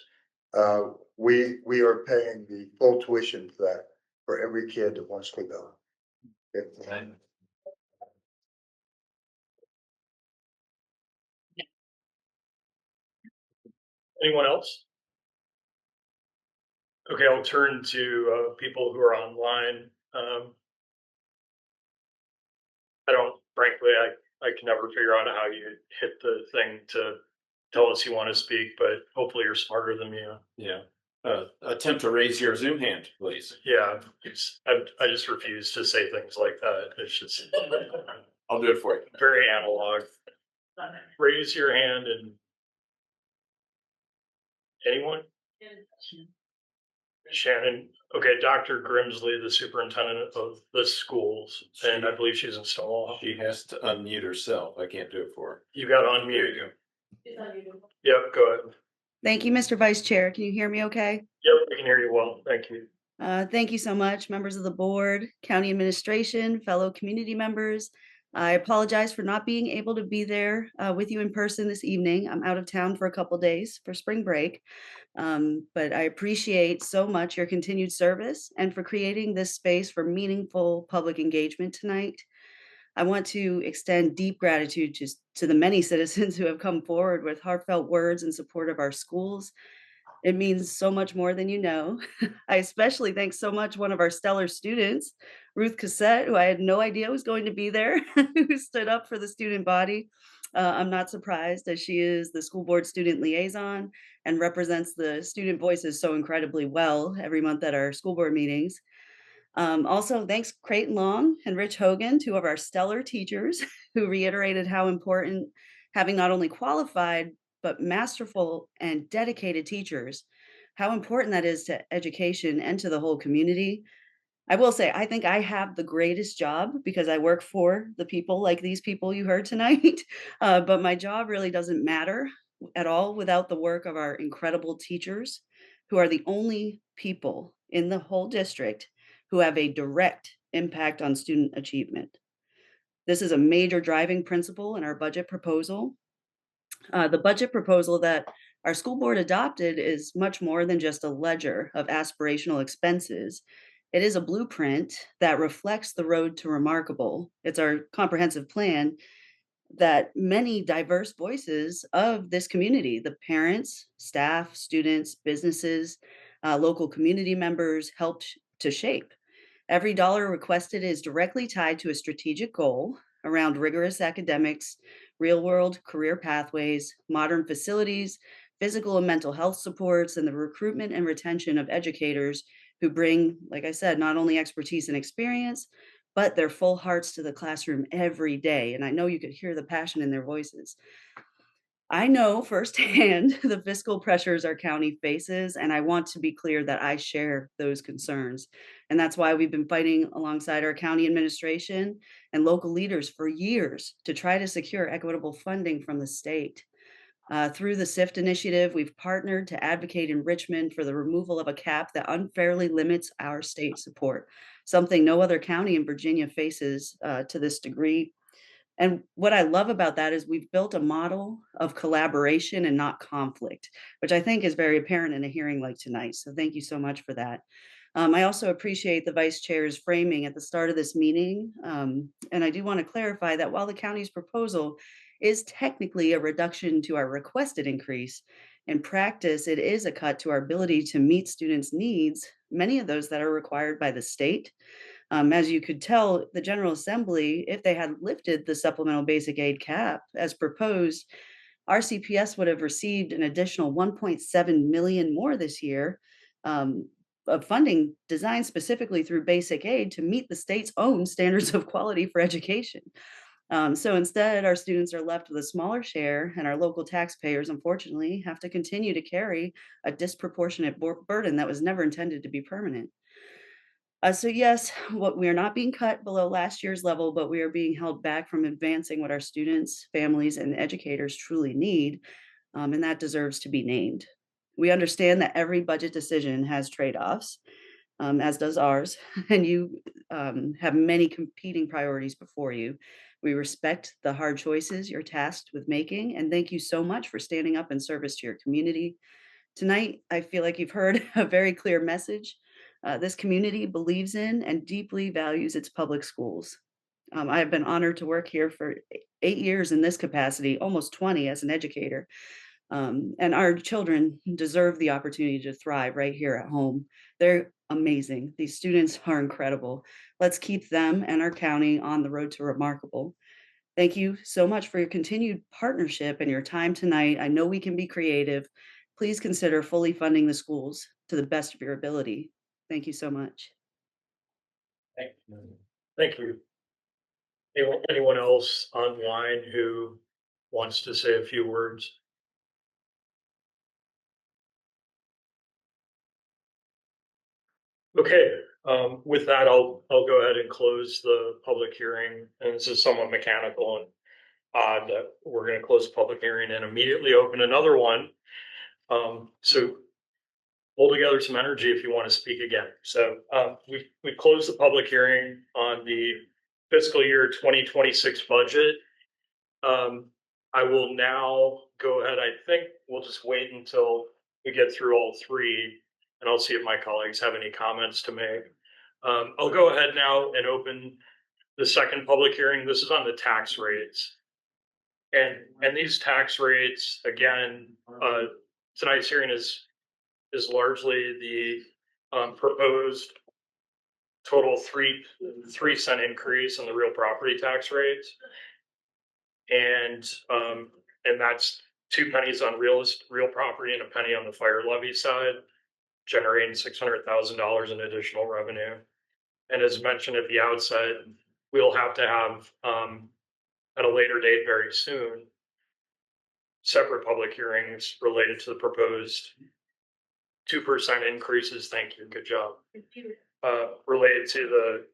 [SPEAKER 22] We are paying the full tuition for that for every kid that wants to go.
[SPEAKER 1] Anyone else? Okay, I'll turn to people who are online. Frankly, I can never figure out how you hit the thing to tell us you want to speak, but hopefully you're smarter than me.
[SPEAKER 4] Yeah. Attempt to raise your Zoom hand, please.
[SPEAKER 1] Yeah, I just refuse to say things like that. It's just
[SPEAKER 4] I'll do it for you.
[SPEAKER 1] Very analog. Raise your hand and anyone? Shannon. Okay, Dr. Grimsley, the superintendent of the schools, and I believe she's in Stonewall.
[SPEAKER 4] She has to unmute herself. I can't do it for her.
[SPEAKER 1] You got to unmute. Yep, go ahead.
[SPEAKER 23] Thank you, Mr. Vice Chair. Can you hear me okay?
[SPEAKER 1] Yep, we can hear you well. Thank you.
[SPEAKER 23] Thank you so much, members of the board, county administration, fellow community members. I apologize for not being able to be there with you in person this evening. I'm out of town for a couple days for spring break, but I appreciate so much your continued service and for creating this space for meaningful public engagement tonight. I want to extend deep gratitude to the many citizens who have come forward with heartfelt words in support of our schools. It means so much more than you know. I especially thank so much one of our stellar students, Ruth Cassette, who I had no idea was going to be there, who stood up for the student body. I'm not surprised, as she is the school board student liaison and represents the student voices so incredibly well every month at our school board meetings. Also, thanks Creighton Long and Rich Hogan, two of our stellar teachers, who reiterated how important having not only qualified, but masterful and dedicated teachers, how important that is to education and to the whole community. I will say, I think I have the greatest job because I work for the people like these people you heard tonight, but my job really doesn't matter at all without the work of our incredible teachers, who are the only people in the whole district who have a direct impact on student achievement. This is a major driving principle in our budget proposal. The budget proposal that our school board adopted is much more than just a ledger of aspirational expenses. It is a blueprint that reflects the road to remarkable. It's our comprehensive plan, that many diverse voices of this community, the parents, staff, students, businesses, local community members, helped to shape. Every dollar requested is directly tied to a strategic goal around rigorous academics, real world career pathways, modern facilities, physical and mental health supports, and the recruitment and retention of educators who bring, like I said, not only expertise and experience, but their full hearts to the classroom every day. And I know you could hear the passion in their voices. I know firsthand the fiscal pressures our county faces, and I want to be clear that I share those concerns. And that's why we've been fighting alongside our county administration and local leaders for years to try to secure equitable funding from the state. Through the SIFT initiative, we've partnered to advocate in Richmond for the removal of a cap that unfairly limits our state support, something no other county in Virginia faces to this degree. And what I love about that is we've built a model of collaboration and not conflict, which I think is very apparent in a hearing like tonight. So thank you so much for that. I also appreciate the vice chair's framing at the start of this meeting. And I do want to clarify that while the county's proposal is technically a reduction to our requested increase, in practice, it is a cut to our ability to meet students' needs, many of those that are required by the state. As you could tell, the General Assembly, if they had lifted the supplemental basic aid cap as proposed, our CPS would have received an additional 1.7 million more this year of funding designed specifically through basic aid to meet the state's own standards of quality for education. So instead, our students are left with a smaller share, and our local taxpayers, unfortunately, have to continue to carry a disproportionate burden that was never intended to be permanent. So yes, what we are not being cut below last year's level, but we are being held back from advancing what our students, families, and educators truly need, and that deserves to be named. We understand that every budget decision has trade-offs, as does ours, and you have many competing priorities before you. We respect the hard choices you're tasked with making, and thank you so much for standing up in service to your community. Tonight, I feel like you've heard a very clear message. This community believes in and deeply values its public schools. I have been honored to work here for 8 years in this capacity, almost 20 as an educator. And our children deserve the opportunity to thrive right here at home. They're amazing. These students are incredible. Let's keep them and our county on the road to remarkable. Thank you so much for your continued partnership and your time tonight. I know we can be creative. Please consider fully funding the schools to the best of your ability. Thank you so much.
[SPEAKER 1] Thank you. Thank you. Anyone else online who wants to say a few words? Okay, with that, I'll go ahead and close the public hearing. And this is somewhat mechanical and odd that we're going to close the public hearing and immediately open another one. So hold together some energy if you want to speak again. So we closed the public hearing on the fiscal year 2026 budget. I will now go ahead. I think we'll just wait until we get through all three, and I'll see if my colleagues have any comments to make. I'll go ahead now and open the second public hearing. This is on the tax rates. And these tax rates, again, tonight's hearing is largely the proposed total 3 cent increase on the real property tax rates. And that's 2 pennies on real property and a penny on the fire levy side, generating $600,000 in additional revenue. And as mentioned at the outset, we'll have to have at a later date very soon separate public hearings related to the proposed 2% increases. Thank you. Good job. Related to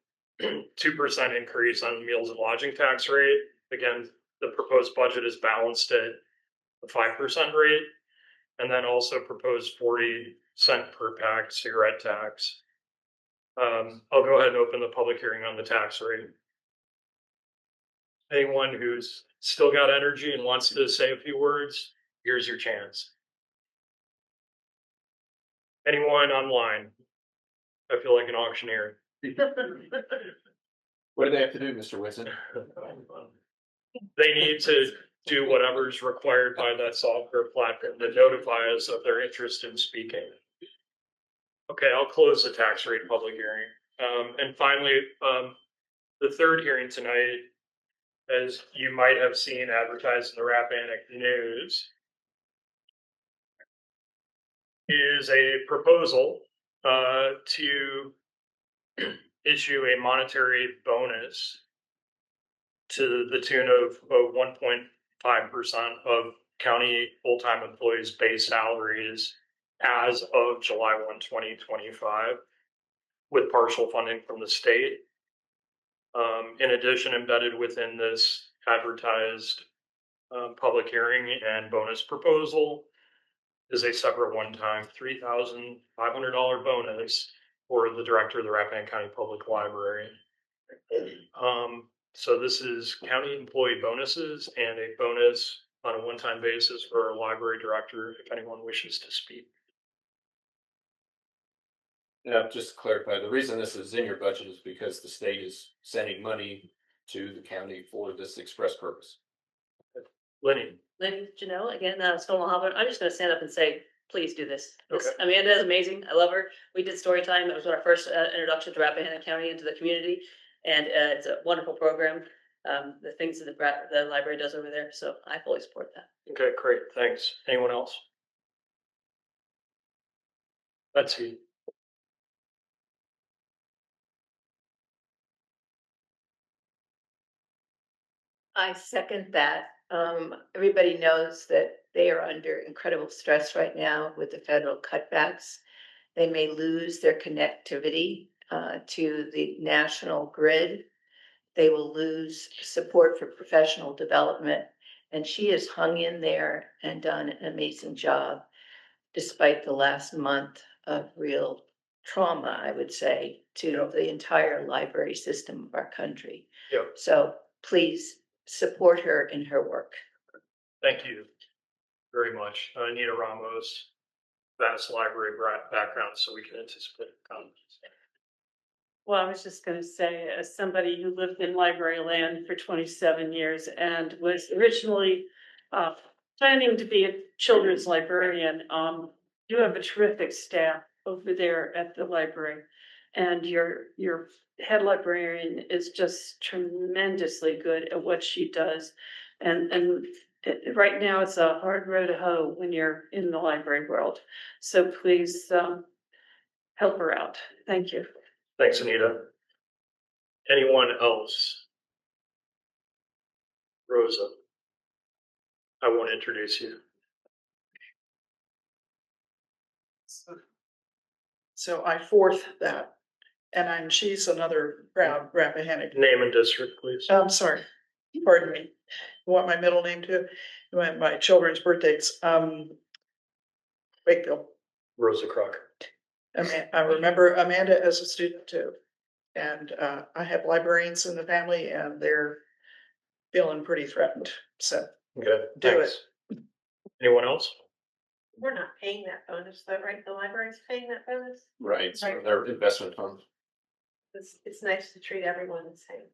[SPEAKER 1] the 2% increase on meals and lodging tax rate. Again, the proposed budget is balanced at a 5% rate, and then also proposed 40-cent per pack cigarette tax. I'll go ahead and open the public hearing on the tax rate. Anyone who's still got energy and wants to say a few words, here's your chance. Anyone online? I feel like an auctioneer.
[SPEAKER 4] What do they have to do, Mr. Whitson?
[SPEAKER 1] they need to do whatever's required by that software platform to notify us of their interest in speaking. Okay, I'll close the tax rate public hearing. And finally, the third hearing tonight, as you might have seen advertised in the Rappahannock News, is a proposal to issue a monetary bonus to the tune of 1.5% of county full-time employees' base salaries as of July 1, 2025, with partial funding from the state. In addition, embedded within this advertised public hearing and bonus proposal is a separate one-time $3,500 bonus for the director of the Rappahannock County Public Library. So this is county employee bonuses and a bonus on a one-time basis for our library director, if anyone wishes to speak.
[SPEAKER 4] Yeah, just to clarify, the reason this is in your budget is because the state is sending money to the county for this express purpose.
[SPEAKER 1] Lenny.
[SPEAKER 17] Lenny, Janelle, again, Stonewall Harbor, I'm just gonna stand up and say, please do this.
[SPEAKER 1] Okay.
[SPEAKER 17] Amanda is amazing. I love her. We did story time. It was our first introduction to Rappahannock County into the community. And it's a wonderful program. The things that the library does over there. So I fully support that.
[SPEAKER 1] Okay, great. Thanks. Anyone else? Let's see.
[SPEAKER 20] I second that. Everybody knows that they are under incredible stress right now with the federal cutbacks. They may lose their connectivity to the national grid. They will lose support for professional development. And she has hung in there and done an amazing job despite the last month of real trauma, I would say, to the entire library system of our country.
[SPEAKER 1] Yep.
[SPEAKER 20] So please support her in her work.
[SPEAKER 1] Thank you very much. Anita Ramos, vast library background, so we can anticipate comments.
[SPEAKER 7] Well, I was just gonna say, as somebody who lived in library land for 27 years and was originally planning to be a children's librarian, you have a terrific staff over there at the library. And your head librarian is just tremendously good at what she does. And right now it's a hard row to hoe when you're in the library world. So please help her out. Thank you.
[SPEAKER 1] Thanks, Anita. Anyone else? Rosa, I won't introduce you.
[SPEAKER 5] So I fourth that, and she's another proud Rappahannock.
[SPEAKER 1] Name and district, please.
[SPEAKER 5] I'm sorry, pardon me. You want my middle name too? My children's birthdays, Wakefield.
[SPEAKER 1] Rosa Crocker.
[SPEAKER 5] I remember Amanda as a student too. And I have librarians in the family and they're feeling pretty threatened, so.
[SPEAKER 1] Okay,
[SPEAKER 5] do
[SPEAKER 1] thanks. Anyone else?
[SPEAKER 2] We're not paying that bonus though, right? The library's paying that bonus.
[SPEAKER 4] Right, so their investment fund.
[SPEAKER 2] It's nice to treat everyone the same.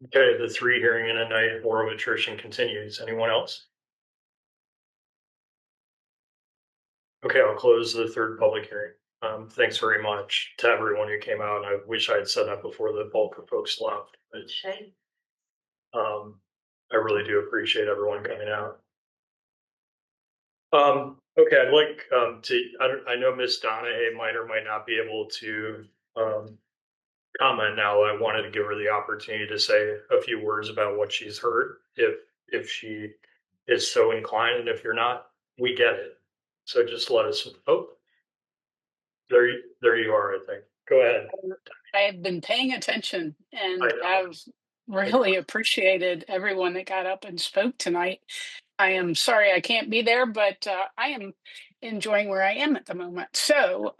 [SPEAKER 1] Okay, the 3 hearing in a night, war of attrition continues. Anyone else? Okay, I'll close the 3rd public hearing. Thanks very much to everyone who came out. I wish I had said that before the bulk of folks left. But,
[SPEAKER 2] Shame.
[SPEAKER 1] I really do appreciate everyone coming out. Okay, I'd like I know Miss Donahue might or might not be able to comment now. I wanted to give her the opportunity to say a few words about what she's heard, if she is so inclined, and if you're not, we get it. So just let us. Oh, there you are. I think. Go ahead.
[SPEAKER 10] I have been paying attention and have really appreciated everyone that got up and spoke tonight. I am sorry I can't be there, but I am enjoying where I am at the moment. So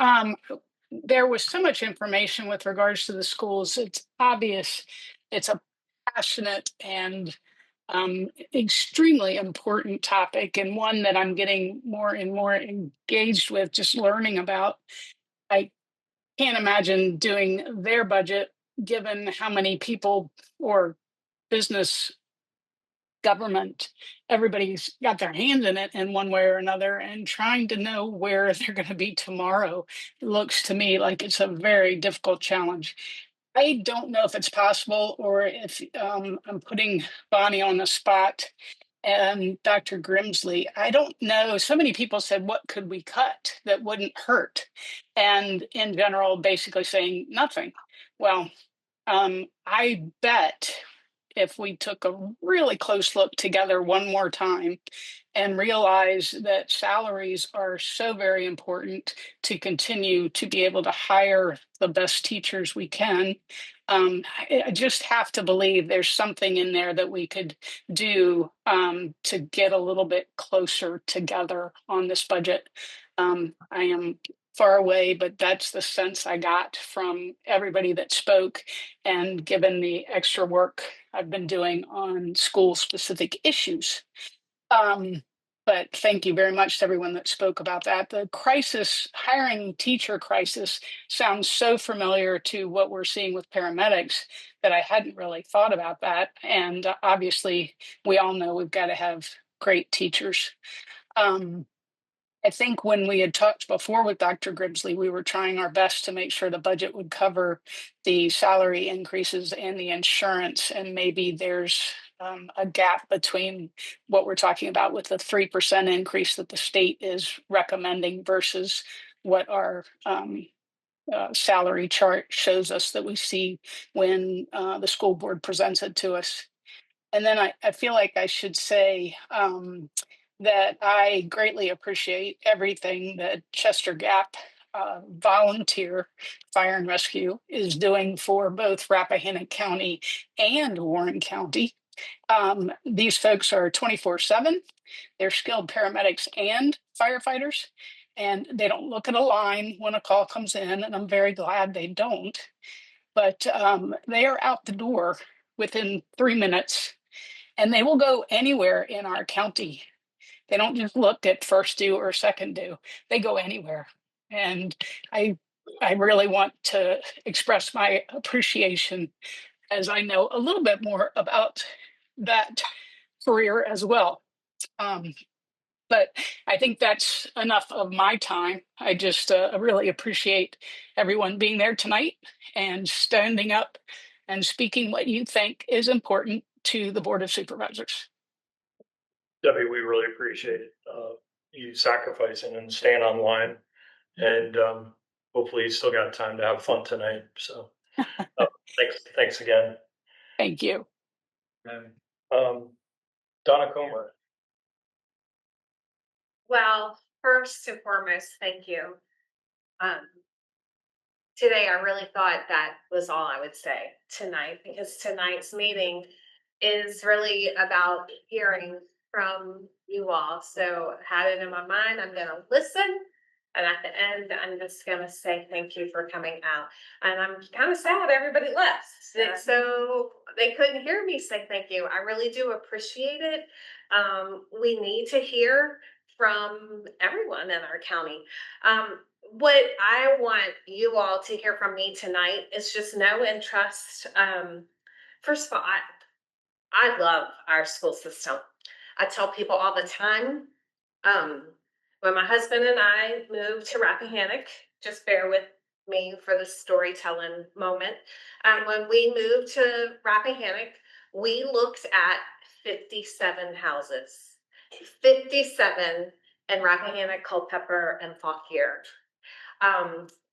[SPEAKER 10] there was so much information with regards to the schools. It's obvious it's a passionate and extremely important topic, and one that I'm getting more and more engaged with, just learning about. I can't imagine doing their budget given how many people or business, government, everybody's got their hands in it in one way or another, and trying to know where they're going to be tomorrow looks to me like it's a very difficult challenge. I don't know if it's possible or if I'm putting Bonnie on the spot and Dr. Grimsley. I don't know. So many people said, what could we cut that wouldn't hurt? And in general, basically saying nothing. Well, I bet if we took a really close look together one more time and realize that salaries are so very important to continue to be able to hire the best teachers we can. I just have to believe there's something in there that we could do to get a little bit closer together on this budget. I am far away, but that's the sense I got from everybody that spoke. And given the extra work I've been doing on school specific issues. But thank you very much to everyone that spoke about that. The crisis, hiring teacher crisis, sounds so familiar to what we're seeing with paramedics that I hadn't really thought about that. And obviously, we all know we've got to have great teachers. I think when we had talked before with Dr. Grimsley, we were trying our best to make sure the budget would cover the salary increases and the insurance. And maybe there's a gap between what we're talking about with the 3% increase that the state is recommending versus what our salary chart shows us that we see when the school board presents it to us. And then I feel like I should say that I greatly appreciate everything that Chester Gap volunteer fire and rescue is doing for both Rappahannock County and Warren County. These folks are 24/7. They're skilled paramedics and firefighters, and they don't look at a line when a call comes in, and I'm very glad they don't. But they are out the door within 3 minutes, and they will go anywhere in our county. They don't just look at first due or second due. They go anywhere. And I really want to express my appreciation as I know a little bit more about that career as well. But I think that's enough of my time. I just really appreciate everyone being there tonight and standing up and speaking what you think is important to the Board of Supervisors.
[SPEAKER 1] Debbie, we really appreciate you sacrificing and staying online. And hopefully you still got time to have fun tonight. So thanks again.
[SPEAKER 10] Thank you.
[SPEAKER 1] Donna Comer.
[SPEAKER 6] Well, first and foremost, thank you. Today, I really thought that was all I would say tonight, because tonight's meeting is really about hearing from you all. So I had it in my mind, I'm gonna listen. And at the end, I'm just gonna say thank you for coming out. And I'm kind of sad everybody left. So they couldn't hear me say thank you. I really do appreciate it. We need to hear from everyone in our county. What I want you all to hear from me tonight is just know and trust. First of all, I love our school system. I tell people all the time, when my husband and I moved to Rappahannock, just bear with me for the storytelling moment. When we moved to Rappahannock, we looked at 57 houses, 57 in Rappahannock, Culpeper, and Fauquier.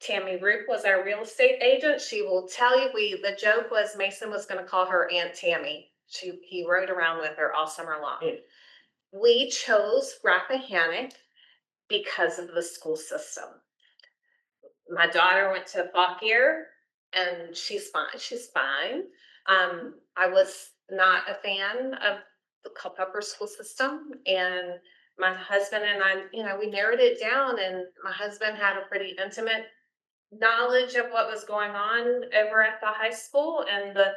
[SPEAKER 6] Tammy Roop was our real estate agent. She will tell you, the joke was Mason was going to call her Aunt Tammy. He rode around with her all summer long. We chose Rappahannock because of the school system. My daughter went to Fauquier and she's fine. She's fine. I was not a fan of the Culpeper school system, and my husband and I, we narrowed it down, and my husband had a pretty intimate knowledge of what was going on over at the high school and the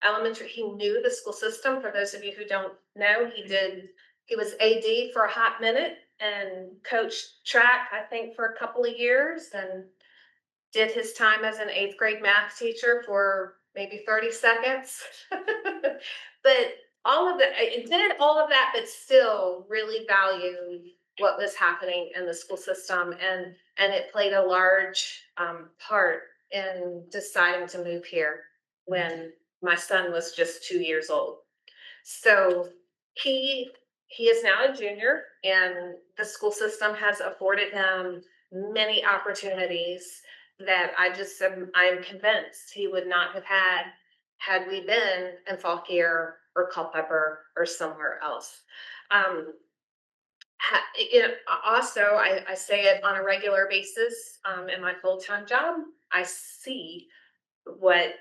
[SPEAKER 6] elementary. He knew the school system. For those of you who don't know, he was AD for a hot minute and coached track, I think, for a couple of years, and did his time as an 8th grade math teacher for maybe 30 seconds. But all of that, it did all of that, but still really valued what was happening in the school system, and it played a large part in deciding to move here when my son was just 2 years old. So he is now a junior, and the school system has afforded him many opportunities that I'm convinced he would not have had we been in Fauquier or Culpeper or somewhere else. Also, I say it on a regular basis in my full-time job. I see what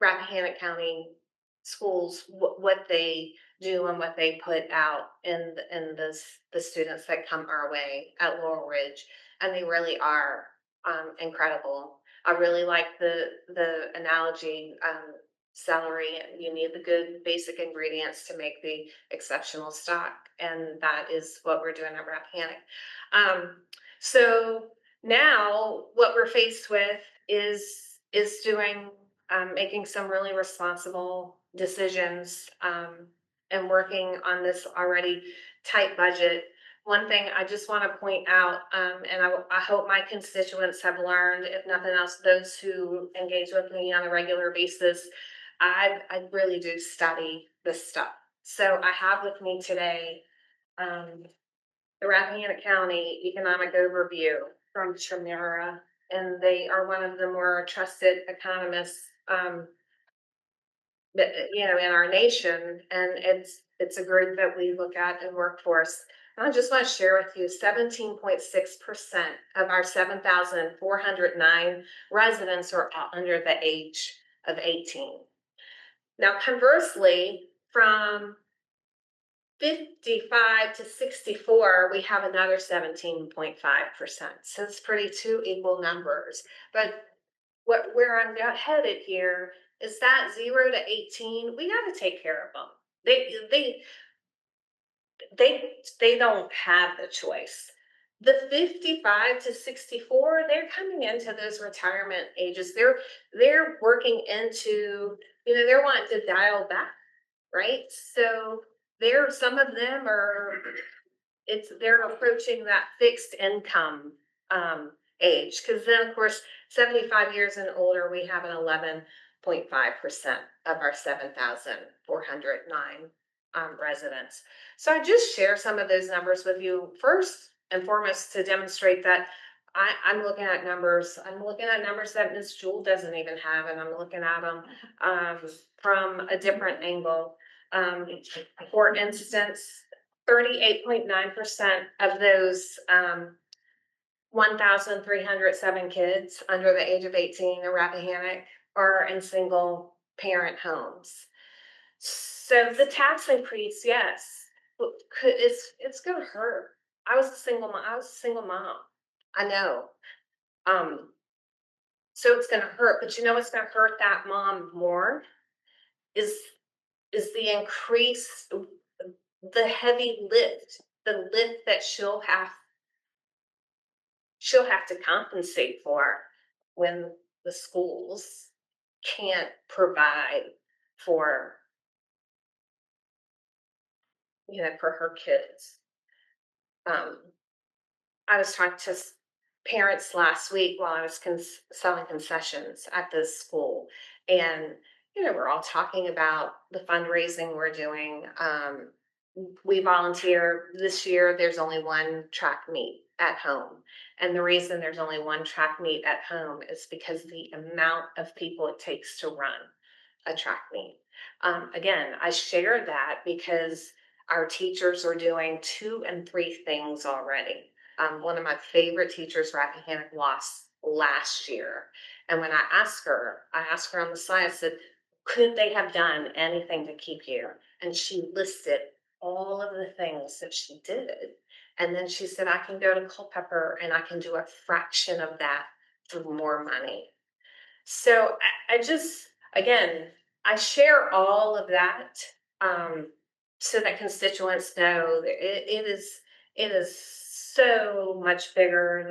[SPEAKER 6] Rappahannock County schools, what they do and what they put out in the students that come our way at Laurel Ridge, and they really are incredible. I really like the analogy. Celery, you need the good basic ingredients to make the exceptional stock, and that is what we're doing at Rappahannock. So now what we're faced with is doing making some really responsible decisions and working on this already tight budget. One thing I just want to point out, and I hope my constituents have learned, if nothing else, those who engage with me on a regular basis, I really do study this stuff. So I have with me today the Rappahannock County Economic Overview from Chimera, and they are one of the more trusted economists, in our nation. And it's a group that we look at and work for. And I just want to share with you, 17.6% of our 7,409 residents are under the age of 18. Now, conversely, from 55 to 64, we have another 17.5%. So it's pretty two equal numbers. But where I'm headed here is that 0 to 18, we got to take care of them. They don't have the choice. The 55 to 64, they're coming into those retirement ages. They're working into, they're wanting to dial back, right? So some of them they're approaching that fixed income age, because then of course 75 years and older, we have an 11.5% of our 7,409 residents. So I just share some of those numbers with you first and foremost to demonstrate that I'm looking at numbers. I'm looking at numbers that Ms. Jewell doesn't even have, and I'm looking at them from a different angle. For instance, 38.9% of those 1,307 kids under the age of 18 in Rappahannock are in single parent homes. So the tax increase, yes, it's going to hurt. I was a single mom. I know. So it's going to hurt, but what's going to hurt that mom more is the increase, the heavy lift, the lift that she'll have to compensate for when the schools can't provide for for her kids. I was talking to parents last week while I was selling concessions at this school, and we're all talking about the fundraising we're doing. We volunteer this year. There's only one track meet at home, and the reason there's only one track meet at home is because the amount of people it takes to run a track meet. Again, I share that because our teachers are doing 2 and 3 things already. One of my favorite teachers, Rappahannock, lost last year. And when I asked her on the side, I said, could they have done anything to keep you? And she listed all of the things that she did. And then she said, I can go to Culpeper and I can do a fraction of that for more money. So I just, again, I share all of that so that constituents know that it is so much bigger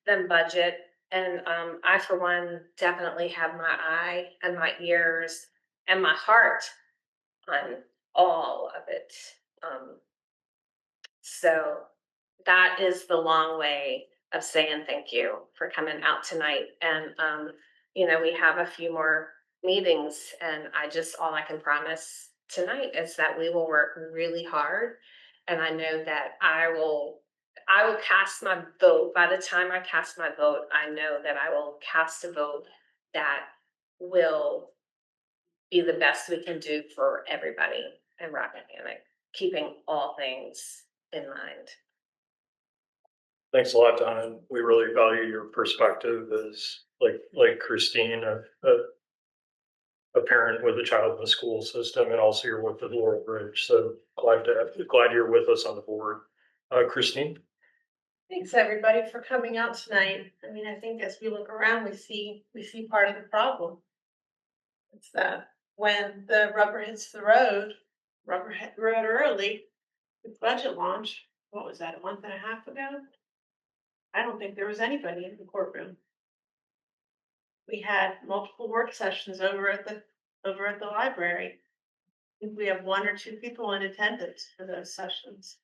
[SPEAKER 6] than budget. And I, for one, definitely have my eye and my ears and my heart on all of it. So that is the long way of saying thank you for coming out tonight. And, we have a few more meetings, and all I can promise tonight is that we will work really hard. And I know that I will cast my vote. By the time I cast my vote, I know that I will cast a vote that will be the best we can do for everybody in Rappahannock, keeping all things in mind.
[SPEAKER 1] Thanks a lot, Donna. We really value your perspective as like Christine, a parent with a child in the school system, and also you're with the Laurel Bridge. So glad you're with us on the board. Christine?
[SPEAKER 2] Thanks, everybody, for coming out tonight. I mean, I think as we look around, we see part of the problem. It's that when the rubber hits the road, rubber hit the road early, with budget launch, what was that, a month and a half ago? I don't think there was anybody in the courtroom. We had multiple work sessions over at the library. I think we have 1 or 2 people in attendance for those sessions.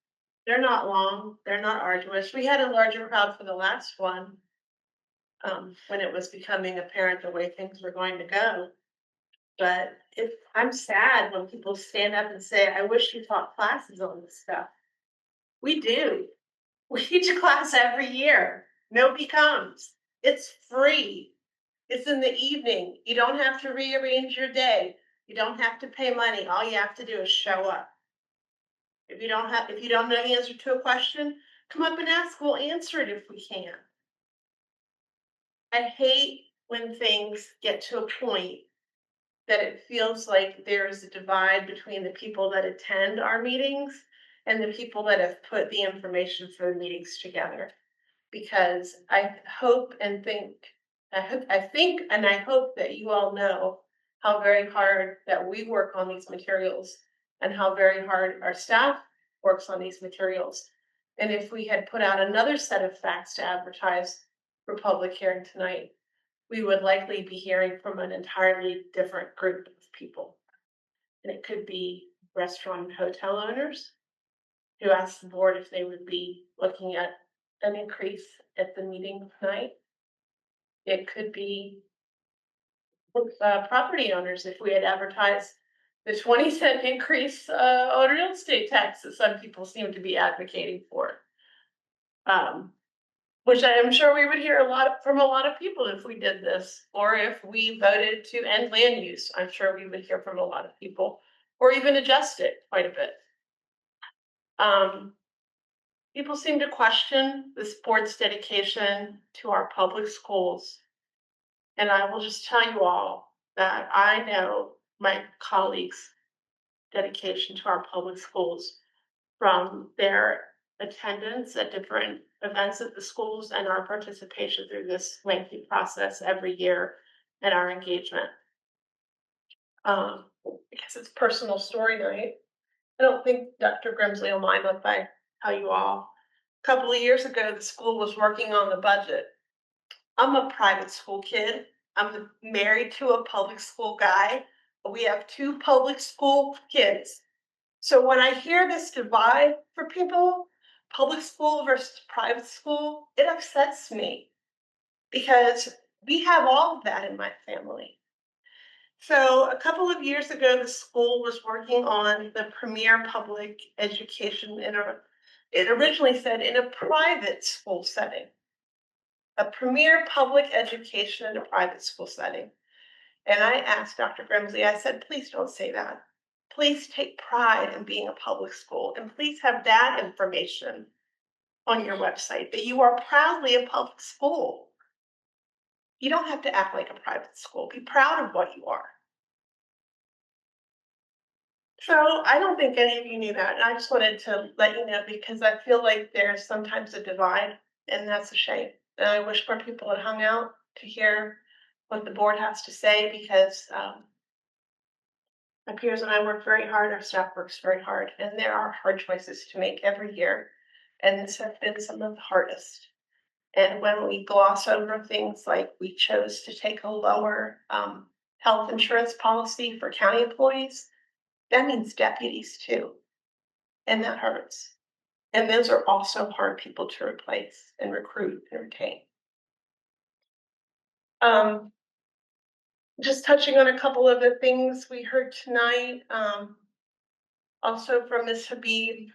[SPEAKER 2] They're not long, they're not arduous. We had a larger crowd for the last one, when it was becoming apparent the way things were going to go. But I'm sad when people stand up and say, I wish you taught classes on this stuff. We do. We teach a class every year. Nobody comes. It's free. It's in the evening. You don't have to rearrange your day. You don't have to pay money. All you have to do is show up. If you don't know the answer to a question, come up and ask. We'll answer it if we can. I hate when things get to a point that it feels like there's a divide between the people that attend our meetings and the people that have put the information for the meetings together. Because I hope and think that you all know how very hard that we work on these materials and how very hard our staff works on these materials. And if we had put out another set of facts to advertise for public hearing tonight, we would likely be hearing from an entirely different group of people. And it could be restaurant and hotel owners who asked the board if they would be looking at an increase at the meeting tonight. It could be property owners if we had advertised the 20-cent increase on real estate tax that some people seem to be advocating for. Which I am sure we would hear from a lot of people if we did this, or if we voted to end land use. I'm sure we would hear from a lot of people, or even adjust it quite a bit. People seem to question this board's dedication to our public schools. And I will just tell you all that I know my colleagues' dedication to our public schools from their attendance at different events at the schools and our participation through this lengthy process every year and our engagement. Because it's personal story night. I don't think Dr. Grimsley will mind if I tell you all. A couple of years ago, the school was working on the budget. I'm a private school kid. I'm married to a public school guy. We have 2 public school kids. So when I hear this divide for people, public school versus private school, it upsets me because we have all of that in my family. So a couple of years ago, the school was working on the premier public education it originally said in a private school setting. A premier public education in a private school setting. And I asked Dr. Grimsley, I said, please don't say that. Please take pride in being a public school, and please have that information on your website, that you are proudly a public school. You don't have to act like a private school. Be proud of what you are. So I don't think any of you knew that. And I just wanted to let you know because I feel like there's sometimes a divide, and that's a shame. And I wish more people had hung out to hear what the board has to say because my peers and I work very hard, our staff works very hard, and there are hard choices to make every year. And this has been some of the hardest. And when we gloss over things like we chose to take a lower health insurance policy for county employees, that means deputies too. And that hurts. And those are also hard people to replace and recruit and retain. Just touching on a couple of the things we heard tonight, also from Ms. Habib.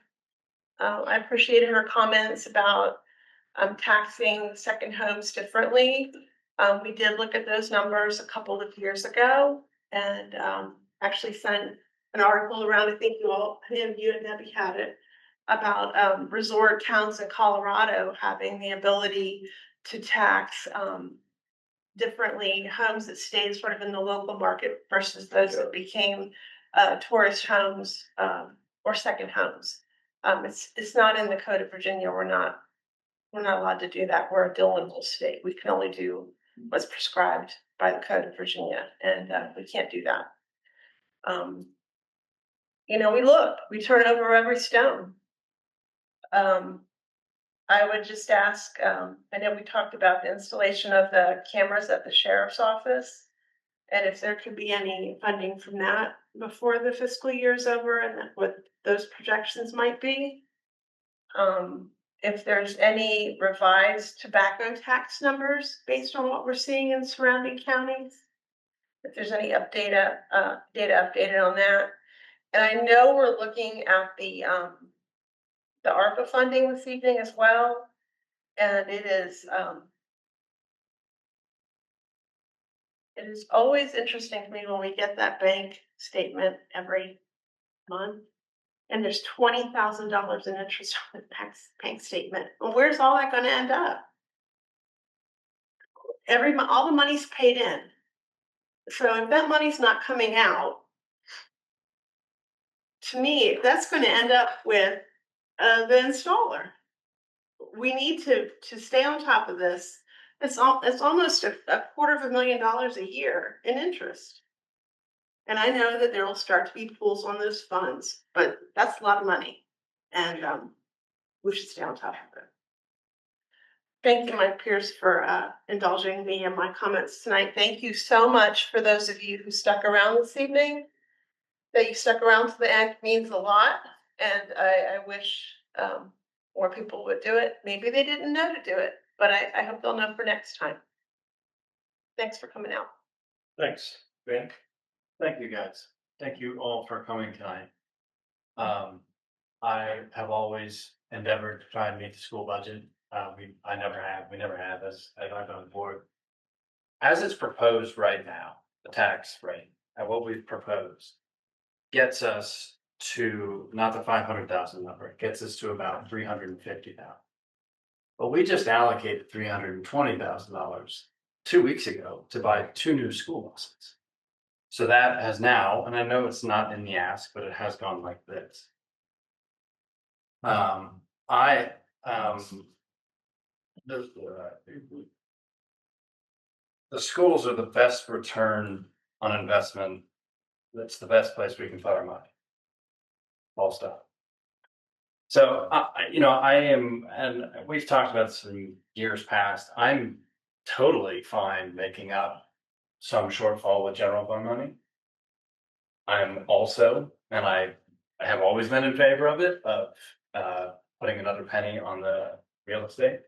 [SPEAKER 2] I appreciated her comments about taxing second homes differently. We did look at those numbers a couple of years ago and actually sent an article around. I think you and Debbie had it, about resort towns in Colorado having the ability to tax differently homes that stayed sort of in the local market versus those that became tourist homes or second homes. It's not in the Code of Virginia. We're not allowed to do that. We're a delightful state. We can only do what's prescribed by the Code of Virginia, and we can't do that. We turn over every stone. I would just ask, I know we talked about the installation of the cameras at the sheriff's office, and if there could be any funding from that before the fiscal year is over, and what those projections might be. If there's any revised tobacco tax numbers based on what we're seeing in surrounding counties, if there's any data updated on that. And I know we're looking at the ARPA funding this evening as well. And it is always interesting to me when we get that bank statement every month and there's $20,000 in interest on the bank statement. Well, where's all that going to end up? All the money's paid in. So if that money's not coming out, to me, that's going to end up with the installer. We need to stay on top of this. It's almost a $250,000 a year in interest. And I know that there will start to be pools on those funds, but that's a lot of money. And we should stay on top of it. Thank you, my peers, for indulging me in my comments tonight. Thank you so much for those of you who stuck around this evening. That you stuck around to the end means a lot. And I wish more people would do it. Maybe they didn't know to do it, but I hope they'll know for next time. Thanks for coming out.
[SPEAKER 3] Thanks, Ben. Thank you, guys. Thank you all for coming tonight. I have always endeavored to try and meet the school budget. We never have as I've been on board. As it's proposed right now, the tax rate and what we've proposed gets us to not the 500,000 number, it gets us to about 350,000. But we just allocated $320,000 2 weeks ago to buy 2 new school buses. So that has now, and I know it's not in the ask, but it has gone like this. The schools are the best return on investment. That's the best place we can put our money. All stuff. So, I am, and we've talked about this in years past. I'm totally fine making up some shortfall with general fund money. I'm also, and I have always been in favor of it, of putting another penny on the real estate,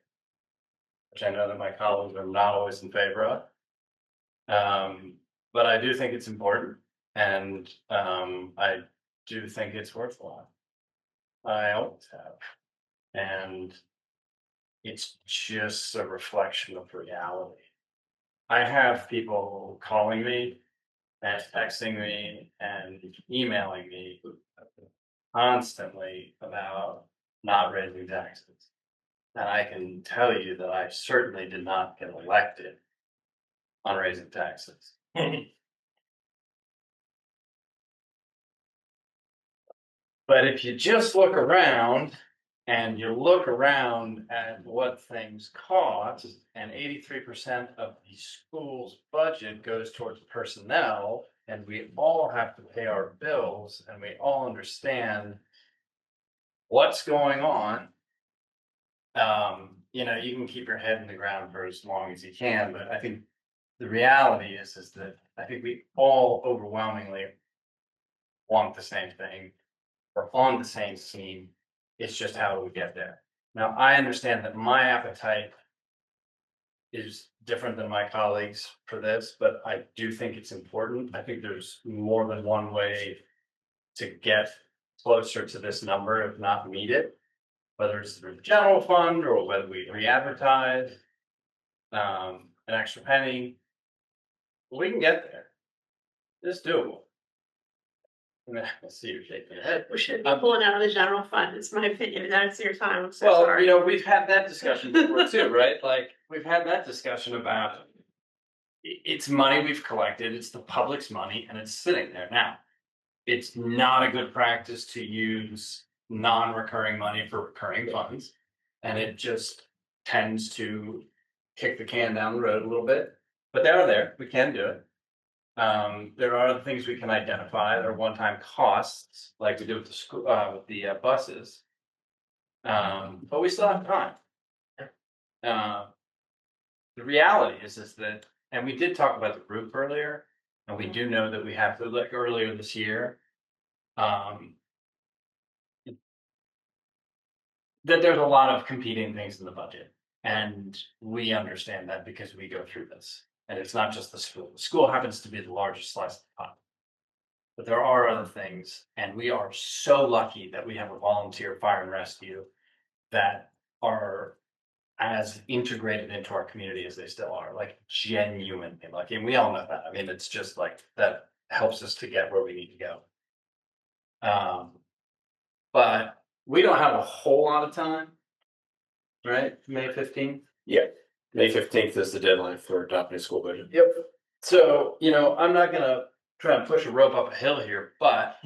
[SPEAKER 3] which I know that my colleagues are not always in favor of. But I do think it's important, and I do think it's worthwhile. I always have. And it's just a reflection of reality. I have people calling me and texting me and emailing me constantly about not raising taxes. And I can tell you that I certainly did not get elected on raising taxes. But if you just look around and you look around at what things cost, and 83% of the school's budget goes towards personnel, and we all have to pay our bills, and we all understand what's going on. You can keep your head in the ground for as long as you can, but I think the reality is that I think we all overwhelmingly want the same thing. We're on the same scene. It's just how do we get there? Now, I understand that my appetite is different than my colleagues for this, but I do think it's important. I think there's more than one way to get closer to this number, if not meet it. Whether it's through the general fund or whether we re-advertise, an extra penny. We can get there. It's doable. I see you're shaking your head.
[SPEAKER 14] We should be pulling out of the general fund, it's my opinion, that's your time, I'm so
[SPEAKER 3] Well,
[SPEAKER 14] sorry.
[SPEAKER 3] you know, we've had that discussion before too, right? Like, we've had that discussion about it's money we've collected, it's the public's money, and it's sitting there now. It's not a good practice to use non-recurring money for recurring funds. And it just tends to kick the can down the road a little bit. But they are there, we can do it. There are other things we can identify. There are one-time costs, like we do with the school, with the buses. But we still have time. The reality is that, and we did talk about the group earlier, and we do know that we have to look earlier this year. That there's a lot of competing things in the budget, and we understand that because we go through this. And it's not just the school. The school happens to be the largest slice of the pie. But there are other things, and we are so lucky that we have a volunteer fire and rescue that are as integrated into our community as they still are, like genuinely lucky. And we all know that. I mean, it's just like that helps us to get where we need to go. But we don't have a whole lot of time, right? May 15th.
[SPEAKER 4] Yeah, May 15th is the deadline for adopting a school budget.
[SPEAKER 3] Yep. So, you know, I'm not gonna try and push a rope up a hill here, but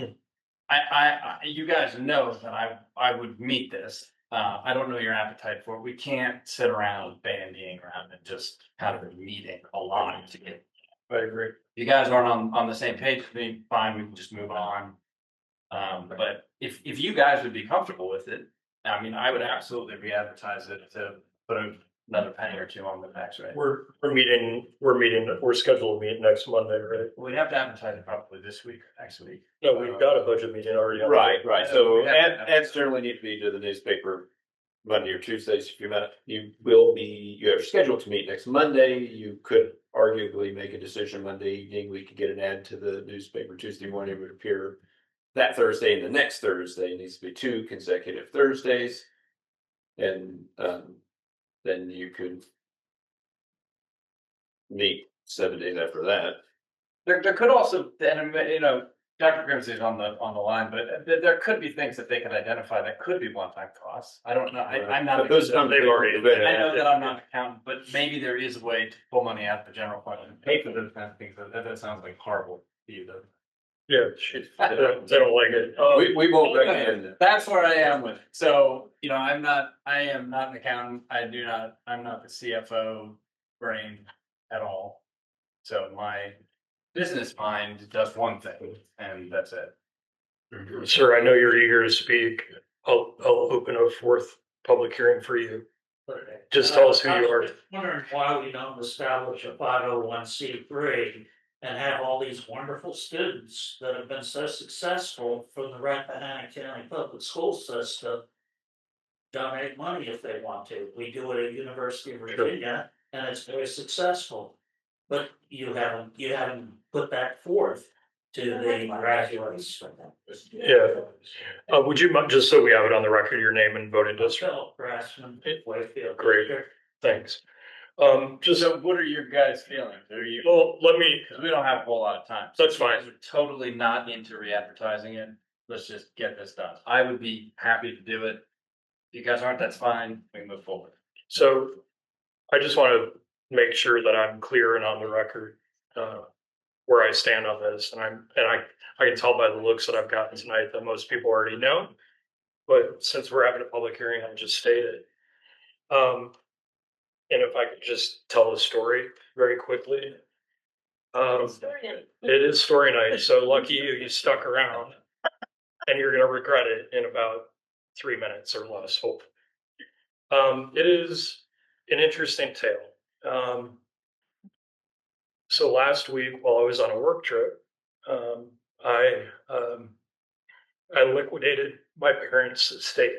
[SPEAKER 3] you guys know that I would meet this. I don't know your appetite for it. We can't sit around bandying around and just kind of meeting a lot to get.
[SPEAKER 1] I agree.
[SPEAKER 3] If you guys aren't on the same page with me, fine, we can just move on. But if you guys would be comfortable with it, I mean, I would absolutely re-advertise it to put another penny or two on the tax rate.
[SPEAKER 1] We're scheduled to meet next Monday, right?
[SPEAKER 3] We'd have to advertise it probably this week or next week.
[SPEAKER 1] No, we've got a budget meeting already.
[SPEAKER 4] Right. So ads generally need to be to the newspaper Monday or Tuesdays. If you're scheduled to meet next Monday. You could arguably make a decision Monday evening. We could get an ad to the newspaper Tuesday morning. It would appear that Thursday and the next Thursday. It needs to be 2 consecutive Thursdays. And then you could meet 7 days after that.
[SPEAKER 3] There could also, and you know, Dr. Grimsey's on the line, but there could be things that they could identify that could be one-time costs. I don't know. I'm not.
[SPEAKER 1] Those they've already.
[SPEAKER 3] I know that I'm not an accountant, but maybe there is a way to pull money out of the general fund and pay for those kind of things. That sounds like horrible to you, though.
[SPEAKER 1] Yeah, they don't like it.
[SPEAKER 4] We won't recommend it.
[SPEAKER 3] That's where I am with it. So, you know, I am not an accountant. I'm not the CFO brain at all. So my business mind does one thing and that's it.
[SPEAKER 1] Sir, I know you're eager to speak. I'll open a fourth public hearing for you. Just tell us who you are.
[SPEAKER 11] I was wondering why we don't establish a 501c3 and have all these wonderful students that have been so successful from the Rappahannock County Public School System donate money if they want to. We do it at University of Virginia, and it's very successful. But you haven't put that forth to the graduates.
[SPEAKER 1] Yeah. Would you just so we have it on the record, your name and voting district?
[SPEAKER 11] Philip Grassman, Wakefield.
[SPEAKER 1] Great. Thanks.
[SPEAKER 3] So what are your guys' feelings?
[SPEAKER 1] Well, let me,
[SPEAKER 3] because we don't have a whole lot of time.
[SPEAKER 1] That's fine.
[SPEAKER 3] We're totally not into re-advertising it. Let's just get this done. I would be happy to do it. If you guys aren't, that's fine. We can move forward.
[SPEAKER 1] So I just want to make sure that I'm clear and on the record where I stand on this. And I can tell by the looks that I've gotten tonight that most people already know. But since we're having a public hearing, I'll just state it. And if I could just tell a story very quickly. It is story night, so lucky you stuck around. And you're going to regret it in about 3 minutes or less, hopefully. It is an interesting tale. So last week, while I was on a work trip, I I liquidated my parents' estate.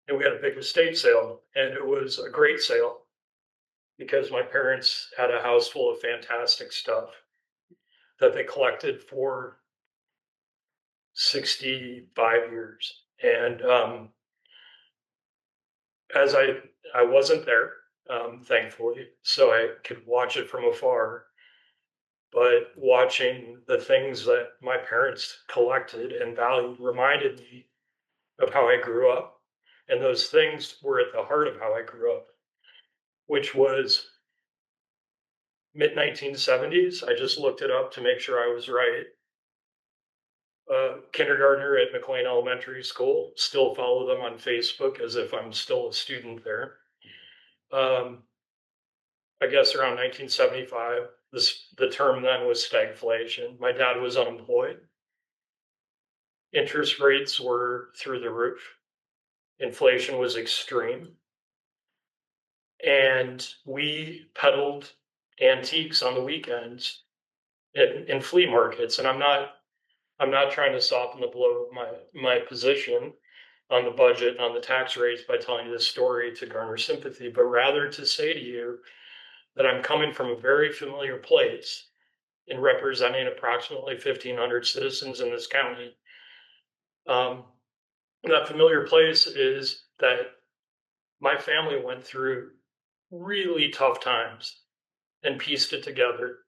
[SPEAKER 1] And we had a big estate sale, and it was a great sale because my parents had a house full of fantastic stuff that they collected for 65 years. And as I wasn't there, thankfully, so I could watch it from afar. But watching the things that my parents collected and valued reminded me of how I grew up. And those things were at the heart of how I grew up, which was mid 1970s. I just looked it up to make sure I was right. Kindergartner at McLean Elementary School. Still follow them on Facebook as if I'm still a student there. I guess around 1975, the term then was stagflation. My dad was unemployed. Interest rates were through the roof. Inflation was extreme. And we peddled antiques on the weekends in flea markets. And I'm not trying to soften the blow of my position on the budget and on the tax rates by telling you this story to garner sympathy, but rather to say to you that I'm coming from a very familiar place in representing approximately 1,500 citizens in this county. That familiar place is that my family went through really tough times and pieced it together.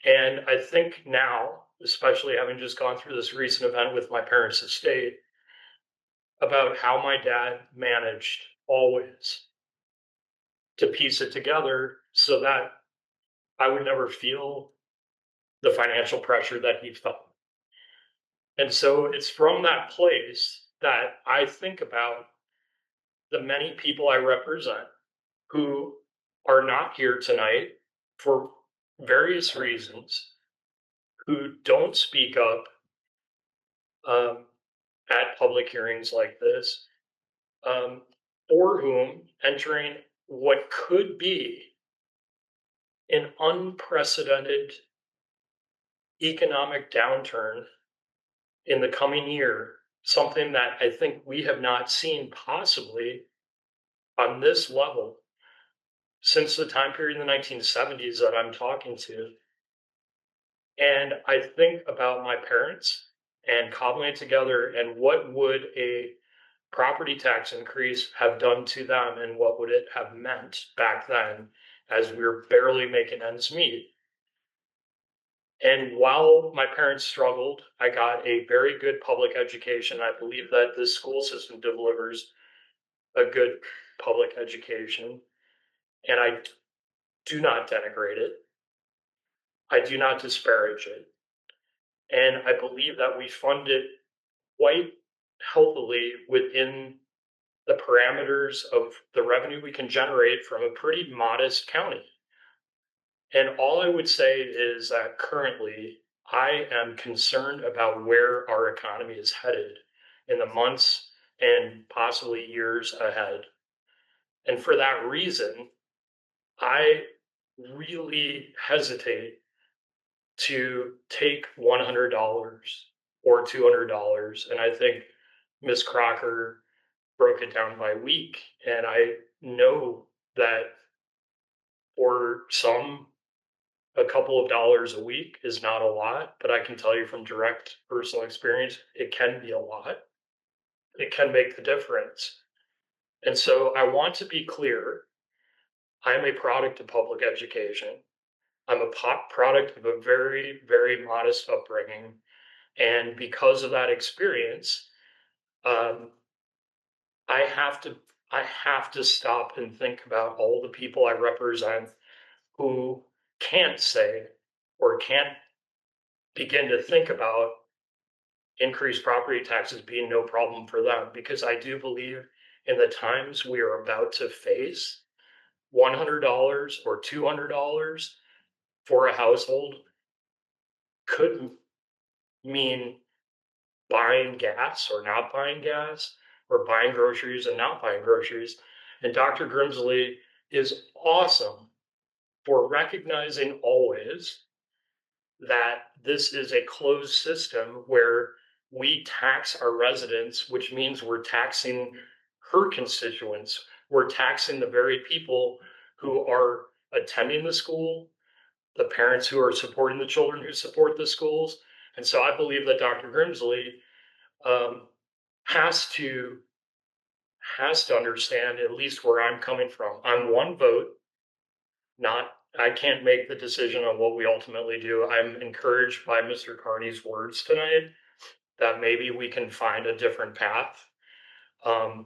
[SPEAKER 1] And I think now, especially having just gone through this recent event with my parents' estate, about how my dad managed always to piece it together so that I would never feel the financial pressure that he felt. And so it's from that place that I think about the many people I represent who are not here tonight for various reasons, who don't speak up at public hearings like this, for whom entering what could be an unprecedented economic downturn in the coming year, something that I think we have not seen possibly on this level since the time period in the 1970s that I'm talking to. And I think about my parents and cobbling it together and what would a property tax increase have done to them and what would it have meant back then as we were barely making ends meet. And while my parents struggled, I got a very good public education. I believe that this school system delivers a good public education, and I do not denigrate it. I do not disparage it. And I believe that we fund it quite healthily within the parameters of the revenue we can generate from a pretty modest county. And all I would say is that currently I am concerned about where our economy is headed in the months and possibly years ahead. And for that reason, I really hesitate to take $100 or $200. And I think Ms. Crocker broke it down by week. And I know that for some, a couple of dollars a week is not a lot, but I can tell you from direct personal experience, it can be a lot. It can make the difference. And so I want to be clear. I'm a product of public education. I'm a product of a very, very modest upbringing. And because of that experience, I have to stop and think about all the people I represent who can't say or can't begin to think about increased property taxes being no problem for them, because I do believe in the times we are about to face, $100 or $200 for a household could mean buying gas or not buying gas, or buying groceries and not buying groceries. And Dr. Grimsley is awesome for recognizing always that this is a closed system where we tax our residents, which means we're taxing her constituents. We're taxing the very people who are attending the school, the parents who are supporting the children who support the schools. And so I believe that Dr. Grimsley has to understand at least where I'm coming from. I'm one vote, I can't make the decision on what we ultimately do. I'm encouraged by Mr. Carney's words tonight that maybe we can find a different path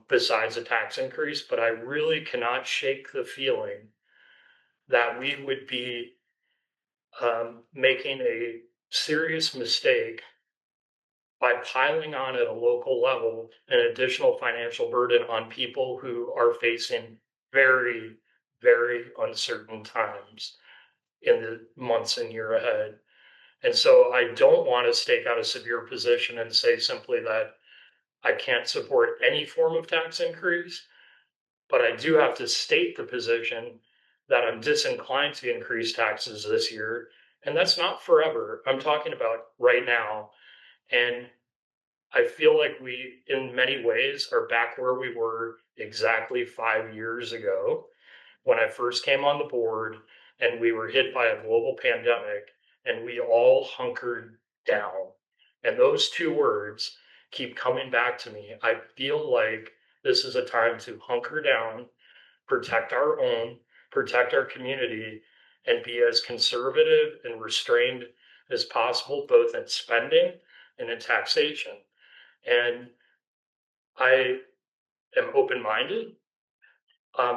[SPEAKER 1] besides a tax increase, but I really cannot shake the feeling that we would be making a serious mistake by piling on at a local level an additional financial burden on people who are facing very, very uncertain times in the months and year ahead. And so I don't want to stake out a severe position and say simply that I can't support any form of tax increase, but I do have to state the position that I'm disinclined to increase taxes this year. And that's not forever. I'm talking about right now. And I feel like we, in many ways, are back where we were exactly 5 years ago when I first came on the board and we were hit by a global pandemic and we all hunkered down. And those two words keep coming back to me. I feel like this is a time to hunker down, protect our own, protect our community, and be as conservative and restrained as possible, both in spending and in taxation. And I am open-minded.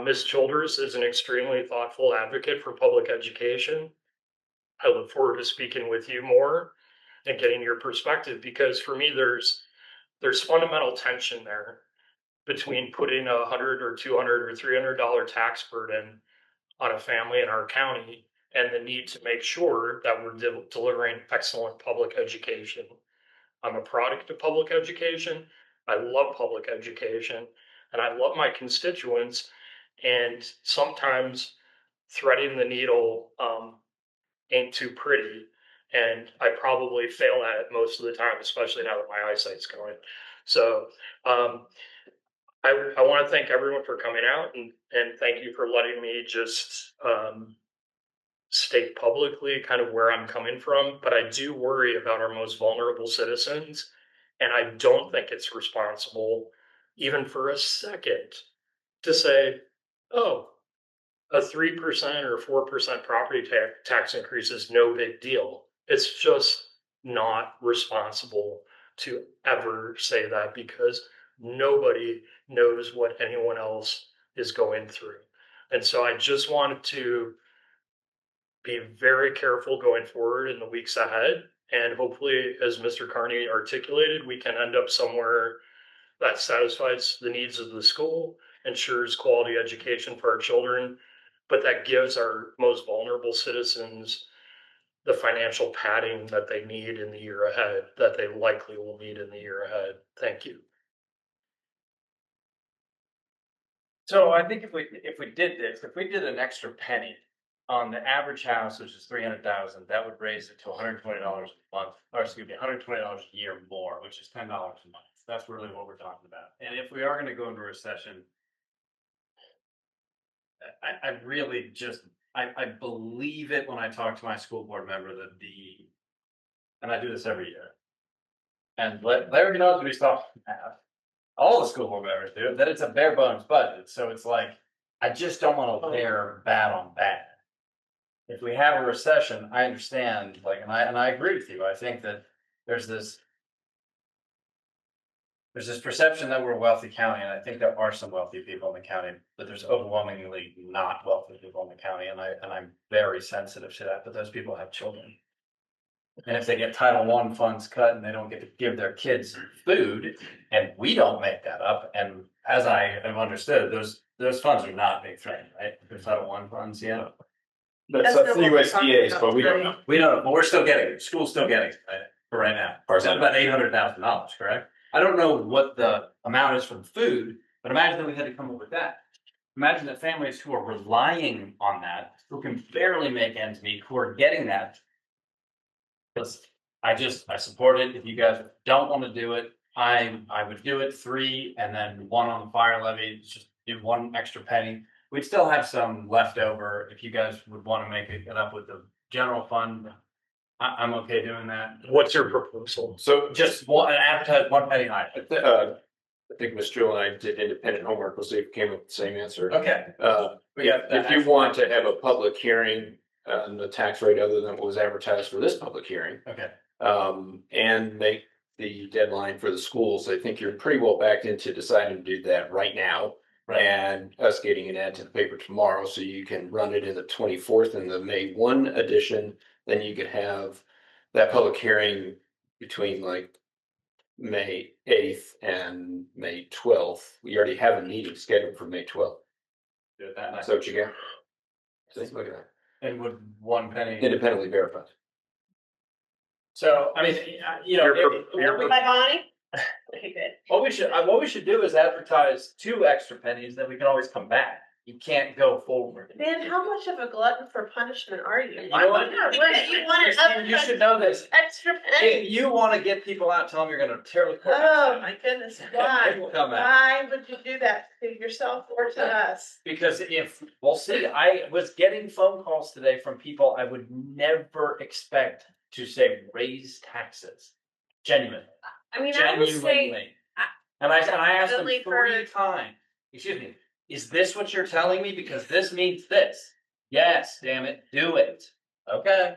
[SPEAKER 1] Ms. Childers is an extremely thoughtful advocate for public education. I look forward to speaking with you more and getting your perspective, because for me, there's fundamental tension there between putting $100 or $200 or $300 tax burden on a family in our county and the need to make sure that we're delivering excellent public education. I'm a product of public education. I love public education and I love my constituents. And sometimes threading the needle ain't too pretty. And I probably fail at it most of the time, especially now that my eyesight's going. So I want to thank everyone for coming out and thank you for letting me just state publicly kind of where I'm coming from. But I do worry about our most vulnerable citizens. And I don't think it's responsible, even for a second, to say, oh, a 3% or 4% property tax increase is no big deal. It's just not responsible to ever say that, because nobody knows what anyone else is going through. And so I just wanted to be very careful going forward in the weeks ahead. And hopefully, as Mr. Carney articulated, we can end up somewhere that satisfies the needs of the school, ensures quality education for our children, but that gives our most vulnerable citizens the financial padding that they need in the year ahead, that they likely will need in the year ahead. Thank you.
[SPEAKER 3] So I think if we did this, if we did an extra penny on the average house, which is 300,000, that would raise it to $120 a month, or excuse me, $120 a year more, which is $10 a month. That's really what we're talking about. And if we are going to go into a recession, I really just, I believe it when I talk to my school board member that and I do this every year, and Larry knows what he's talking about. All the school board members do, that it's a bare bones budget. So it's like, I just don't want to layer bad on bad. If we have a recession, I understand, like, and I agree with you. I think that there's this perception that we're a wealthy county, and I think there are some wealthy people in the county, but there's overwhelmingly not wealthy people in the county, and I'm very sensitive to that. But those people have children, and if they get Title I funds cut and they don't get to give their kids food, and we don't make that up, and as I have understood, those funds are not being threatened, right? There's Title I funds, yeah.
[SPEAKER 4] That's the USDA's, but we don't know.
[SPEAKER 3] We don't know, but we're still getting it. School's still getting it for right now. It's about $800,000, correct? I don't know what the amount is for the food, but imagine that we had to come up with that. Imagine that families who are relying on that, who can barely make ends meet, who are getting that. Because I support it. If you guys don't want to do it, I would do it 3 and then 1 on the fire levy, just do 1 extra penny. We'd still have some left over if you guys would want to make it up with the general fund. I'm okay doing that.
[SPEAKER 1] What's your proposal?
[SPEAKER 3] So just advertise 1 penny higher.
[SPEAKER 4] I think Ms. Jewel and I did independent homework. We'll see if we came up with the same answer.
[SPEAKER 3] Okay.
[SPEAKER 4] If you want to have a public hearing on the tax rate other than what was advertised for this public hearing,
[SPEAKER 3] Okay.
[SPEAKER 4] and make the deadline for the schools, I think you're pretty well backed into deciding to do that right now.
[SPEAKER 3] Right.
[SPEAKER 4] And us getting an ad to the paper tomorrow, so you can run it in the 24th in the May 1 edition. Then you could have that public hearing between like May 8th and May 12th. We already have a meeting scheduled for May 12th.
[SPEAKER 3] Do it that night.
[SPEAKER 4] So what you got? Just look at that.
[SPEAKER 3] And would 1 penny
[SPEAKER 4] Independently verified.
[SPEAKER 3] So, I mean, you know,
[SPEAKER 2] By Bonnie? Okay, good.
[SPEAKER 3] what we should do is advertise 2 extra pennies, then we can always come back. You can't go forward.
[SPEAKER 2] Dan, how much of a glutton for punishment are you?
[SPEAKER 3] You know what?
[SPEAKER 2] You want
[SPEAKER 3] You should know this.
[SPEAKER 2] extra penny?
[SPEAKER 3] If you want to get people out, tell them you're going to tear the court.
[SPEAKER 2] Oh, my goodness, why?
[SPEAKER 3] They will come out.
[SPEAKER 2] Why would you do that to yourself or to us?
[SPEAKER 3] Because if, we'll see, I was getting phone calls today from people I would never expect to say raise taxes. Genuinely.
[SPEAKER 6] I mean, I would say,
[SPEAKER 3] Genuinely. And I asked them
[SPEAKER 6] Only
[SPEAKER 3] 3 times, excuse me, is this what you're telling me? Because this means this. Yes, damn it, do it. Okay.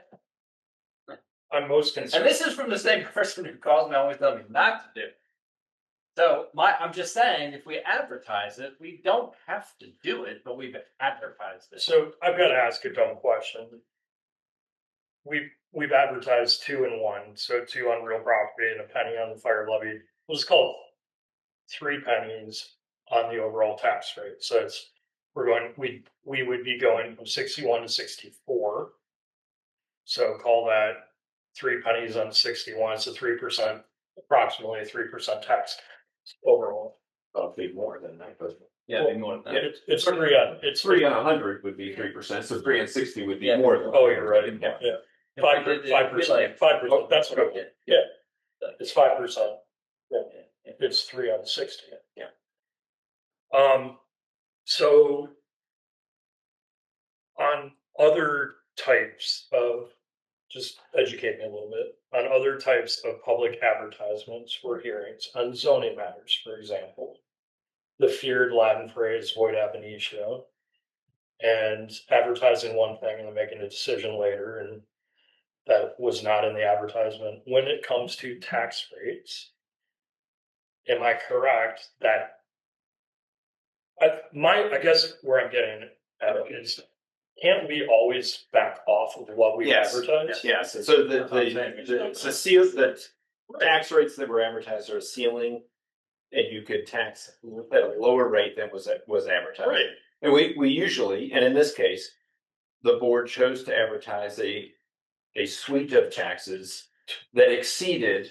[SPEAKER 1] I'm most concerned.
[SPEAKER 3] And this is from the same person who calls me, always telling me not to do. So I'm just saying, if we advertise it, we don't have to do it, but we've advertised it.
[SPEAKER 1] So I've got to ask a dumb question. We've advertised 2 and 1, so 2 on real property and a penny on the fire levy. Let's call it 3 pennies on the overall tax rate. So we would be going from 61 to 64. So call that 3 pennies on 61. So 3%, approximately 3% tax overall.
[SPEAKER 4] It'll be more than that, but
[SPEAKER 3] Yeah, it'd be more than that.
[SPEAKER 1] It's 3 on
[SPEAKER 4] 100 would be 3%. So 3 on 60 would be more than.
[SPEAKER 1] Oh, you're right. Yeah. 5%. 5%. That's what I get. Yeah. It's 5%. Yeah. It's 3 on 60. Yeah. So on other types of, just educate me a little bit, on other types of public advertisements for hearings on zoning matters, for example, the feared Latin phrase void ab initio, and advertising one thing and then making a decision later, and that was not in the advertisement. When it comes to tax rates, am I correct that I guess where I'm getting at is, can't we always back off of what we advertise?
[SPEAKER 4] Yes, so the tax rates that were advertised are a ceiling, and you could tax at a lower rate than was advertised.
[SPEAKER 1] Right.
[SPEAKER 4] And we usually, and in this case, the board chose to advertise a suite of taxes that exceeded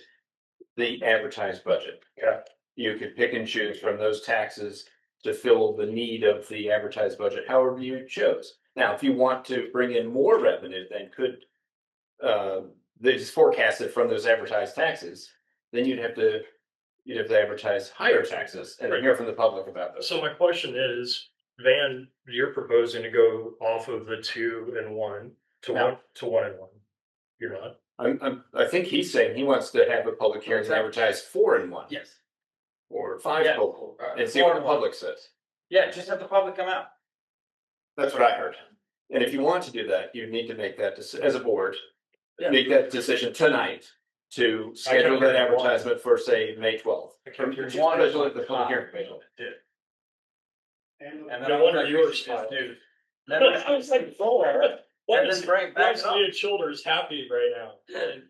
[SPEAKER 4] the advertised budget.
[SPEAKER 1] Yeah.
[SPEAKER 4] You could pick and choose from those taxes to fill the need of the advertised budget, however you chose. Now, if you want to bring in more revenue than could is forecasted from those advertised taxes, then you'd have to advertise higher taxes and then hear from the public about those.
[SPEAKER 1] So my question is, Van, you're proposing to go off of the 2 and 1 to 1 and 1. You're not.
[SPEAKER 4] I think he's saying he wants to have a public hearing and advertise 4 and 1.
[SPEAKER 3] Yes.
[SPEAKER 4] Or 5
[SPEAKER 3] Yeah.
[SPEAKER 4] total, and see what the public says.
[SPEAKER 3] Yeah, just have the public come out.
[SPEAKER 4] That's what I heard. And if you want to do that, you need to make that as a board,
[SPEAKER 3] Yeah.
[SPEAKER 4] make that decision tonight to schedule that advertisement for, say, May 12th. Schedule it the public hearing.
[SPEAKER 3] And
[SPEAKER 1] No
[SPEAKER 3] then
[SPEAKER 1] wonder you were smart.
[SPEAKER 3] dude.
[SPEAKER 1] I was like,
[SPEAKER 3] And then bring it back up.
[SPEAKER 1] Shoulders happy right now,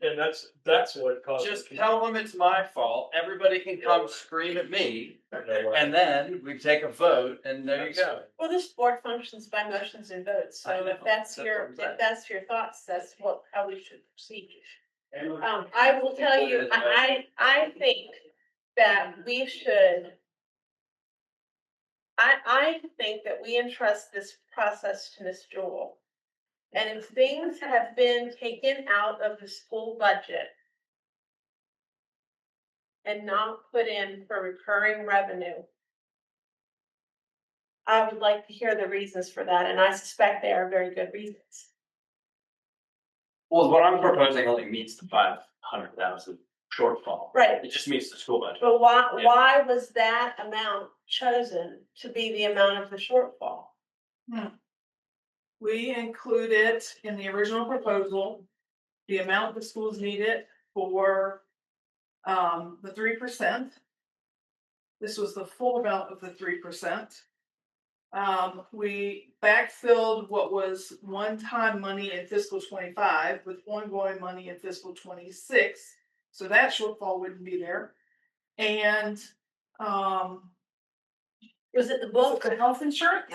[SPEAKER 1] and that's what caused.
[SPEAKER 3] Just tell them it's my fault. Everybody can come scream at me, and then we take a vote, and there you go.
[SPEAKER 2] Well, this board functions by motions and votes, so if that's
[SPEAKER 3] what
[SPEAKER 2] your,
[SPEAKER 3] I'm saying.
[SPEAKER 2] if that's your thoughts, that's how we should proceed. I will tell you, I think that we should. I think that we entrust this process to Ms. Jewel. And if things have been taken out of the school budget and not put in for recurring revenue. I would like to hear the reasons for that, and I suspect they are very good reasons.
[SPEAKER 3] Well, what I'm proposing only meets the 500,000 shortfall.
[SPEAKER 2] Right.
[SPEAKER 3] It just meets the school budget.
[SPEAKER 2] But why was that amount chosen to be the amount of the shortfall?
[SPEAKER 5] We included in the original proposal, the amount the schools needed for the 3%. This was the full amount of the 3%. We backfilled what was one-time money in fiscal 25 with ongoing money in fiscal 26. So that shortfall wouldn't be there. And
[SPEAKER 2] was it the book?
[SPEAKER 5] The health insurance?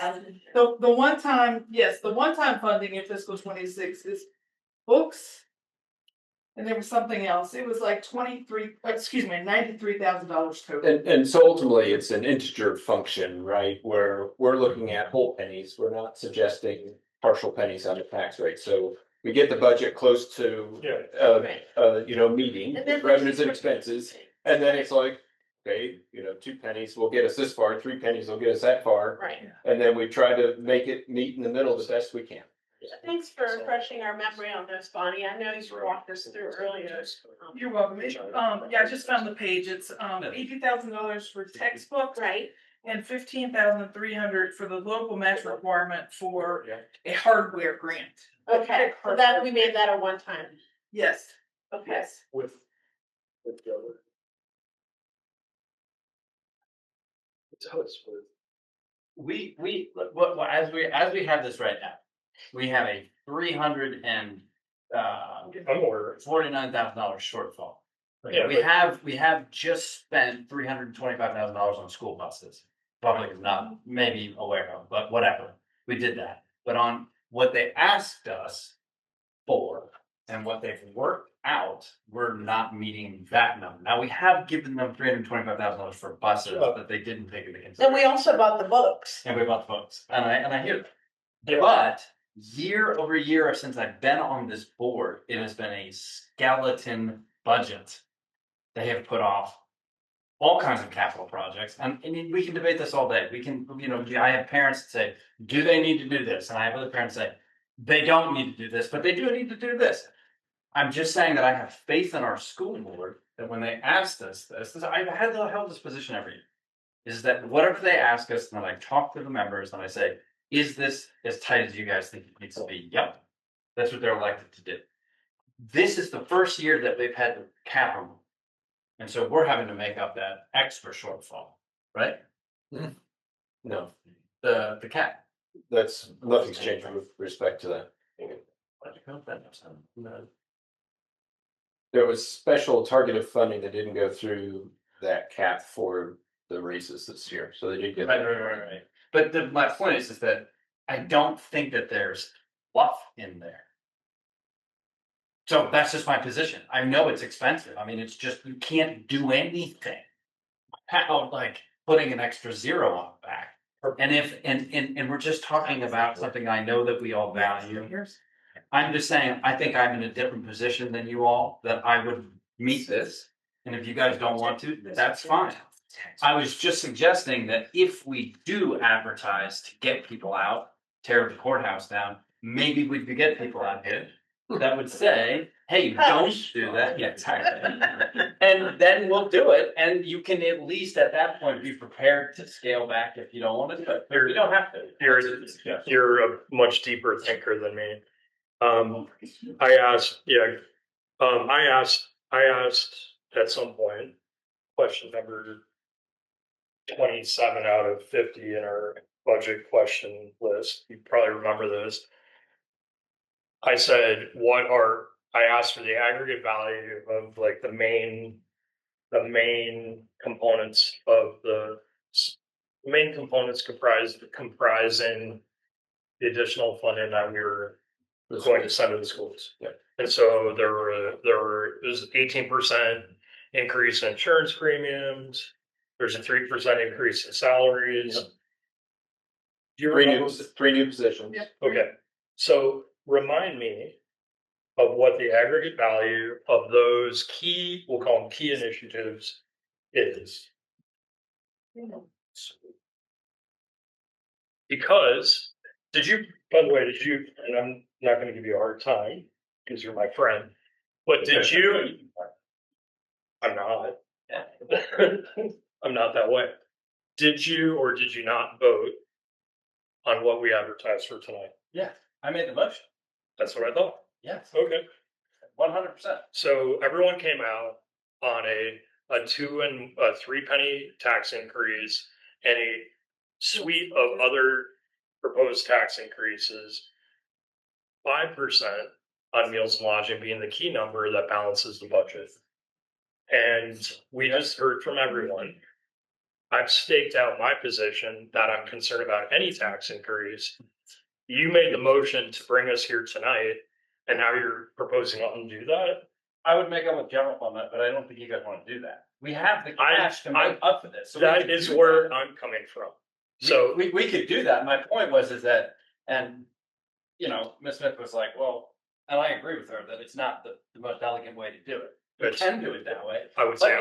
[SPEAKER 5] The one-time, yes, the one-time funding in fiscal 26 is books. And there was something else. It was like $93,000 total.
[SPEAKER 4] And so ultimately, it's an integer function, right? Where we're looking at whole pennies. We're not suggesting partial pennies on the tax rate. So we get the budget close to, meeting revenues and expenses. And then it's like, okay, 2 pennies will get us this far, 3 pennies will get us that far.
[SPEAKER 2] Right.
[SPEAKER 4] And then we try to make it meet in the middle the best we can.
[SPEAKER 2] Thanks for refreshing our memory on this, Bonnie. I know you walked us through earlier.
[SPEAKER 5] You're welcome. I just found the page. It's $80,000 for textbooks.
[SPEAKER 2] Right.
[SPEAKER 5] And $15,300 for the local match requirement for a hardware grant.
[SPEAKER 2] Okay, so that we made that a one time.
[SPEAKER 5] Yes.
[SPEAKER 2] Okay.
[SPEAKER 5] Yes.
[SPEAKER 1] With the other. It's how it's with.
[SPEAKER 3] As we have this right now, we have a $349,000 shortfall.
[SPEAKER 1] Yeah,
[SPEAKER 3] we have just spent $325,000 on school buses. Public is not maybe aware of, but whatever. We did that. But on what they asked us for and what they've worked out, we're not meeting that number. Now we have given them $325,000 for buses that they didn't take into consideration.
[SPEAKER 2] Then we also bought the books.
[SPEAKER 3] And we bought the books, and I hear that. But year over year since I've been on this board, it has been a skeleton budget. They have put off all kinds of capital projects, and we can debate this all day. We can, I have parents that say, do they need to do this? And I have other parents say, they don't need to do this, but they do need to do this. I'm just saying that I have faith in our school board that when they asked us this, I've held this position every year, is that whatever they ask us, and then I talk to the members and I say, is this as tight as you guys think it needs to be? Yep. That's what they're elected to do. This is the first year that they've had to cap them. And so we're having to make up that extra shortfall, right?
[SPEAKER 4] No,
[SPEAKER 3] the cap.
[SPEAKER 4] That's nothing's changed with respect to that. There was special targeted funding that didn't go through that cap for the raises this year, so they did get that.
[SPEAKER 3] Right. But my point is that I don't think that there's fluff in there. So that's just my position. I know it's expensive. I mean, it's just, you can't do anything without like putting an extra zero on the back. And we're just talking about something I know that we all value. I'm just saying, I think I'm in a different position than you all, that I would meet this. And if you guys don't want to, that's fine. I was just suggesting that if we do advertise to get people out, tear the courthouse down, maybe we could get people out here that would say, hey, don't do that. Yeah, exactly. And then we'll do it. And you can at least at that point be prepared to scale back if you don't want to do it. You don't have to.
[SPEAKER 1] You're a much deeper thinker than me. I asked at some point, question number 27 out of 50 in our budget question list. You probably remember this. I said, I asked for the aggregate value of like the main components of the main components comprising the additional funding that we were going to send to the schools.
[SPEAKER 4] Yeah.
[SPEAKER 1] And so there was 18% increase in insurance premiums. There's a 3% increase in salaries.
[SPEAKER 4] Yep. Three new positions.
[SPEAKER 5] Yep.
[SPEAKER 1] Okay. So remind me of what the aggregate value of those key, we'll call them key initiatives, is because, by the way, and I'm not gonna give you a hard time because you're my friend, but I'm not. I'm not that way. Did you or did you not vote on what we advertised for tonight?
[SPEAKER 3] Yeah, I made the motion.
[SPEAKER 1] That's what I thought.
[SPEAKER 3] Yes,
[SPEAKER 1] Okay.
[SPEAKER 3] 100%.
[SPEAKER 1] So everyone came out on a 2 and a 3 penny tax increase and a suite of other proposed tax increases. 5% on meals and lodging being the key number that balances the budget. And we just heard from everyone. I've staked out my position that I'm concerned about any tax increase. You made the motion to bring us here tonight, and now you're proposing to undo that?
[SPEAKER 3] I would make up a general fund, but I don't think you guys want to do that. We have the cash to make up for this. So
[SPEAKER 1] that is where I'm coming from. So
[SPEAKER 3] we could do that. My point is that, and you know, Ms. Smith was like, well, and I agree with her that it's not the most elegant way to do it. We can do it that way.
[SPEAKER 1] I would say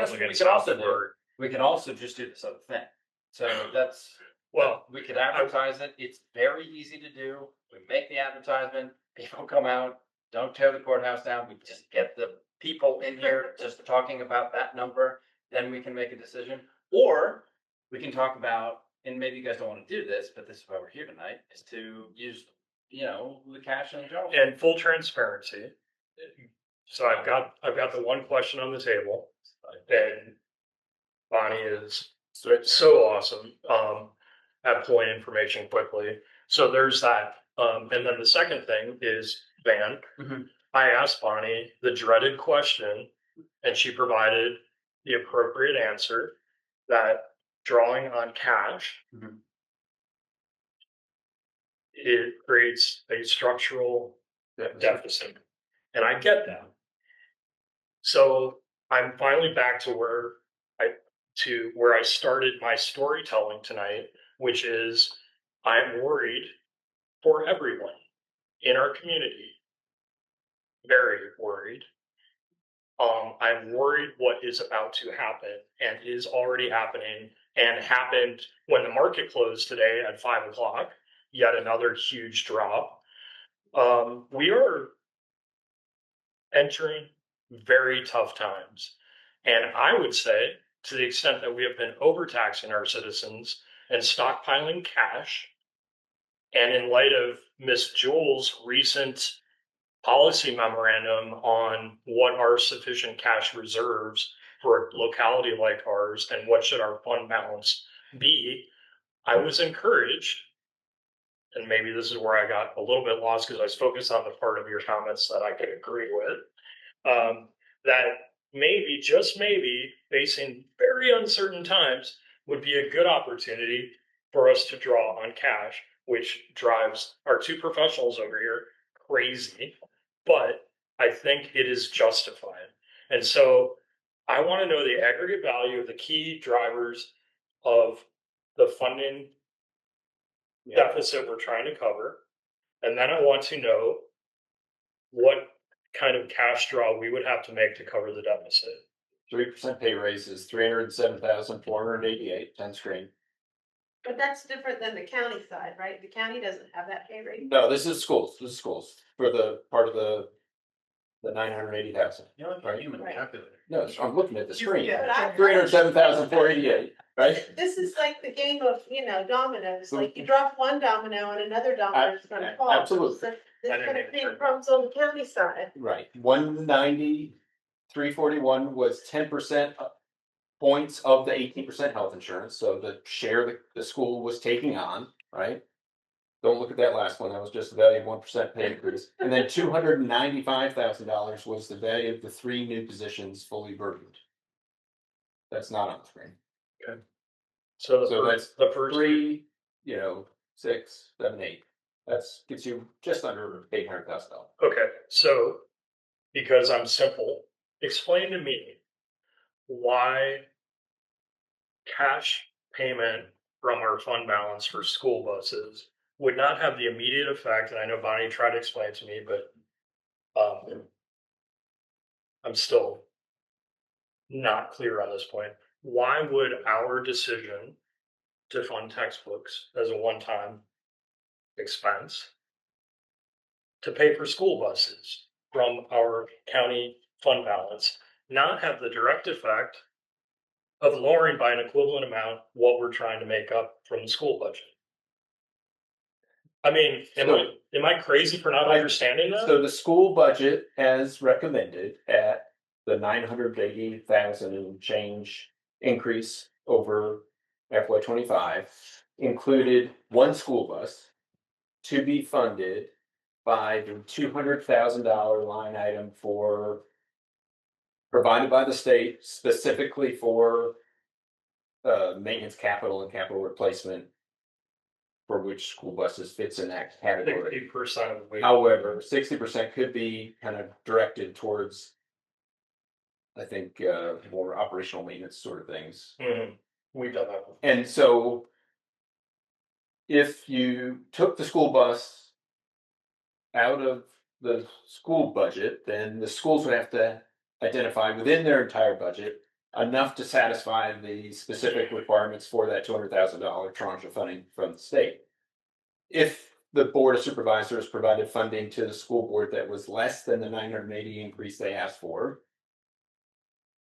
[SPEAKER 3] we can also just do this other thing. So that's,
[SPEAKER 1] well,
[SPEAKER 3] we could advertise it. It's very easy to do. We make the advertisement, people come out, don't tear the courthouse down. We just get the people in here just talking about that number. Then we can make a decision. Or we can talk about, and maybe you guys don't want to do this, but this is why we're here tonight, is to use, you know, the cash in the general.
[SPEAKER 1] And full transparency. So I've got the one question on the table, and Bonnie is so awesome at pulling information quickly. So there's that. And then the second thing is Van. I asked Bonnie the dreaded question, and she provided the appropriate answer that drawing on cash, it creates a structural deficit. And I get that. So I'm finally back to where I started my storytelling tonight, which is I'm worried for everyone in our community. Very worried. I'm worried what is about to happen and is already happening and happened when the market closed today at 5:00. Yet another huge drop. We are entering very tough times. And I would say, to the extent that we have been overtaxing our citizens and stockpiling cash, and in light of Ms. Jewell's recent policy memorandum on what are sufficient cash reserves for a locality like ours and what should our fund balance be, I was encouraged, and maybe this is where I got a little bit lost because I was focused on the part of your comments that I could agree with, that maybe, just maybe, facing very uncertain times would be a good opportunity for us to draw on cash, which drives our two professionals over here crazy, but I think it is justified. And so I want to know the aggregate value of the key drivers of the funding deficit we're trying to cover. And then I want to know what kind of cash draw we would have to make to cover the deficit.
[SPEAKER 4] 3% pay raise is 307,488, 10 screen.
[SPEAKER 2] But that's different than the county side, right? The county doesn't have that pay rate.
[SPEAKER 4] No, this is schools. This is schools for the part of the 980,000.
[SPEAKER 3] You know,
[SPEAKER 4] right?
[SPEAKER 3] human calculator.
[SPEAKER 4] No, I'm looking at the screen.
[SPEAKER 2] Yeah.
[SPEAKER 4] 307,488, right?
[SPEAKER 2] This is like the game of, dominoes, like you drop one domino and another domino is gonna fall.
[SPEAKER 4] Absolutely.
[SPEAKER 2] So there's gonna be crumbs on the county side.
[SPEAKER 4] Right. 190, 341 was 10% points of the 18% health insurance. So the share that the school was taking on, right? Don't look at that last one. That was just the value of 1% pay increase. And then $295,000 was the value of the 3 new positions fully burdened. That's not on the screen.
[SPEAKER 1] Okay. So
[SPEAKER 4] that's
[SPEAKER 1] the first
[SPEAKER 4] 3, 6, 7, 8. That's gets you just under $800,000.
[SPEAKER 1] Okay. So because I'm simple, explain to me why cash payment from our fund balance for school buses would not have the immediate effect, and I know Bonnie tried to explain it to me, but I'm still not clear on this point. why would our decision to fund textbooks as a one-time expense to pay for school buses from our county fund balance not have the direct effect of lowering by an equivalent amount what we're trying to make up from the school budget? I mean, am I crazy for not understanding that?
[SPEAKER 4] So the school budget as recommended at the 980,000 and change increase over FY 25 included one school bus to be funded by the $200,000 line item for provided by the state specifically for maintenance capital and capital replacement, for which school buses fits in that category.
[SPEAKER 1] 60% of the way.
[SPEAKER 4] However, 60% could be kind of directed towards, I think, more operational maintenance sort of things.
[SPEAKER 1] We've done that before.
[SPEAKER 4] And so if you took the school bus out of the school budget, then the schools would have to identify within their entire budget enough to satisfy the specific requirements for that $200,000 tranche of funding from the state. If the Board of Supervisors provided funding to the school board that was less than the 980 increase they asked for,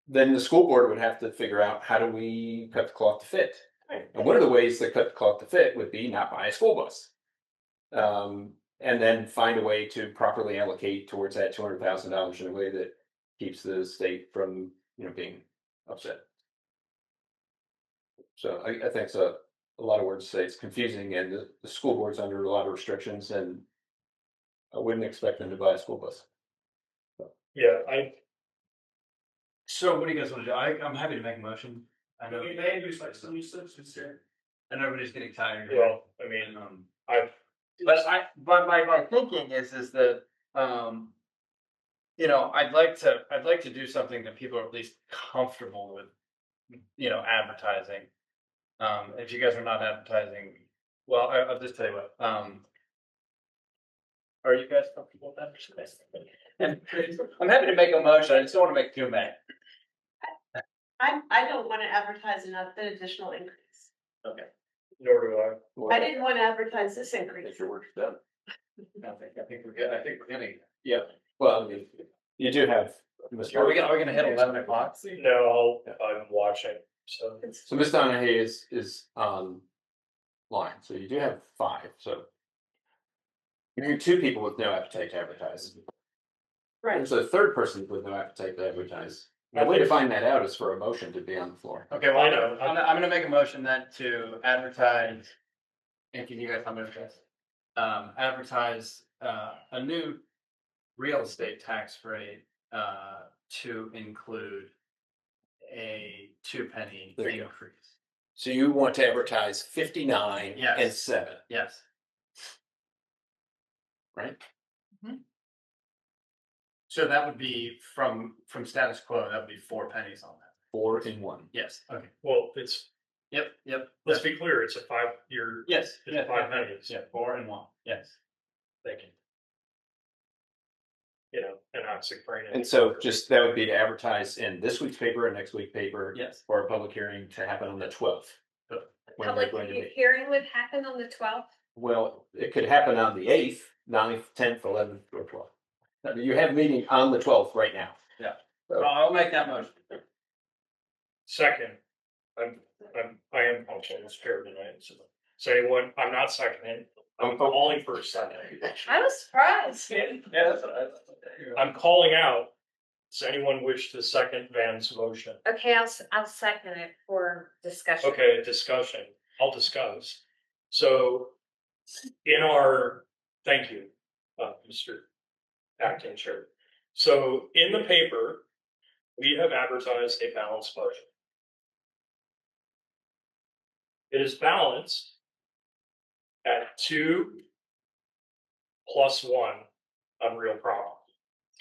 [SPEAKER 4] then the school board would have to figure out how do we cut the cloth to fit. And one of the ways to cut the cloth to fit would be not buy a school bus. And then find a way to properly allocate towards that $200,000 in a way that keeps the state from, being upset. So I think it's a lot of words to say. It's confusing, and the school board's under a lot of restrictions, and I wouldn't expect them to buy a school bus.
[SPEAKER 1] Yeah,
[SPEAKER 3] So what do you guys want to do? I'm happy to make a motion. I know. And everybody's getting tired.
[SPEAKER 1] well, I mean,
[SPEAKER 3] But my thinking is that I'd like to do something that people are at least comfortable with, advertising. If you guys are not advertising, well, I'll just tell you what. Are you guys comfortable with that? And I'm happy to make a motion. I just don't want to make too many.
[SPEAKER 2] I don't want to advertise enough an additional increase.
[SPEAKER 3] Okay.
[SPEAKER 1] nor do I.
[SPEAKER 2] I didn't want to advertise this increase.
[SPEAKER 4] Your work's done.
[SPEAKER 3] I think we're good. I think we're getting.
[SPEAKER 4] Yeah, well, I mean, you do have.
[SPEAKER 3] Are we gonna hit 11 o'clock?
[SPEAKER 1] No, I'm watching, so.
[SPEAKER 4] So Ms. Donahue is on line, so you do have 5, so. You're 2 people with no appetite to advertise.
[SPEAKER 2] Right.
[SPEAKER 4] There's a 3rd person with no appetite to advertise. The way to find that out is for a motion to be on the floor.
[SPEAKER 3] Okay, well, I'm gonna make a motion then to advertise. And can you guys help me with this? Advertise a new real estate tax rate to include a 2-penny
[SPEAKER 4] There you go.
[SPEAKER 3] increase.
[SPEAKER 4] So you want to advertise 59
[SPEAKER 3] Yes.
[SPEAKER 4] and 7,
[SPEAKER 3] Yes.
[SPEAKER 4] right?
[SPEAKER 3] So that would be from status quo, that would be 4 pennies on that.
[SPEAKER 4] 4 and 1.
[SPEAKER 3] Yes, okay.
[SPEAKER 1] Well, it's,
[SPEAKER 3] Yep.
[SPEAKER 1] let's be clear, it's a 5-year.
[SPEAKER 3] Yes.
[SPEAKER 1] It's 5 pennies.
[SPEAKER 3] Yeah, 4 and 1, yes.
[SPEAKER 1] Thank you. And I'm sick brain.
[SPEAKER 4] And so just that would be to advertise in this week's paper and next week's paper.
[SPEAKER 3] Yes.
[SPEAKER 4] For a public hearing to happen on the 12th. when they're
[SPEAKER 6] Public
[SPEAKER 4] going to meet.
[SPEAKER 6] hearing would happen on the 12th.
[SPEAKER 4] Well, it could happen on the 8th, 9th, 10th, 11th, or 12th. I mean, you have a meeting on the 12th right now.
[SPEAKER 3] Yeah.
[SPEAKER 4] So-
[SPEAKER 3] I'll make that motion.
[SPEAKER 1] Second, I am functioning as chair tonight, so anyone, I'm not seconding, I'm calling for a second.
[SPEAKER 2] I was surprised.
[SPEAKER 3] Yeah, that's what
[SPEAKER 1] I'm calling out, does anyone wish to second Van's motion?
[SPEAKER 6] Okay, I'll second it for discussion.
[SPEAKER 1] Okay, discussion, I'll discuss. So thank you, Mr. Acting Chair. So in the paper, we have advertised a balanced budget. It is balanced at 2 plus 1 on real profit,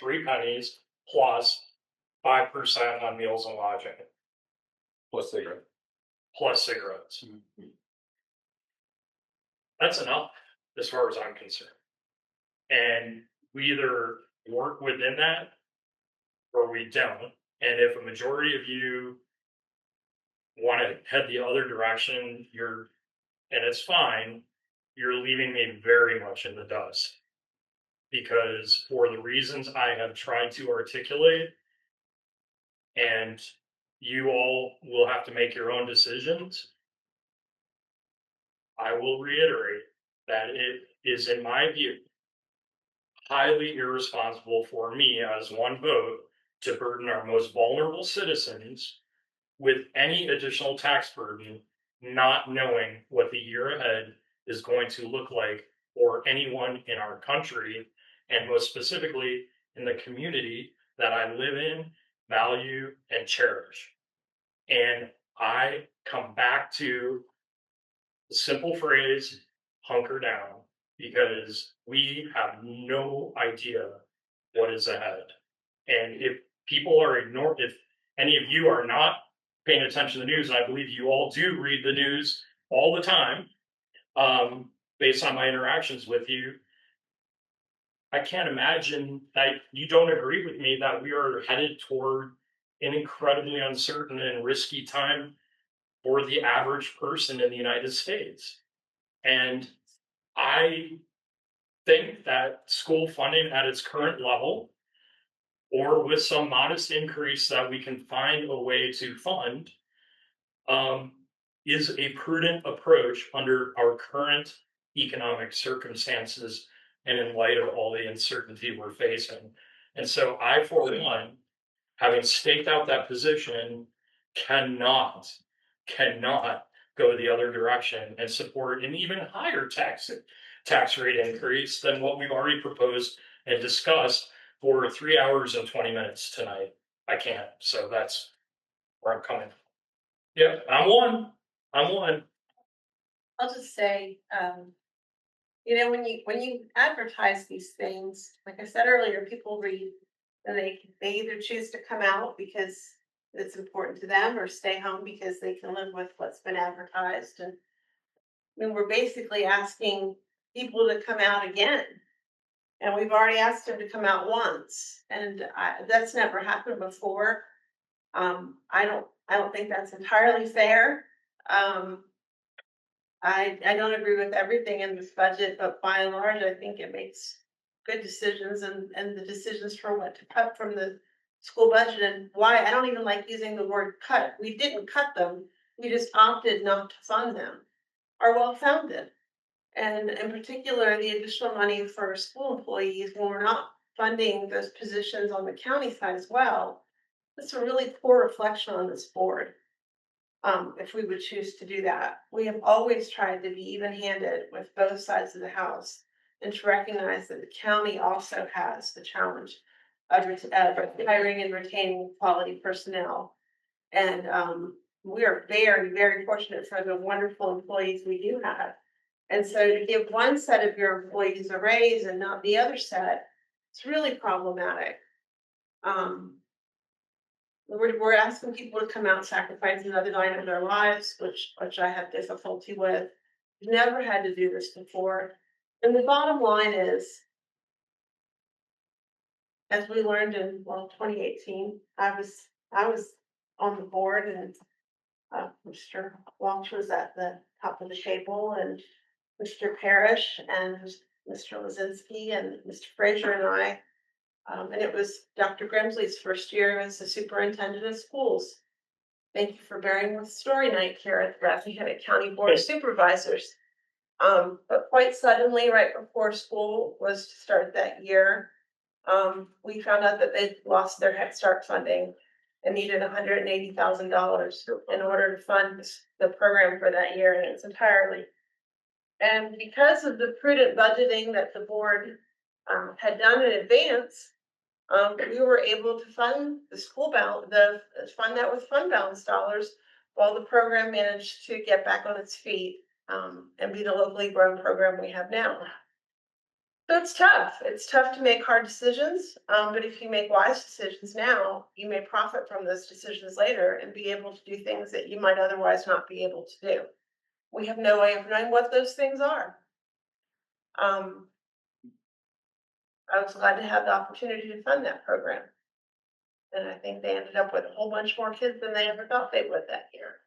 [SPEAKER 1] 3 pennies plus 5% on meals and lodging.
[SPEAKER 4] Plus cigarette.
[SPEAKER 1] Plus cigarettes. That's enough as far as I'm concerned. And we either work within that or we don't. And if a majority of you want to head the other direction, and it's fine, you're leaving me very much in the dust. Because for the reasons I have tried to articulate, and you all will have to make your own decisions, I will reiterate that it is, in my view, highly irresponsible for me as one vote to burden our most vulnerable citizens with any additional tax burden, not knowing what the year ahead is going to look like for anyone in our country, and most specifically in the community that I live in, value, and cherish. And I come back to the simple phrase, hunker down, because we have no idea what is ahead. And if people are ignored, if any of you are not paying attention to the news, and I believe you all do read the news all the time, based on my interactions with you, I can't imagine that you don't agree with me that we are headed toward an incredibly uncertain and risky time for the average person in the United States. And I think that school funding at its current level, or with some modest increase that we can find a way to fund, is a prudent approach under our current economic circumstances and in light of all the uncertainty we're facing. And so I, for one, having staked out that position, cannot go the other direction and support an even higher tax rate increase than what we've already proposed and discussed for 3 hours and 20 minutes tonight. I can't. So that's where I'm coming. Yeah, I'm one.
[SPEAKER 2] I'll just say, when you advertise these things, like I said earlier, people read and they either choose to come out because it's important to them, or stay home because they can live with what's been advertised. And I mean, we're basically asking people to come out again. And we've already asked them to come out once, and that's never happened before. I don't think that's entirely fair. I don't agree with everything in this budget, but by and large, I think it makes good decisions, and the decisions for what to cut from the school budget, and why I don't even like using the word cut. We didn't cut them. We just opted not to fund them, are well founded. And in particular, the additional money for school employees, when we're not funding those positions on the county side as well, that's a really poor reflection on this board. If we would choose to do that, we have always tried to be even-handed with both sides of the house, and to recognize that the county also has the challenge of hiring and retaining quality personnel. And we are very, very fortunate for the wonderful employees we do have. And so to give one set of your employees a raise and not the other set, it's really problematic. We're asking people to come out and sacrifice another night of their lives, which I have difficulty with. We've never had to do this before. And the bottom line is, as we learned in 2018, I was on the board, and Mr. Walsh was at the top of the table, and Mr. Parrish and Mr. Lazinski and Mr. Frazier and I. And it was Dr. Grimsley's first year as the superintendent of schools. Thank you for bearing with story night here at the Rappahannock County Board of Supervisors. But quite suddenly, right before school was to start that year, we found out that they'd lost their Head Start funding and needed $180,000 in order to fund the program for that year in its entirety. And because of the prudent budgeting that the board had done in advance, we were able to fund fund that with fund balance dollars, while the program managed to get back on its feet and be the locally grown program we have now. So it's tough. It's tough to make hard decisions, but if you make wise decisions now, you may profit from those decisions later and be able to do things that you might otherwise not be able to do. We have no way of knowing what those things are. I was glad to have the opportunity to fund that program. And I think they ended up with a whole bunch more kids than they ever thought they would that year.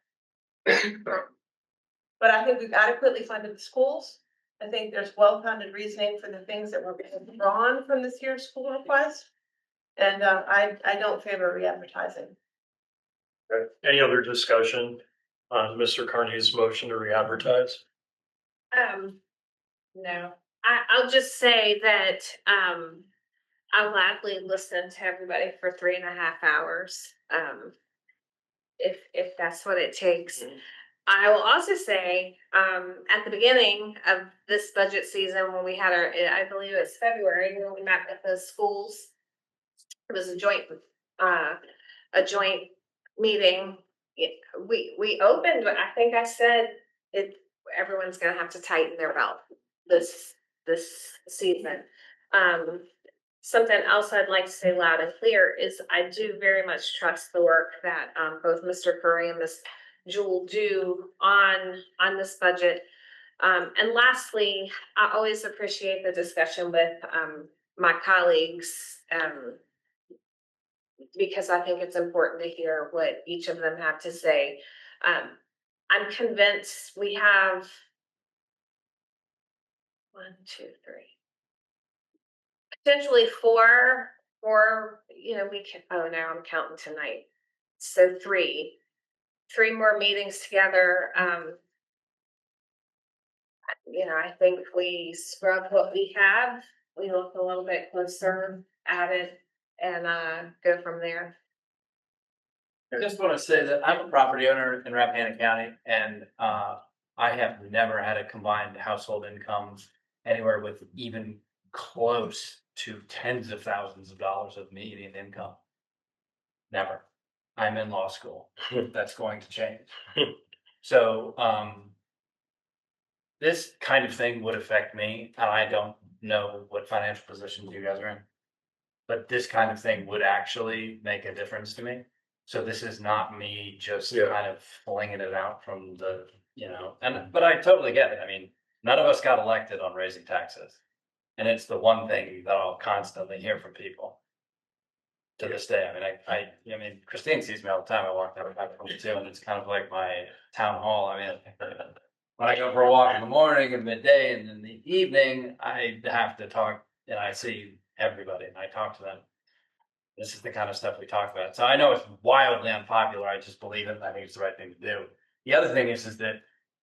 [SPEAKER 2] But I think we've adequately funded the schools. I think there's well-founded reasoning for the things that were drawn from this year's school request. And I don't favor re-advertising.
[SPEAKER 1] Okay. Any other discussion on Mr. Carney's motion to re-advertise?
[SPEAKER 6] No, I'll just say that, I'll gladly listen to everybody for 3.5 hours. If that's what it takes. I will also say, at the beginning of this budget season, when we had our, I believe it's February, when we met with the schools, it was a joint meeting. We opened, I think I said it, everyone's gonna have to tighten their belt this season. Something else I'd like to say loud and clear is I do very much trust the work that both Mr. Curry and Ms. Jewel do on this budget. And lastly, I always appreciate the discussion with my colleagues, because I think it's important to hear what each of them have to say. I'm convinced we have 1, 2, 3. Potentially four, we can, oh no, I'm counting tonight. So three more meetings together. I think we scrub what we have, we look a little bit closer at it and go from there.
[SPEAKER 3] I just want to say that I'm a property owner in Rappahannock County, and I have never had a combined household income anywhere with even close to tens of thousands of dollars of median income. Never. I'm in law school. That's going to change. So this kind of thing would affect me, and I don't know what financial positions you guys are in, but this kind of thing would actually make a difference to me. So this is not me just kind of flinging it out from the, but I totally get it. I mean, none of us got elected on raising taxes. And it's the one thing that I'll constantly hear from people to this day. I mean, Christine sees me all the time. I walk down back from too, and it's kind of like my town hall. I mean, when I go for a walk in the morning and midday and in the evening, I have to talk, and I see everybody and I talk to them. This is the kind of stuff we talk about. So I know it's wildly unpopular. I just believe it. I think it's the right thing to do. The other thing is that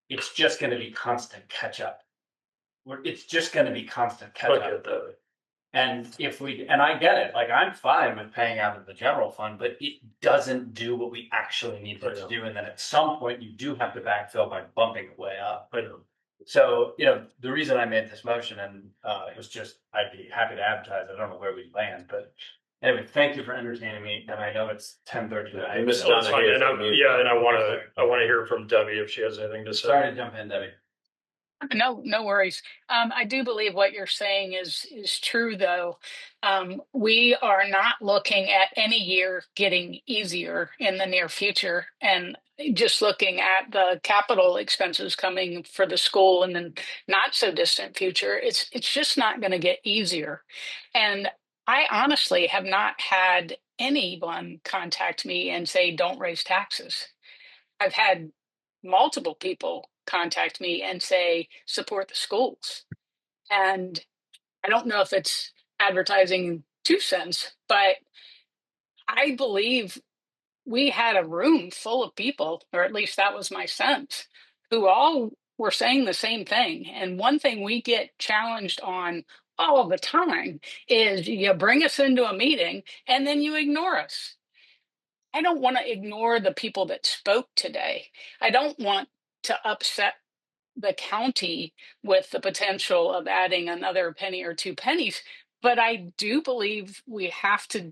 [SPEAKER 3] it's just going to be constant catch up. It's just going to be constant catch up. And and I get it, like I'm fine with paying out of the general fund, but it doesn't do what we actually need it to do. And then at some point you do have to backfill by bumping it way up. So, the reason I made this motion, and it was just, I'd be happy to advertise. I don't know where we land, but anyway, thank you for entertaining me. And I know it's 10:30 tonight.
[SPEAKER 1] And I want to hear from Debbie if she has anything to say.
[SPEAKER 3] Sorry to jump in, Debbie.
[SPEAKER 10] No worries. I do believe what you're saying is true, though. We are not looking at any year getting easier in the near future, and just looking at the capital expenses coming for the school in the not so distant future, it's just not going to get easier. And I honestly have not had anyone contact me and say, don't raise taxes. I've had multiple people contact me and say, support the schools. And I don't know if it's advertising 2 cents, but I believe we had a room full of people, or at least that was my sense, who all were saying the same thing. And one thing we get challenged on all the time is you bring us into a meeting and then you ignore us. I don't want to ignore the people that spoke today. I don't want to upset the county with the potential of adding another penny or 2 pennies, but I do believe we have to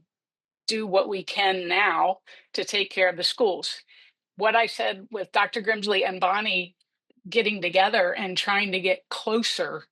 [SPEAKER 10] do what we can now to take care of the schools. What I said with Dr. Grimsley and Bonnie getting together and trying to get closer,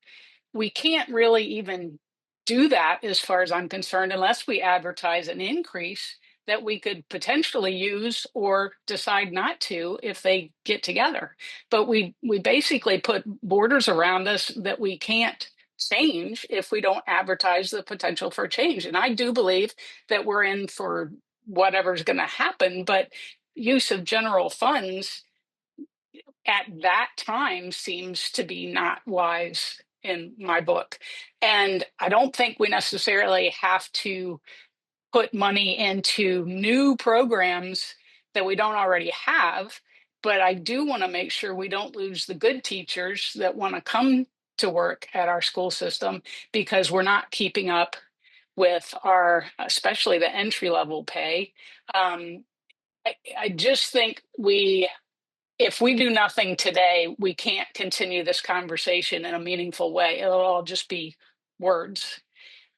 [SPEAKER 10] we can't really even do that, as far as I'm concerned, unless we advertise an increase that we could potentially use or decide not to if they get together. But we basically put borders around us that we can't change if we don't advertise the potential for change. And I do believe that we're in for whatever's going to happen, but use of general funds at that time seems to be not wise in my book. And I don't think we necessarily have to put money into new programs that we don't already have. But I do want to make sure we don't lose the good teachers that want to come to work at our school system because we're not keeping up with our, especially the entry level pay. I just think if we do nothing today, we can't continue this conversation in a meaningful way. It'll all just be words.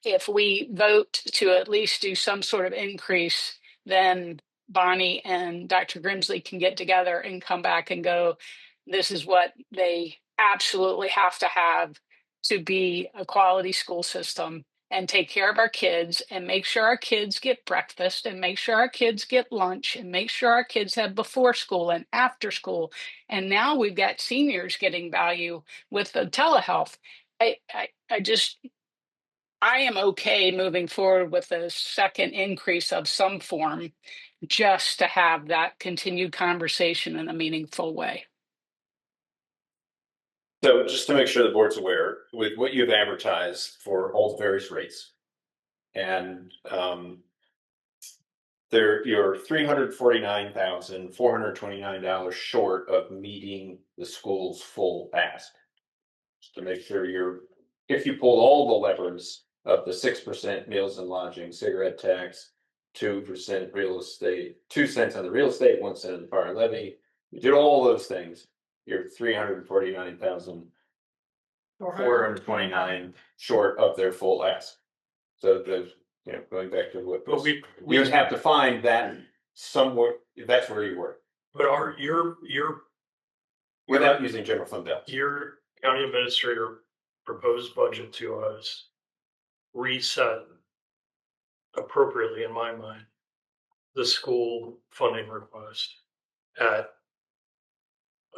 [SPEAKER 10] If we vote to at least do some sort of increase, then Bonnie and Dr. Grimsley can get together and come back and go, this is what they absolutely have to have to be a quality school system and take care of our kids and make sure our kids get breakfast and make sure our kids get lunch and make sure our kids have before school and after school. And now we've got seniors getting value with the telehealth. I am okay moving forward with a second increase of some form just to have that continued conversation in a meaningful way.
[SPEAKER 4] So just to make sure the board's aware, with what you've advertised for all the various rates, and you're $349,429 short of meeting the school's full ask. Just to make sure if you pulled all the levers of the 6% meals and lodging, cigarette tax, 2% real estate, 2 cents on the real estate, 1 cent on the fire levy, you did all those things, you're $349,429 short of their full ask. So going back to what we would have to find that somewhere. That's where you were.
[SPEAKER 1] But your
[SPEAKER 4] without using general fund balance.
[SPEAKER 1] Your county administrator proposed budget to us reset appropriately, in my mind, the school funding request at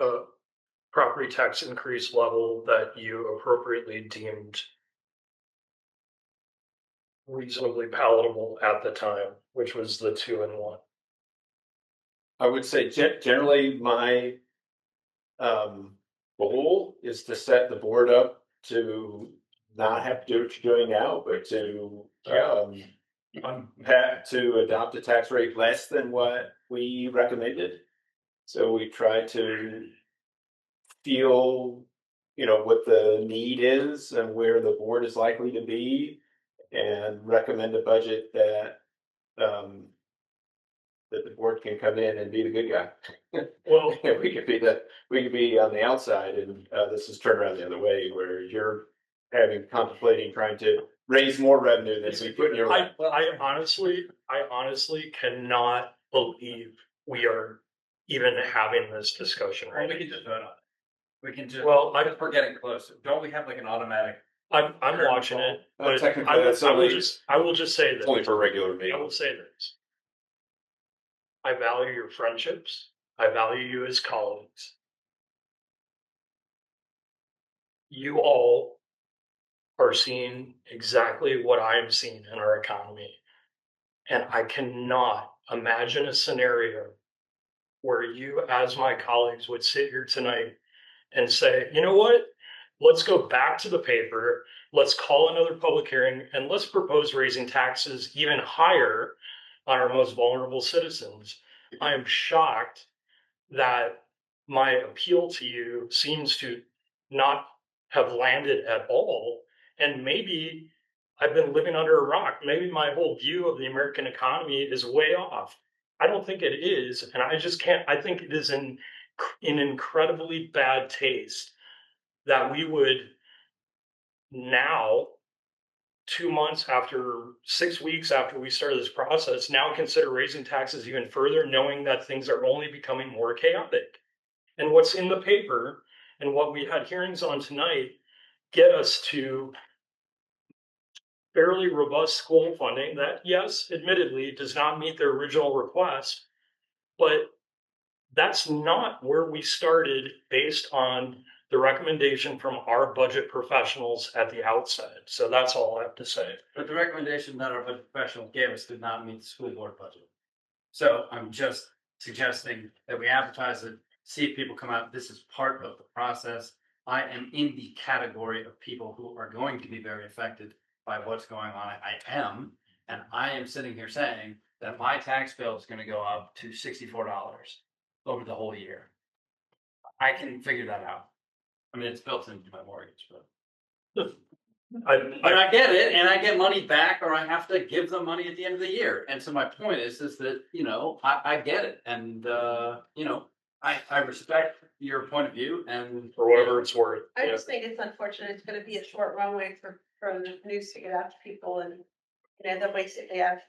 [SPEAKER 1] a property tax increase level that you appropriately deemed reasonably palatable at the time, which was the 2 and 1.
[SPEAKER 4] I would say generally my goal is to set the board up to not have to do what you're doing now, but to to adopt a tax rate less than what we recommended. So we try to feel, what the need is and where the board is likely to be, and recommend a budget that that the board can come in and be the good guy.
[SPEAKER 1] Well,
[SPEAKER 4] we could be on the outside, and this is turned around the other way, where you're contemplating trying to raise more revenue than we put in your.
[SPEAKER 1] I honestly cannot believe we are even having this discussion right now.
[SPEAKER 3] We can just vote on it. We can just.
[SPEAKER 1] Well,
[SPEAKER 3] we're getting closer. Don't we have like an automatic?
[SPEAKER 1] I'm watching it, but
[SPEAKER 4] technically
[SPEAKER 1] I will just say this.
[SPEAKER 4] Only for regular meeting.
[SPEAKER 1] I will say this. I value your friendships. I value you as colleagues. You all are seeing exactly what I am seeing in our economy. And I cannot imagine a scenario where you, as my colleagues, would sit here tonight and say, you know what? Let's go back to the paper. Let's call another public hearing and let's propose raising taxes even higher on our most vulnerable citizens. I am shocked that my appeal to you seems to not have landed at all. And maybe I've been living under a rock. Maybe my whole view of the American economy is way off. I don't think it is. And I just can't, I think it is in incredibly bad taste that we would now, 2 months after, 6 weeks after we started this process, now consider raising taxes even further, knowing that things are only becoming more chaotic. And what's in the paper and what we had hearings on tonight get us to fairly robust school funding that, yes, admittedly, does not meet their original request, but that's not where we started based on the recommendation from our budget professionals at the outset. So that's all I have to say.
[SPEAKER 3] But the recommendation that our budget professional gave us did not meet the school board budget. So I'm just suggesting that we advertise it see if people come out. This is part of the process. I am in the category of people who are going to be very affected by what's going on. I am, and I am sitting here saying that my tax bill is going to go up to $64 over the whole year. I can figure that out. I mean, it's built into my mortgage, but I get it, and I get money back, or I have to give them money at the end of the year. And so my point is that I get it, and I respect your point of view, and
[SPEAKER 1] for whatever it's worth.
[SPEAKER 2] I just think it's unfortunate. It's gonna be a short runway for the news to get out to people, and they'll basically have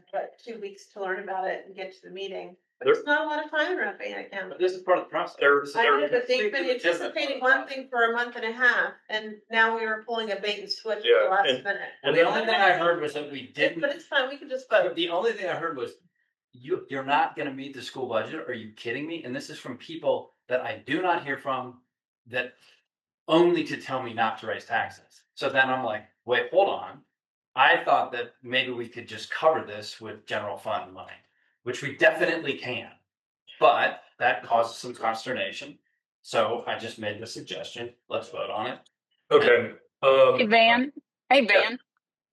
[SPEAKER 2] 2 weeks to learn about it and get to the meeting. But it's not a lot of time in Rappahannock County.
[SPEAKER 3] But this is part of the process.
[SPEAKER 2] I know, but they've been anticipating one thing for a month and a half, and now we were pulling a bait and switch at the last minute.
[SPEAKER 3] And the only thing I heard was that we didn't.
[SPEAKER 2] But it's fine, we can just vote.
[SPEAKER 3] The only thing I heard was you're not going to meet the school budget. Are you kidding me? And this is from people that I do not hear from, that only to tell me not to raise taxes. So then I'm like, wait, hold on. I thought that maybe we could just cover this with general fund money, which we definitely can. But that causes some consternation. So I just made the suggestion. Let's vote on it.
[SPEAKER 1] Okay.
[SPEAKER 10] Hey, Van. Hey, Van.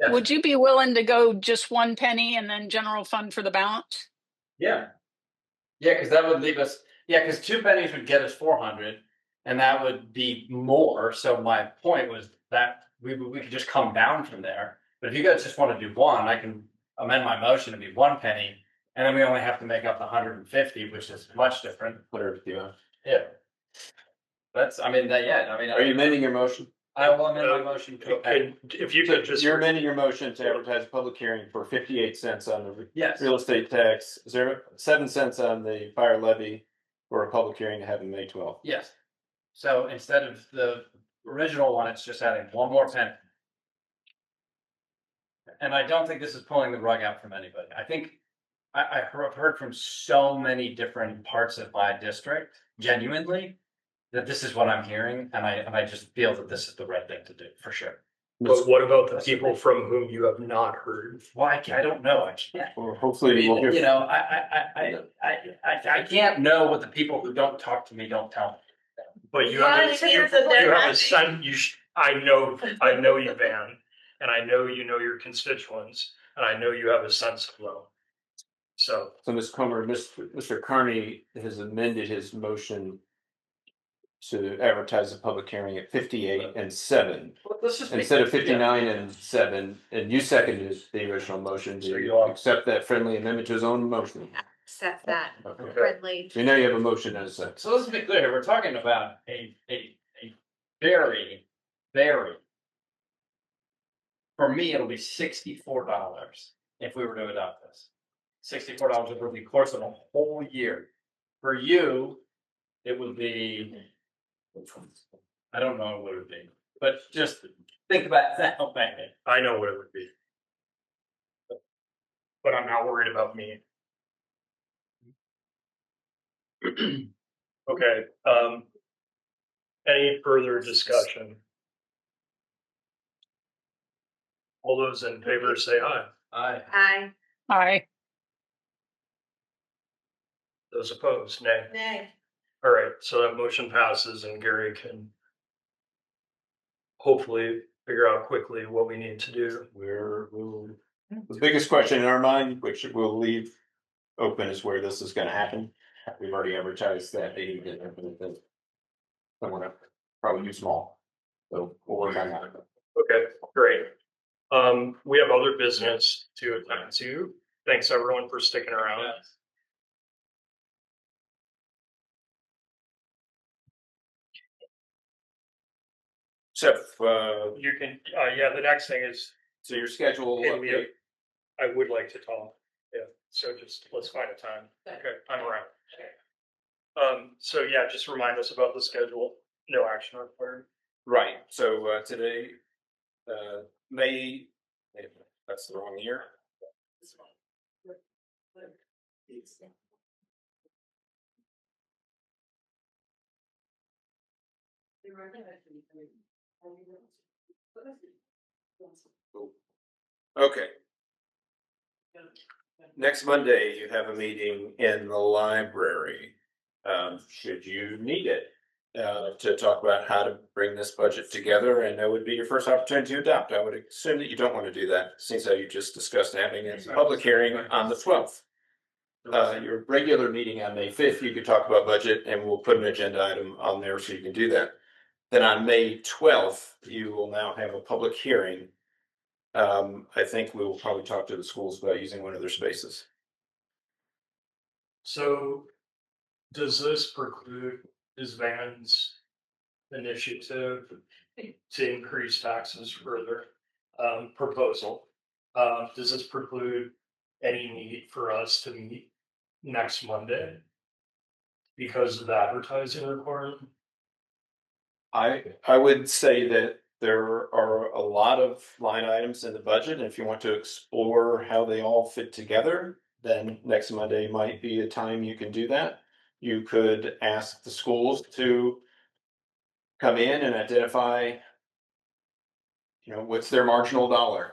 [SPEAKER 3] Yes.
[SPEAKER 10] Would you be willing to go just 1 penny and then general fund for the balance?
[SPEAKER 3] Yeah. Yeah, because that would leave us. Yeah, because 2 pennies would get us 400, and that would be more. So my point was that we could just come down from there. But if you guys just want to do 1, I can amend my motion to be 1 penny, and then we only have to make up the 150, which is much different.
[SPEAKER 4] Whatever you want.
[SPEAKER 3] Yeah.
[SPEAKER 4] Are you amending your motion?
[SPEAKER 3] I will amend my motion to.
[SPEAKER 1] If you could just.
[SPEAKER 4] You're amending your motion to advertise a public hearing for 58 cents on the
[SPEAKER 3] Yes.
[SPEAKER 4] real estate tax, 7 cents on the fire levy for a public hearing to happen May 12th.
[SPEAKER 3] Yes. So instead of the original one, it's just adding 1 more penny. And I don't think this is pulling the rug out from anybody. I think I've heard from so many different parts of my district, genuinely, that this is what I'm hearing, and I just feel that this is the right thing to do, for sure.
[SPEAKER 1] But what about the people from whom you have not heard?
[SPEAKER 3] Well, I don't know. I can't.
[SPEAKER 4] Well, hopefully we'll hear.
[SPEAKER 3] I can't know what the people who don't talk to me don't tell me.
[SPEAKER 1] But you have a sense. I know you, Van, and I know you know your constituents, and I know you have a sense of them. So,
[SPEAKER 4] Ms. Comer, Mr. Carney has amended his motion to advertise a public hearing at 58 and 7 instead of 59 and 7, and you seconded the original motion. Do you accept that friendly amendment to his own motion?
[SPEAKER 6] Accept that
[SPEAKER 4] Okay.
[SPEAKER 6] friendly.
[SPEAKER 4] So now you have a motion and a second.
[SPEAKER 3] So let's be clear. We're talking about a very, very. For me, it'll be $64 if we were to adopt this. $64 over the course of a whole year. For you, it would be. I don't know what it would be, but just think about that.
[SPEAKER 1] I know what it would be, but I'm not worried about me. Okay. Any further discussion? All those in favor say aye.
[SPEAKER 3] Aye.
[SPEAKER 6] Aye.
[SPEAKER 10] Aye.
[SPEAKER 1] Those opposed, nay.
[SPEAKER 2] Nay.
[SPEAKER 1] All right, so that motion passes, and Gary can hopefully figure out quickly what we need to do.
[SPEAKER 4] The biggest question in our mind, which we'll leave open, is where this is going to happen. We've already advertised that meeting, somewhere probably too small, so we'll work on that.
[SPEAKER 1] Okay, great. We have other business to attend to. Thanks everyone for sticking around.
[SPEAKER 4] So,
[SPEAKER 1] you can, the next thing is.
[SPEAKER 4] So your schedule.
[SPEAKER 1] I would like to talk. Yeah, so just let's find a time. Okay, I'm around. So yeah, just remind us about the schedule. No action required.
[SPEAKER 4] Right. So today, May. That's the wrong year. Okay. Next Monday, you have a meeting in the library. month, should you need it. To talk about how to bring this budget together, and that would be your first opportunity to adopt. I would assume that you don't want to do that, since how you just discussed having a public hearing on the 12th. Your regular meeting on May 5th, you could talk about budget, and we'll put an agenda item on there so you can do that. Then on May 12th, you will now have a public hearing. I think we will probably talk to the schools about using one of their spaces.
[SPEAKER 1] So does this preclude Ms. Van's initiative to increase taxes further, proposal? Does this preclude any need for us to meet next Monday because of the advertising requirement?
[SPEAKER 4] I would say that there are a lot of line items in the budget, and if you want to explore how they all fit together, then next Monday might be a time you can do that. You could ask the schools to come in and identify, what's their marginal dollar.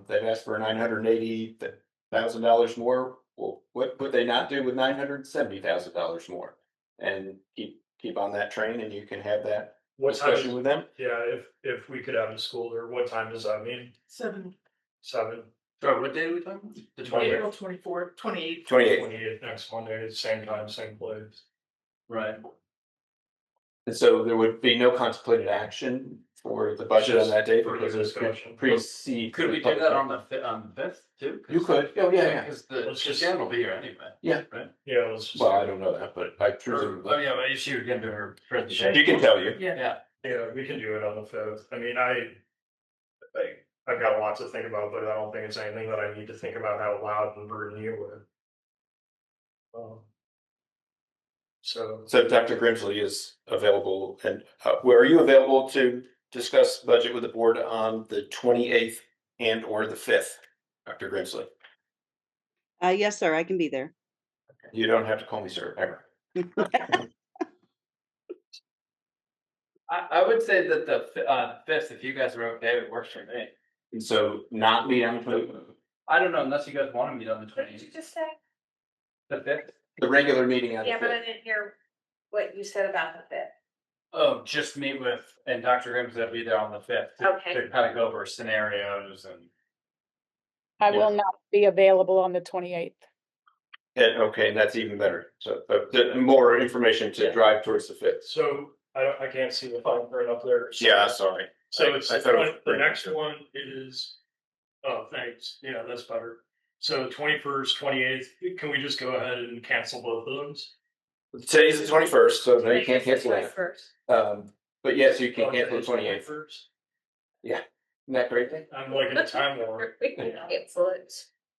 [SPEAKER 4] They've asked for $980,000 more. Well, what would they not do with $970,000 more? And keep on that train, and you can have that discussion with them.
[SPEAKER 1] Yeah, if we could have a school there, what time does that mean?
[SPEAKER 5] 7.
[SPEAKER 1] 7.
[SPEAKER 3] Sorry, what day are we talking about? The 28th.
[SPEAKER 5] April 24th, 28th.
[SPEAKER 1] 28th next Monday, same time, same place.
[SPEAKER 3] Right.
[SPEAKER 4] And so there would be no contemplated action for the budget on that day
[SPEAKER 1] Further
[SPEAKER 4] because it's
[SPEAKER 1] discussion.
[SPEAKER 4] precede.
[SPEAKER 3] Could we do that on the 5th too?
[SPEAKER 4] You could. Oh, yeah.
[SPEAKER 3] Because the Shan will be here anyway.
[SPEAKER 4] Yeah.
[SPEAKER 3] Right.
[SPEAKER 1] Yeah, let's just.
[SPEAKER 4] Well, I don't know that, but I presume.
[SPEAKER 3] Oh, yeah, but she was gonna do her presentation.
[SPEAKER 4] She can tell you.
[SPEAKER 3] Yeah.
[SPEAKER 1] Yeah, we can do it on the 5th. I mean, I've got a lot to think about, but I don't think it's anything that I need to think about out loud and burden you with. So
[SPEAKER 4] Dr. Grimsley is available, and where are you available to discuss budget with the board on the 28th and or the 5th, Dr. Grimsley?
[SPEAKER 23] Yes, sir, I can be there.
[SPEAKER 4] You don't have to call me sir, ever.
[SPEAKER 3] I would say that the 5th, if you guys are okay, it works for me.
[SPEAKER 4] And so not meet on the 5th?
[SPEAKER 3] I don't know, unless you guys want to meet on the
[SPEAKER 2] What did you
[SPEAKER 3] 28th.
[SPEAKER 2] just say?
[SPEAKER 3] The 5th?
[SPEAKER 4] The regular meeting on the
[SPEAKER 6] Yeah, but I
[SPEAKER 4] 5th.
[SPEAKER 6] didn't hear what you said about the 5th.
[SPEAKER 3] Oh, just meet with, and Dr. Grimsley will be there on the 5th.
[SPEAKER 6] Okay.
[SPEAKER 3] To kind of go over scenarios and.
[SPEAKER 10] I
[SPEAKER 4] Yeah.
[SPEAKER 10] will not be available on the 28th.
[SPEAKER 4] And okay, that's even better. So more information to drive towards the 5th.
[SPEAKER 1] So I can't see the fine print up there.
[SPEAKER 4] Yeah, sorry.
[SPEAKER 1] So it's
[SPEAKER 4] I thought it was
[SPEAKER 1] the next one is, oh, thanks. Yeah, that's better. So 21st, 28th, can we just go ahead and cancel both of those?
[SPEAKER 4] Today's the 21st, so no, you can't cancel that.
[SPEAKER 6] First.
[SPEAKER 4] But yes, you can
[SPEAKER 1] Oh,
[SPEAKER 4] cancel the
[SPEAKER 1] today's
[SPEAKER 4] 28th.
[SPEAKER 1] 21st?
[SPEAKER 4] Yeah, isn't that great thing?
[SPEAKER 1] I'm like in a time war.
[SPEAKER 6] We can cancel it.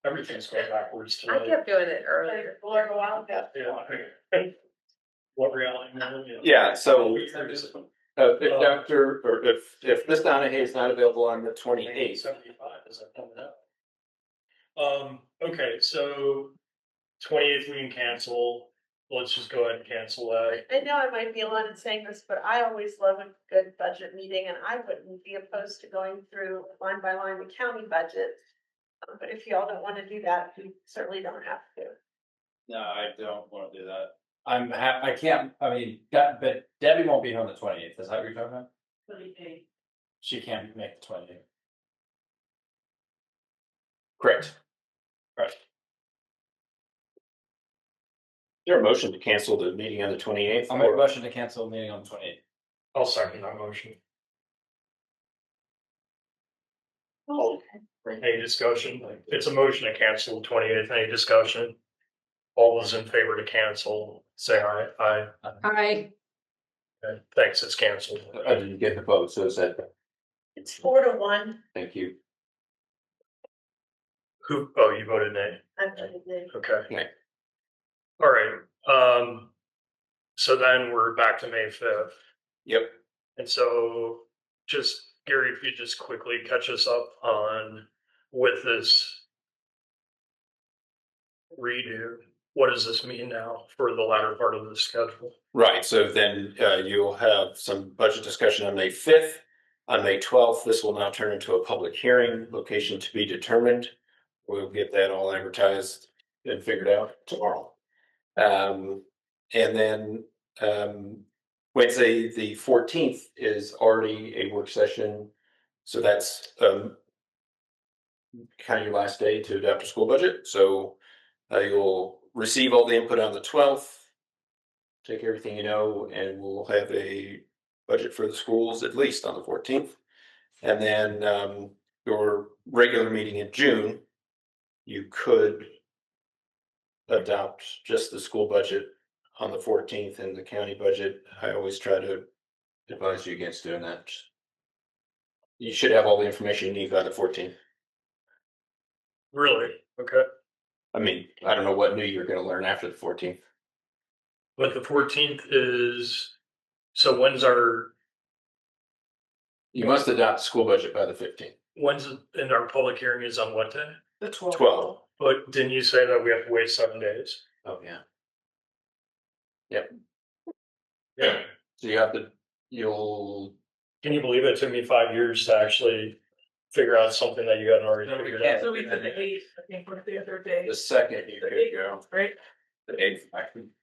[SPEAKER 1] Everything's going backwards
[SPEAKER 6] I
[SPEAKER 1] today.
[SPEAKER 6] kept doing it earlier.
[SPEAKER 2] Blur a while ago.
[SPEAKER 1] Yeah. What reality?
[SPEAKER 4] Yeah, so
[SPEAKER 1] If
[SPEAKER 4] if Dr. or if Ms. Donahue is not available on the 28th,
[SPEAKER 1] 75 is that coming up? Okay, so 28th we can cancel. Let's just go ahead and cancel that.
[SPEAKER 2] I know I might be alone in saying this, but I always love a good budget meeting, and I wouldn't be opposed to going through line by line the county budget. But if y'all don't want to do that, you certainly don't have to.
[SPEAKER 3] No, I don't want to do that. I can't, but Debbie won't be here on the 28th. Is that what you're talking about? She can't make the 28th.
[SPEAKER 4] correct.
[SPEAKER 3] Right.
[SPEAKER 4] Is there a motion to cancel the meeting on the 28th?
[SPEAKER 3] I'll make a motion to cancel the meeting on the 28th.
[SPEAKER 1] I'll second that motion. Any discussion? It's a motion to cancel the 28th. Any discussion? All those in favor to cancel, say aye. Aye.
[SPEAKER 14] Aye.
[SPEAKER 1] Okay, thanks, it's canceled.
[SPEAKER 4] I didn't get the vote, so is that,
[SPEAKER 2] It's 4-1.
[SPEAKER 4] thank you.
[SPEAKER 1] Who, oh, you voted nay.
[SPEAKER 2] I voted nay.
[SPEAKER 1] Okay.
[SPEAKER 4] Okay.
[SPEAKER 1] All right. So then we're back to May 5th.
[SPEAKER 4] Yep.
[SPEAKER 1] And so just Gary, if you just quickly catch us up on with this redo, what does this mean now for the latter part of the schedule?
[SPEAKER 4] Right, so then you'll have some budget discussion on May 5th. On May 12th, this will now turn into a public hearing, location to be determined. We'll get that all advertised and figured out tomorrow. And then, Wednesday, the 14th is already a work session. So that's, kind of your last day to adopt a school budget. So you'll receive all the input on the 12th, take everything you know, and we'll have a budget for the schools at least on the 14th. And then your regular meeting in June, you could adopt just the school budget on the 14th and the county budget. I always try to advise you against doing that. You should have all the information you need by the 14th.
[SPEAKER 1] Really? Okay.
[SPEAKER 4] I mean, I don't know what new you're going to learn after the 14th.
[SPEAKER 1] But the 14th is, so when's our,
[SPEAKER 4] You must adopt the school budget by the 15th.
[SPEAKER 1] and our public hearing is on what day?
[SPEAKER 5] The 12th.
[SPEAKER 4] 12.
[SPEAKER 1] But didn't you say that we have to wait 7 days?
[SPEAKER 4] Oh, yeah. Yep.
[SPEAKER 1] Yeah.
[SPEAKER 4] So you have to, you'll.
[SPEAKER 1] Can you believe it took me 5 years to actually figure out something that you hadn't already
[SPEAKER 3] No, we
[SPEAKER 1] figured
[SPEAKER 3] can't.
[SPEAKER 1] out?
[SPEAKER 5] So we did the 8th, I think, was the other day.
[SPEAKER 4] The 2nd you
[SPEAKER 5] The
[SPEAKER 4] could
[SPEAKER 5] 8th,
[SPEAKER 4] go.
[SPEAKER 5] Right?
[SPEAKER 4] The 8th.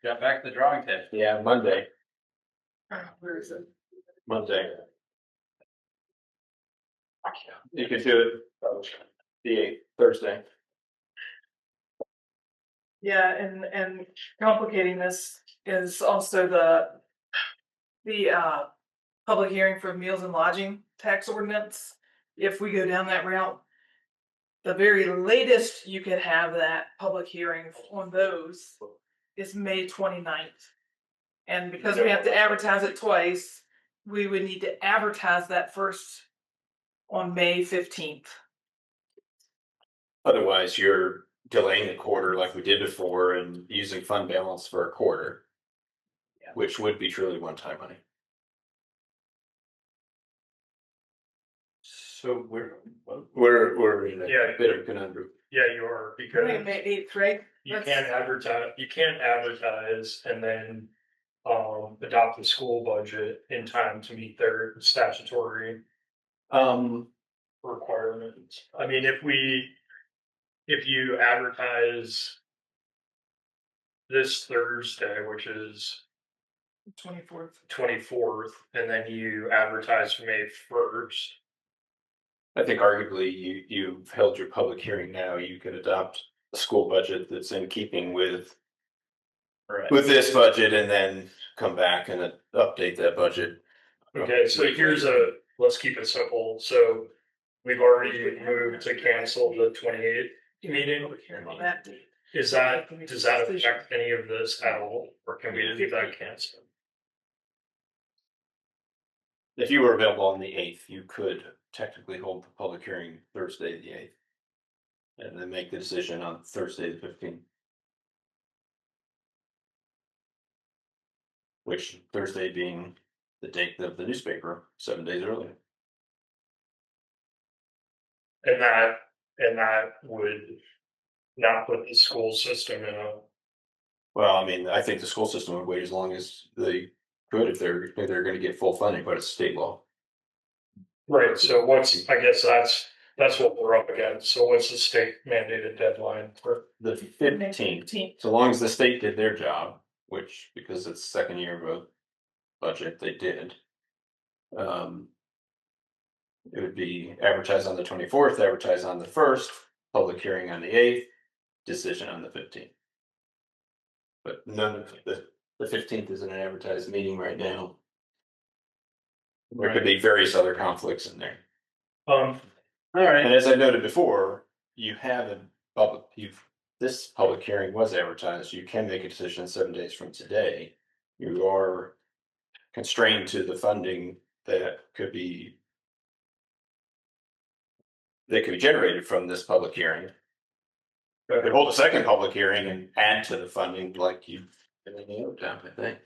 [SPEAKER 3] Got back to the drawing table.
[SPEAKER 4] Yeah, Monday.
[SPEAKER 5] Where is it?
[SPEAKER 4] Monday. You could do it the 8th, Thursday.
[SPEAKER 5] Yeah, and complicating this is also the public hearing for meals and lodging tax ordinance. If we go down that route, the very latest you could have that public hearing on those is May 29th. And because we have to advertise it twice, we would need to advertise that first on May 15th.
[SPEAKER 4] Otherwise, you're delaying a quarter like we did before and using fund balance for a quarter, which would be truly one-time money.
[SPEAKER 3] So
[SPEAKER 4] We're in a
[SPEAKER 1] Yeah.
[SPEAKER 4] bit of a conundrum.
[SPEAKER 1] Yeah, you are,
[SPEAKER 5] I think
[SPEAKER 1] because
[SPEAKER 5] May 8th, right?
[SPEAKER 1] you
[SPEAKER 5] That's-
[SPEAKER 1] can't advertise and then adopt the school budget in time to meet their statutory requirements. I mean, if you advertise this Thursday, which is 24th, and then you advertise May 1st.
[SPEAKER 4] I think arguably you've held your public hearing now, you could adopt a school budget that's in keeping with this budget and then come back and update that budget.
[SPEAKER 1] Okay, so let's keep it simple. So we've already moved to cancel the 28th meeting. Does that affect any of this at all, or can we leave that canceled?
[SPEAKER 4] If you were available on the 8th, you could technically hold the public hearing Thursday, the 8th. And then make the decision on Thursday, the 15th. Which Thursday being the date of the newspaper, 7 days earlier.
[SPEAKER 1] And that would not put the school system in a.
[SPEAKER 4] Well, I mean, I think the school system would wait as long as they could if they're going to get full funding, but it's state law.
[SPEAKER 1] Right, so I guess that's what we're up against. So what's the state mandated deadline for?
[SPEAKER 4] The 15th. So long as the state did their job, which because it's second year of a budget, they did. It would be advertised on the 24th, advertised on the 1st, public hearing on the 8th, decision on the 15th. But none of the 15th is an advertised meeting right now. There could be various other conflicts in there.
[SPEAKER 1] All right.
[SPEAKER 4] And as I noted before, you have this public hearing was advertised. You can make a decision 7 days from today. You are constrained to the funding that could be generated from this public hearing. You could hold a second public hearing and add to the funding like you did any other time, I think.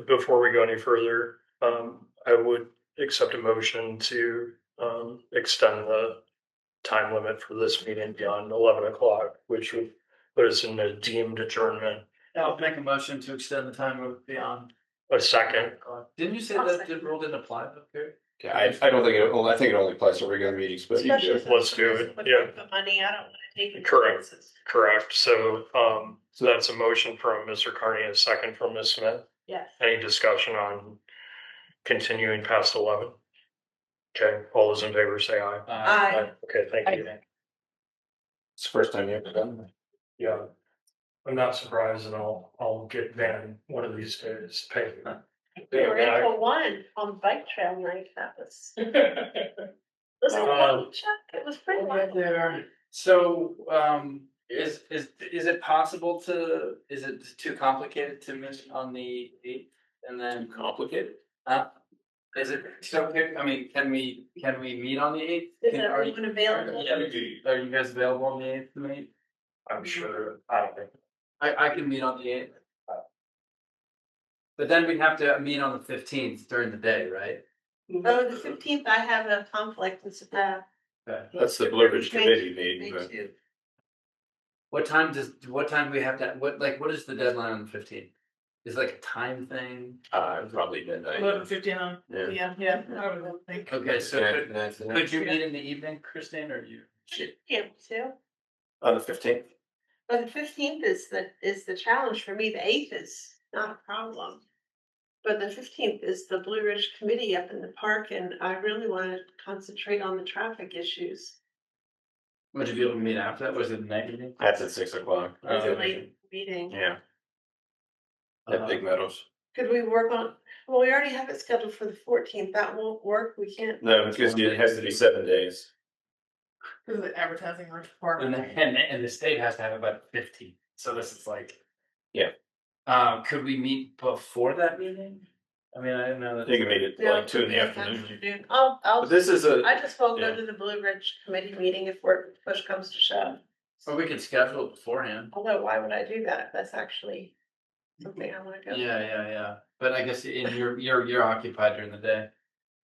[SPEAKER 1] Before we go any further, I would accept a motion to extend the time limit for this meeting beyond 11 o'clock, which would put us in a deemed adjournment.
[SPEAKER 3] I'll make a motion to extend the time beyond.
[SPEAKER 1] A second.
[SPEAKER 3] Didn't you say that the rule didn't apply? Okay.
[SPEAKER 4] Yeah, I don't think it, well, I think it only applies to regular meetings, but. you
[SPEAKER 2] Especially
[SPEAKER 4] do.
[SPEAKER 2] since
[SPEAKER 1] Let's do
[SPEAKER 2] it's
[SPEAKER 1] it,
[SPEAKER 2] with
[SPEAKER 1] yeah.
[SPEAKER 2] The money, I don't wanna take it.
[SPEAKER 1] Correct. Correct. So, so that's a motion from Mr. Carney and a second from Ms. Smith.
[SPEAKER 2] Yes.
[SPEAKER 1] Any discussion on continuing past 11? Okay, all those in favor say aye.
[SPEAKER 2] Aye.
[SPEAKER 1] Okay, thank you.
[SPEAKER 4] It's the first time you ever done that.
[SPEAKER 1] Yeah. I'm not surprised and I'll get Van one of these days. Pay.
[SPEAKER 2] We were in for one on the bike trail night, that was. Was it fun, Chuck? It was pretty fun.
[SPEAKER 3] There. So, is it possible to, is it too complicated to miss on the 8th and then?
[SPEAKER 4] Complicated?
[SPEAKER 3] Is it, so, I mean, can we meet on the 8th?
[SPEAKER 2] Is everyone available?
[SPEAKER 3] Yeah, are you guys available on the 8th to meet?
[SPEAKER 1] I'm sure, I don't think.
[SPEAKER 3] I can meet on the 8th. But then we'd have to meet on the 15th during the day, right?
[SPEAKER 2] Oh, the 15th, I have a conflict, it's,
[SPEAKER 3] Okay.
[SPEAKER 4] That's the Blue Ridge Committee meeting,
[SPEAKER 2] me
[SPEAKER 4] but
[SPEAKER 2] too.
[SPEAKER 3] What time do we have to, what is the deadline on the 15th? Is like a time thing?
[SPEAKER 4] probably midnight.
[SPEAKER 5] 11:15 on.
[SPEAKER 4] Yeah.
[SPEAKER 5] Yeah, I would think.
[SPEAKER 3] Okay, so
[SPEAKER 4] Yeah,
[SPEAKER 3] could you meet in the evening, Christine, or you?
[SPEAKER 2] Yeah, too.
[SPEAKER 4] On the 15th?
[SPEAKER 2] But the 15th is the challenge for me, the 8th is not a problem. But the 15th is the Blue Ridge Committee up in the park, and I really wanna concentrate on the traffic issues.
[SPEAKER 3] Would you be able to meet after that? Was it the night meeting?
[SPEAKER 4] That's at 6 o'clock.
[SPEAKER 2] It's a late meeting.
[SPEAKER 4] Yeah. At Big Meadows.
[SPEAKER 2] Could we work on, well, we already have it scheduled for the 14th, that won't work, we can't.
[SPEAKER 4] No, because it has to be 7 days.
[SPEAKER 5] Because of the advertising requirement.
[SPEAKER 3] And the state has to have about 15, so this is like.
[SPEAKER 4] Yeah.
[SPEAKER 3] Could we meet before that meeting? I mean, I didn't know that.
[SPEAKER 4] You can meet at
[SPEAKER 2] Yeah,
[SPEAKER 4] like 2 in the
[SPEAKER 2] it's
[SPEAKER 4] afternoon.
[SPEAKER 2] I'll,
[SPEAKER 4] But this is a,
[SPEAKER 2] I just won't
[SPEAKER 4] yeah.
[SPEAKER 2] go to the Blue Ridge Committee meeting if push comes to shove.
[SPEAKER 3] Or we could schedule it beforehand.
[SPEAKER 2] Although, why would I do that if that's actually something I wanna go?
[SPEAKER 3] Yeah. But I guess you're occupied during the day.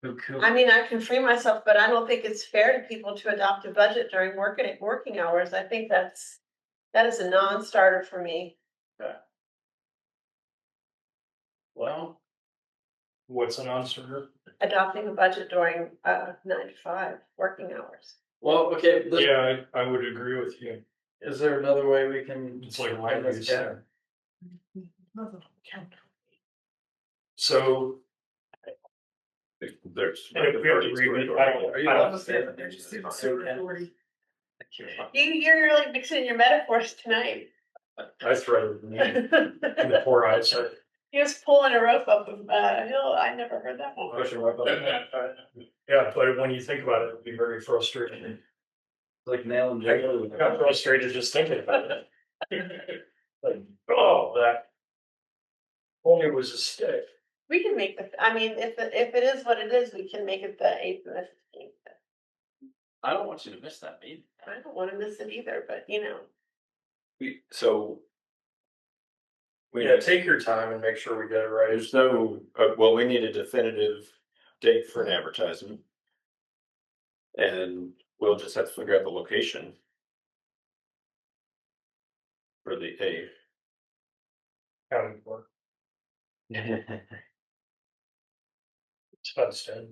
[SPEAKER 3] Who?
[SPEAKER 2] I mean, I can free myself, but I don't think it's fair to people to adopt a budget during working hours. I think that is a non-starter for me.
[SPEAKER 3] Well,
[SPEAKER 1] What's an answer?
[SPEAKER 2] Adopting a budget during 9 to 5 working hours.
[SPEAKER 3] well, okay.
[SPEAKER 1] Yeah, I would agree with you.
[SPEAKER 3] Is there another way we can?
[SPEAKER 1] It's like
[SPEAKER 3] put
[SPEAKER 1] right
[SPEAKER 3] this
[SPEAKER 1] you
[SPEAKER 3] together?
[SPEAKER 1] So.
[SPEAKER 4] there's.
[SPEAKER 1] And if we have to read it, I don't
[SPEAKER 5] They're just super authority.
[SPEAKER 2] You're really mixing your metaphors tonight.
[SPEAKER 1] I threaded me in the poor eyesight.
[SPEAKER 2] He was pulling a rope up a hill. I never heard that one.
[SPEAKER 1] Yeah, but when you think about it, it'd be very frustrating.
[SPEAKER 3] Like nail and
[SPEAKER 1] I got frustrated just thinking about it. Like, oh, that only was a stick.
[SPEAKER 2] We can make I mean, if it is what it is, we can make it the 8th and the 15th.
[SPEAKER 3] I don't want you to miss that meeting.
[SPEAKER 2] I don't wanna miss it either, but you know.
[SPEAKER 4] So.
[SPEAKER 1] Yeah, take your time and make sure we get it right.
[SPEAKER 4] There's no, well, we need a definitive date for an advertisement. And we'll just have to figure out the location. For the 8th.
[SPEAKER 1] County board. It's fenced in.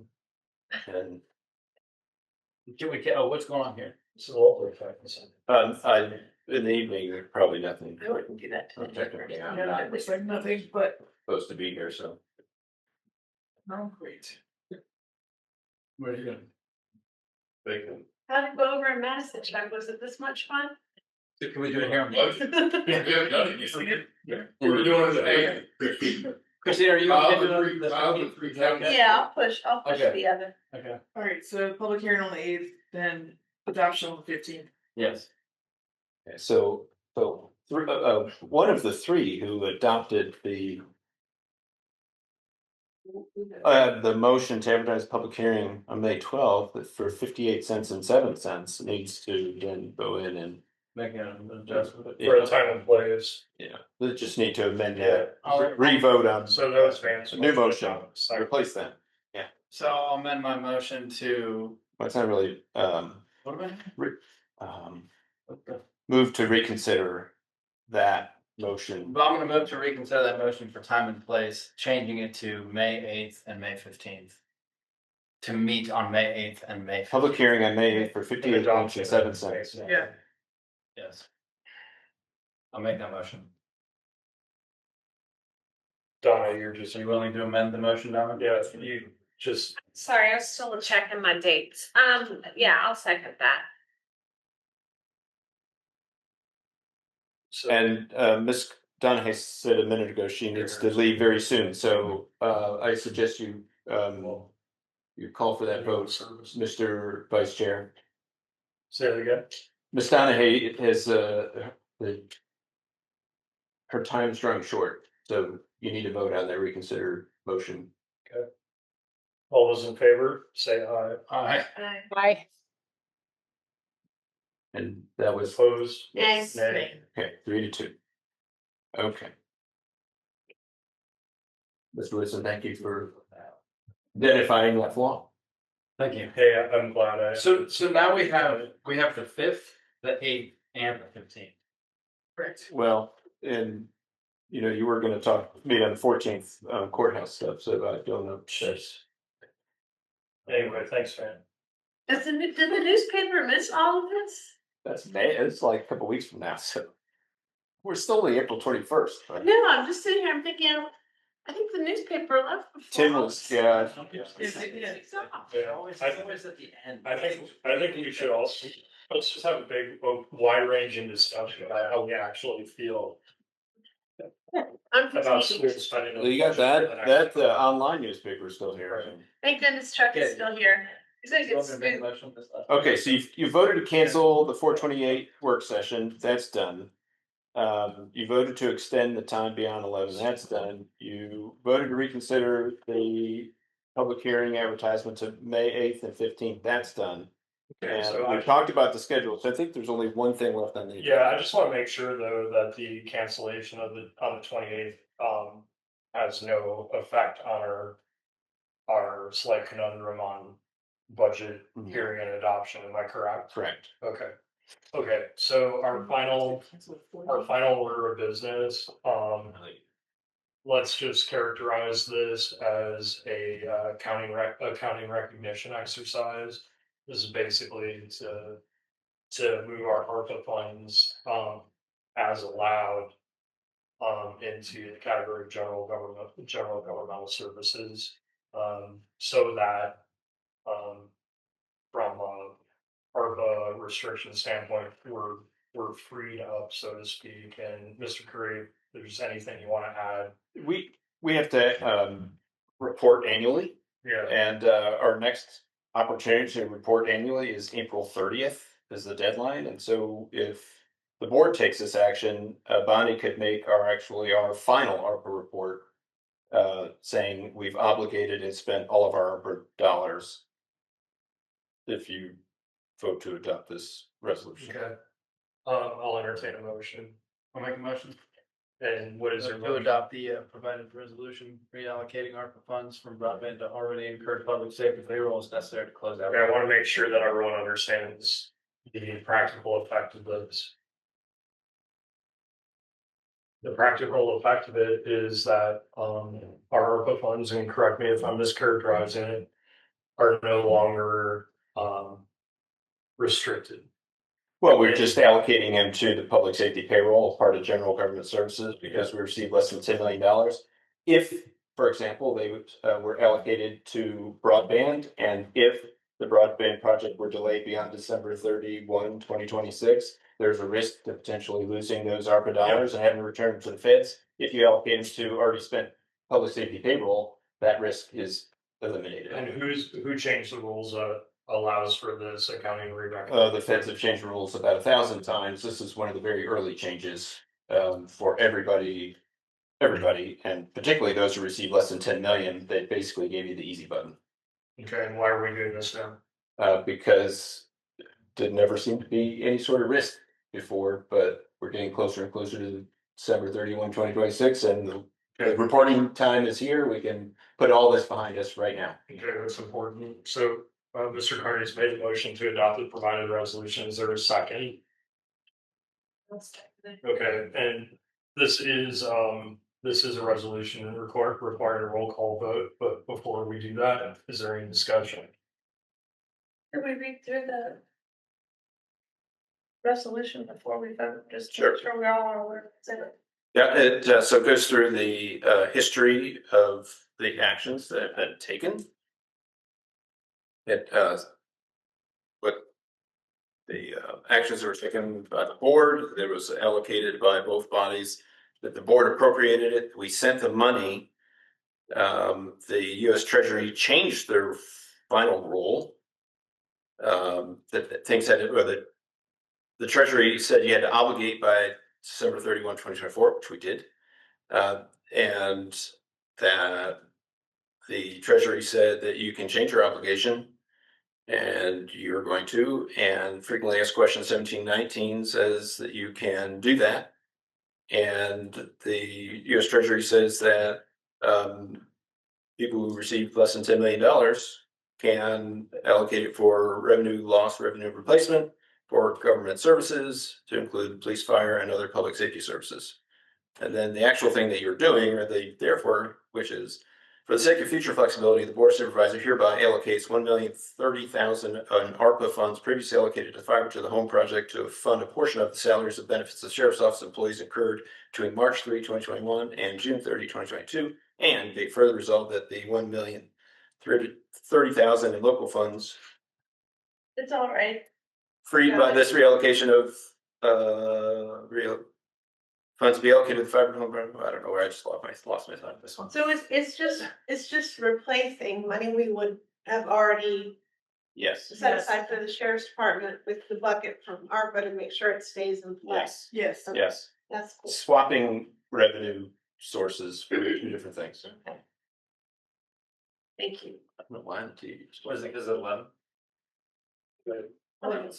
[SPEAKER 4] And
[SPEAKER 3] what's going on here?
[SPEAKER 1] It's a local effect.
[SPEAKER 4] in the evening, probably nothing.
[SPEAKER 2] I wouldn't do that today.
[SPEAKER 4] Technically, I'm
[SPEAKER 5] Yeah,
[SPEAKER 4] not
[SPEAKER 5] it looks like nothing, but
[SPEAKER 4] supposed to be here, so.
[SPEAKER 5] no, great.
[SPEAKER 3] Where are you going?
[SPEAKER 4] Bacon.
[SPEAKER 2] How did it go over in Madison, Chuck? Was it this much fun?
[SPEAKER 3] Can we do it here on?
[SPEAKER 4] We're doing it.
[SPEAKER 3] Christine, are you okay doing this?
[SPEAKER 2] Yeah, I'll push
[SPEAKER 3] Okay.
[SPEAKER 2] the other.
[SPEAKER 3] Okay.
[SPEAKER 5] All right, so public hearing on the 8th, then adoption on the 15th.
[SPEAKER 3] Yes.
[SPEAKER 4] Okay, so one of the three who adopted the motion to advertise public hearing on May 12th for 58 cents and 7 cents needs to then go in and
[SPEAKER 3] Make an adjustment.
[SPEAKER 1] For a time and place.
[SPEAKER 4] Yeah, they just need to amend that,
[SPEAKER 3] I'll-
[SPEAKER 4] re-vote on.
[SPEAKER 1] So that was Van's
[SPEAKER 4] a new
[SPEAKER 1] motion.
[SPEAKER 4] motion, replace that. Yeah,
[SPEAKER 3] So I'll amend my motion to,
[SPEAKER 4] well, it's not really,
[SPEAKER 3] what am I?
[SPEAKER 4] move to reconsider that motion.
[SPEAKER 3] But I'm gonna move to reconsider that motion for time and place, changing it to May 8th and May 15th. to meet on May 8th and May. 15th.
[SPEAKER 4] Public hearing on May 8th for 58.7 cents.
[SPEAKER 5] Yeah.
[SPEAKER 3] Yes. I'll make that motion.
[SPEAKER 1] Donna, you're just,
[SPEAKER 3] Are you willing to amend the motion, Donna?
[SPEAKER 1] yeah, you just,
[SPEAKER 6] Sorry, I was still checking my dates. Yeah, I'll second that.
[SPEAKER 4] And Ms. Donahue said a minute ago she needs to leave very soon, so I suggest you you call for that vote, Mr. Vice Chair.
[SPEAKER 1] say it again.
[SPEAKER 4] Ms. Donahue has her time's running short, so you need to vote on that reconsider motion.
[SPEAKER 1] Okay. All those in favor, say aye.
[SPEAKER 3] Aye.
[SPEAKER 10] Bye.
[SPEAKER 4] And that was
[SPEAKER 1] Opposed?
[SPEAKER 14] Nay.
[SPEAKER 1] Nay.
[SPEAKER 4] okay, 3-2. Okay. Mr. Wilson, thank you for identifying that flaw.
[SPEAKER 3] Thank you.
[SPEAKER 1] Hey, I'm glad I.
[SPEAKER 3] So now we have the 5th, the 8th, and the 15th.
[SPEAKER 5] Correct.
[SPEAKER 4] Well, and you were going to meet on the 14th courthouse stuff, so I don't know.
[SPEAKER 1] Anyway, thanks, man.
[SPEAKER 2] Did the newspaper miss all of this?
[SPEAKER 4] That's May. It's like a couple weeks from now, so we're still only April 21st. Right?
[SPEAKER 2] No, I'm just sitting here, I'm thinking, I think the newspaper left before.
[SPEAKER 4] Tim was, yeah.
[SPEAKER 3] Always at the end.
[SPEAKER 1] I think we should also, let's just have a big, wide ranging discussion about how we actually feel
[SPEAKER 2] I'm
[SPEAKER 1] about
[SPEAKER 2] fatigued.
[SPEAKER 1] school spending.
[SPEAKER 4] Well, you got that online newspaper is still here.
[SPEAKER 2] Thank goodness Chuck is still here. He's gonna get spooked.
[SPEAKER 4] Okay, so you voted to cancel the 428 work session. That's done. You voted to extend the time beyond 11. That's done. You voted to reconsider the public hearing advertisement to May 8th and 15th. That's done.
[SPEAKER 1] Okay,
[SPEAKER 4] And
[SPEAKER 1] so
[SPEAKER 4] we talked about the schedule. So I think there's only one thing left on the agenda.
[SPEAKER 1] yeah, I just want to make sure though that the cancellation of on the 28th has no effect on our slight conundrum on budget hearing and adoption. Am I correct?
[SPEAKER 4] Correct.
[SPEAKER 1] Okay. Okay, so our final order of business, let's just characterize this as a accounting recognition exercise. This is basically to move our ARPA funds as allowed into the category of general governmental services, so that from a ARPA restriction standpoint, we're freed up, so to speak. And Mr. Curry, if there's anything you want to add?
[SPEAKER 4] We have to report annually.
[SPEAKER 1] Yeah.
[SPEAKER 4] And our next opportunity to report annually is April 30th is the deadline. And so if the board takes this action, Bonnie could make our final ARPA report saying we've obligated and spent all of our ARPA dollars if you vote to adopt this resolution.
[SPEAKER 1] Okay. I'll entertain a motion.
[SPEAKER 3] I'll make a motion.
[SPEAKER 1] And what is your
[SPEAKER 3] To
[SPEAKER 1] motion?
[SPEAKER 3] adopt the provided resolution reallocating ARPA funds from broadband to already incurred public safety payroll is necessary to close out.
[SPEAKER 1] Okay, I want to make sure that everyone understands the practical effect of this. The practical effect of it is that our ARPA funds, and correct me if I'm mischaracterizing it, are no longer restricted.
[SPEAKER 4] Well, we're just allocating them to the public safety payroll as part of general government services because we received less than $10 million. If, for example, they were allocated to broadband, and if the broadband project were delayed beyond December 31, 2026, there's a risk to potentially losing those ARPA dollars and having to return to the feds. If you allocate them to already spent public safety payroll, that risk is eliminated.
[SPEAKER 1] And who changed the rules that allows for this accounting reback?
[SPEAKER 4] The feds have changed the rules about 1,000 times. This is one of the very early changes for everybody, and particularly those who receive less than 10 million. They basically gave you the easy button.
[SPEAKER 1] Okay, and why are we doing this now?
[SPEAKER 4] Because there never seemed to be any sort of risk before, but we're getting closer and closer to December 31, 2026, and the reporting time is here. We can put all this behind us right now.
[SPEAKER 1] Okay, that's important. So Mr. Carney's made a motion to adopt the provided resolution. Is there a second? Okay, and this is this is a resolution and requiring a roll call vote, but before we do that, is there any discussion?
[SPEAKER 2] Did we read through the resolution before we vote? Just to
[SPEAKER 4] Sure.
[SPEAKER 2] make sure we all are aware.
[SPEAKER 4] Yeah, it so it goes through the history of the actions that have been taken. It what the actions that were taken by the board, that was allocated by both bodies, that the board appropriated it. We sent the money. The US Treasury changed their final rule. That things had to, or the Treasury said you had to obligate by December 31, 2024, which we did. And that the Treasury said that you can change your obligation, and you're going to, and frequently asked questions 1719 says that you can do that. And the US Treasury says that people who receive less than $10 million can allocate it for revenue loss, revenue replacement, for government services, to include police, fire, and other public safety services. And then the actual thing that you're doing, or the therefore, which is, for the sake of future flexibility, the board of supervisors hereby allocates $1,030,000 in ARPA funds previously allocated to Fiber to the Home project to fund a portion of the salaries and benefits of sheriff's office employees incurred between March 3, 2021 and June 30, 2022. And they further resolve that the $1,030,000 in local funds
[SPEAKER 2] It's all right.
[SPEAKER 4] freed by this reallocation of funds be allocated to the Fiber to the Home program. I don't know where I just lost my thought. This one.
[SPEAKER 2] So it's just replacing money we would have already
[SPEAKER 4] Yes.
[SPEAKER 2] set aside for the sheriff's department with the bucket from ARPA to make sure it stays in place.
[SPEAKER 4] Yes.
[SPEAKER 5] Yes.
[SPEAKER 4] Yes.
[SPEAKER 2] That's cool.
[SPEAKER 4] Swapping revenue sources for two different things.
[SPEAKER 2] Thank you.
[SPEAKER 4] I don't know why on the TV.
[SPEAKER 3] Was it because of 11?
[SPEAKER 1] All right,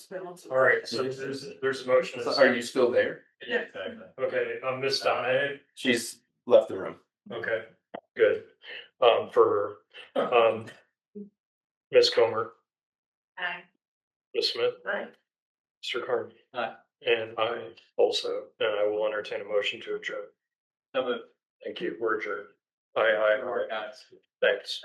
[SPEAKER 1] so there's a motion.
[SPEAKER 4] So are you still there?
[SPEAKER 1] Yeah. Okay, Ms. Donahue.
[SPEAKER 4] She's left the room.
[SPEAKER 1] Okay, good. For Ms. Comer,
[SPEAKER 2] Aye.
[SPEAKER 1] Ms. Smith,
[SPEAKER 2] Aye.
[SPEAKER 1] Mr. Carney.
[SPEAKER 3] Aye.
[SPEAKER 1] And I also, and I will entertain a motion to adjourn. Thank you. We're adjourned. Aye. Thanks.